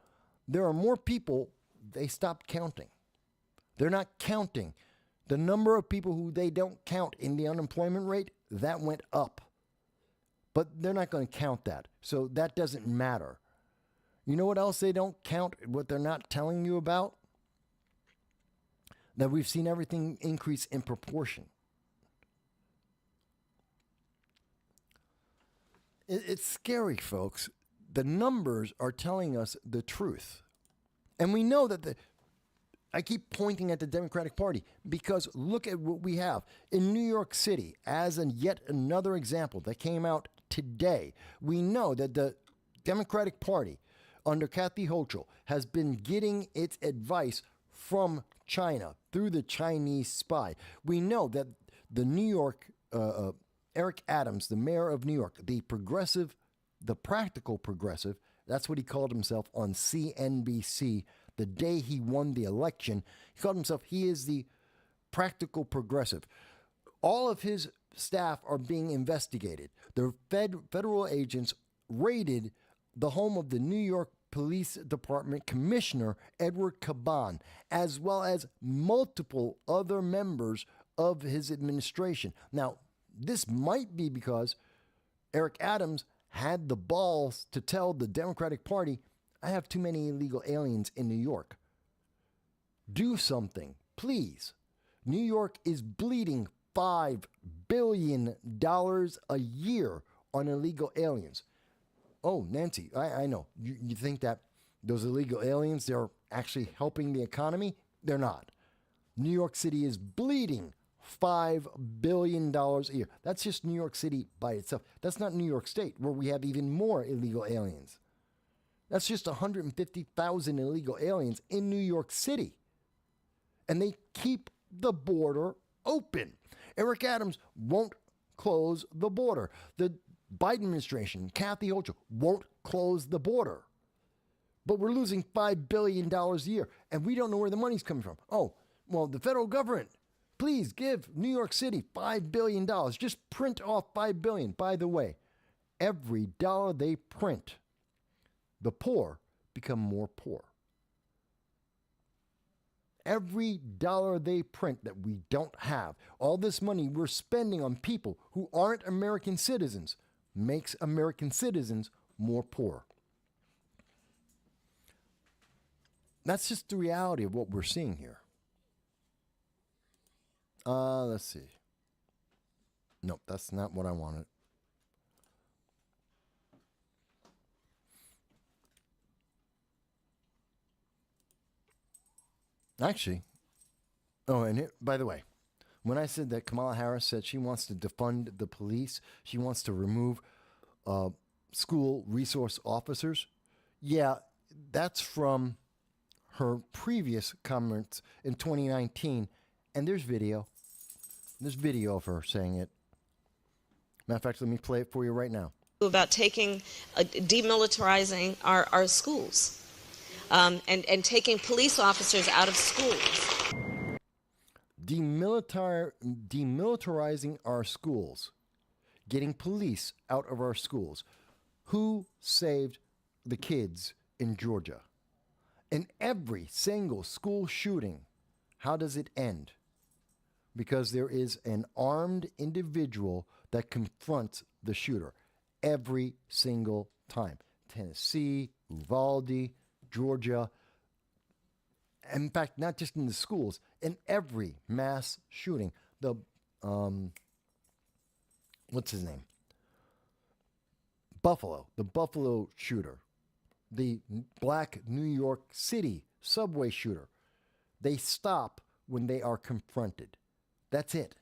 there are more people, they stopped counting. They're not counting. The number of people who they don't count in the unemployment rate, that went up. But they're not going to count that, so that doesn't matter. You know what else they don't count, what they're not telling you about? That we've seen everything increase in proportion. It's scary, folks. The numbers are telling us the truth. And we know that I keep pointing at the Democratic Party because look at what we have. In New York City, as yet another example that came out today, we know that the Democratic Party under Kathy Hochul has been getting its advice from China through the Chinese spy. We know that the New York, Eric Adams, the mayor of New York, the progressive, the practical progressive, that's what he called himself on CNBC the day he won the election. He called himself, he is the practical progressive. All of his staff are being investigated. The federal agents raided the home of the New York Police Department Commissioner Edward Caban, as well as multiple other members of his administration. Now, this might be because Eric Adams had the balls to tell the Democratic Party, I have too many illegal aliens in New York. Do something, please. New York is bleeding $5 billion a year on illegal aliens. Nancy, I know. You think that those illegal aliens, they're actually helping the economy? They're not. New York City is bleeding $5 billion a year. That's just New York City by itself. That's not New York State, where we have even more illegal aliens. That's just 150,000 illegal aliens in New York City. And they keep the border open. Eric Adams won't close the border. The Biden administration, Kathy Hochul, won't close the border. But we're losing $5 billion a year, and we don't know where the money's coming from. Oh, well, the federal government, please give New York City $5 billion. Just print off $5 billion. By the way, every dollar they print, the poor become more poor. Every dollar they print that we don't have, all this money we're spending on people who aren't American citizens, makes American citizens more poor. That's just the reality of what we're seeing here. Let's see. Nope, that's not what I wanted. Actually, by the way, when I said that Kamala Harris said she wants to defund the police, she wants to remove school resource officers, yeah, that's from her previous comments in 2019, and there's video. There's video of her saying it. Matter of fact, let me play it for you right now. About demilitarizing our schools and taking police officers out of schools. Demilitarizing our schools, getting police out of our schools. Who saved the kids in Georgia? In every single school shooting, how does it end? Because there is an armed individual that confronts the shooter every single time. Tennessee, Uvalde, Georgia. In fact, not just in the schools, in every mass shooting. The, what's his name? The Buffalo shooter. The black New York City subway shooter. They stop when they are confronted. That's it.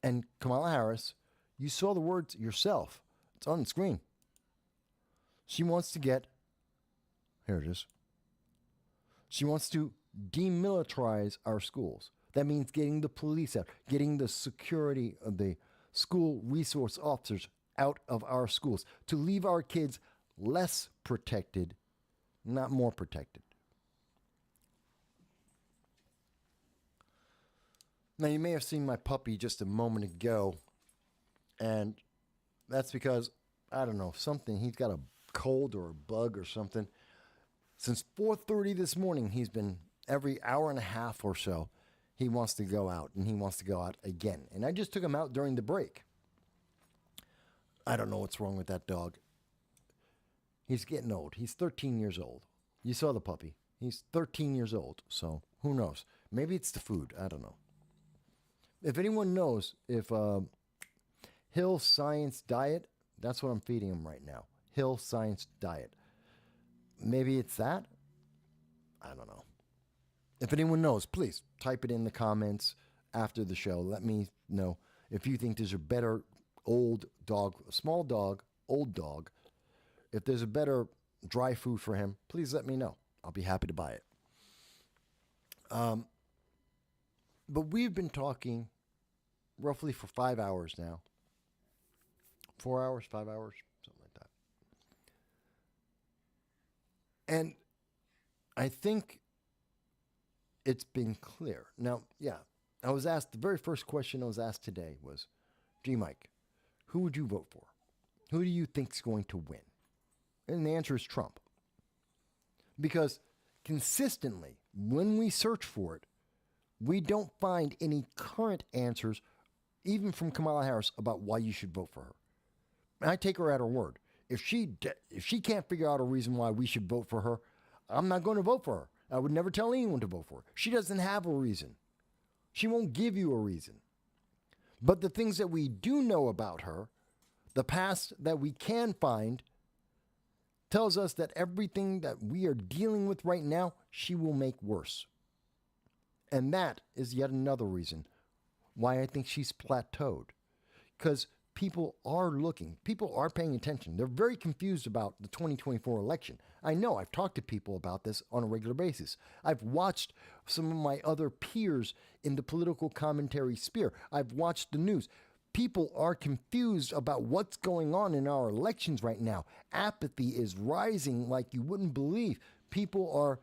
And Kamala Harris, you saw the words yourself. It's on the screen. She wants to get, here it is. She wants to demilitarize our schools. That means getting the police out, getting the security of the school resource officers out of our schools, to leave our kids less protected, not more protected. Now, you may have seen my puppy just a moment ago, and that's because, I don't know, he's got a cold or a bug or something. Since 4:30 this morning, he's been every hour and a half or so, he wants to go out, and he wants to go out again. And I just took him out during the break. I don't know what's wrong with that dog. He's getting old. He's 13 years old. You saw the puppy. He's 13 years old, so who knows? Maybe it's the food. I don't know. If anyone knows if Hill Science Diet, that's what I'm feeding him right now. Hill Science Diet. Maybe it's that? I don't know. If anyone knows, please type it in the comments after the show. Let me know if you think there's a better old dog, small dog, old dog. If there's a better dry food for him, please let me know. I'll be happy to buy it. But we've been talking roughly for 5 hours now. 4 hours, 5 hours, something like that. And I think it's been clear. Now, yeah, I was asked, the very first question I was asked today was, G. Mike, who would you vote for? Who do you think's going to win? And the answer is Trump. Because consistently, when we search for it, we don't find any current answers, even from Kamala Harris, about why you should vote for her. And I take her at her word. If she can't figure out a reason why we should vote for her, I'm not going to vote for her. I would never tell anyone to vote for her. She doesn't have a reason. She won't give you a reason. But the things that we do know about her, the past that we can find, tells us that everything that we are dealing with right now, she will make worse. And that is yet another reason why I think she's plateaued. Because people are looking, people are paying attention. They're very confused about the 2024 election. I know, I've talked to people about this on a regular basis. I've watched some of my other peers in the political commentary sphere. I've watched the news. People are confused about what's going on in our elections right now. Apathy is rising like you wouldn't believe. People are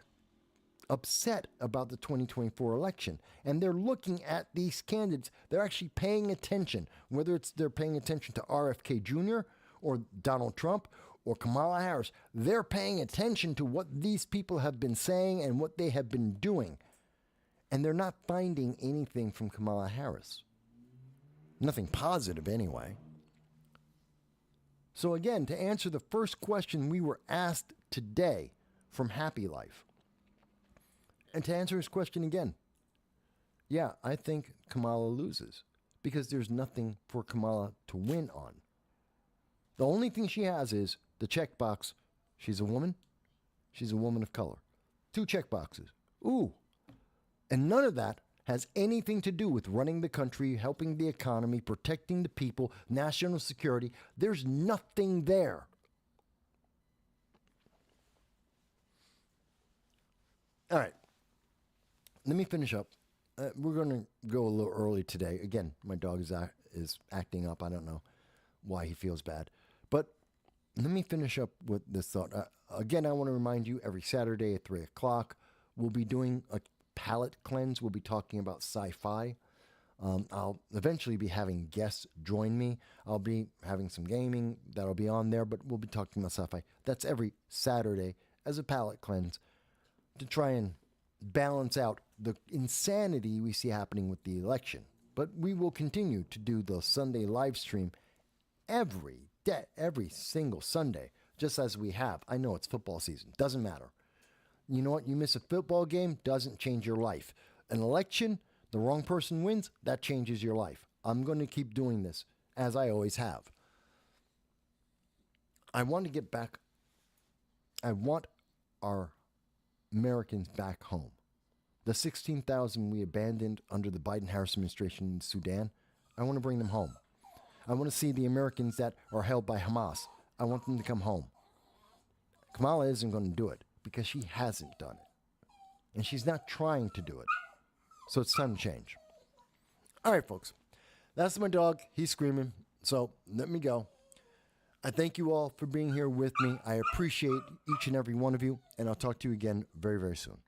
upset about the 2024 election, and they're looking at these candidates. They're actually paying attention, whether it's they're paying attention to RFK Jr. or Donald Trump or Kamala Harris. They're paying attention to what these people have been saying and what they have been doing, and they're not finding anything from Kamala Harris. Nothing positive anyway. So again, to answer the first question we were asked today from Happy Life, and to answer his question again, yeah, I think Kamala loses because there's nothing for Kamala to win on. The only thing she has is the checkbox. She's a woman. She's a woman of color. 2 checkboxes. Ooh. And none of that has anything to do with running the country, helping the economy, protecting the people, national security. There's nothing there. All right. Let me finish up. We're going to go a little early today. Again, my dog is acting up. I don't know why he feels bad. But let me finish up with this thought. Again, I want to remind you, every Saturday at 3 o'clock, we'll be doing a palate cleanse. We'll be talking about sci-fi. I'll eventually be having guests join me. I'll be having some gaming that'll be on there, but we'll be talking about sci-fi. That's every Saturday as a palate cleanse to try and balance out the insanity we see happening with the election. But we will continue to do the Sunday live stream every day, every single Sunday, just as we have. I know it's football season. Doesn't matter. You know what? You miss a football game, doesn't change your life. An election, the wrong person wins, that changes your life. I'm going to keep doing this, as I always have. I want to get back. I want our Americans back home. The 16,000 we abandoned under the Biden-Harris administration in Sudan, I want to bring them home. I want to see the Americans that are held by Hamas. I want them to come home. Kamala isn't going to do it because she hasn't done it. And she's not trying to do it. So it's time to change. All right, folks. That's my dog. He's screaming. So let me go. I thank you all for being here with me. I appreciate each and every one of you. And I'll talk to you again very, very soon.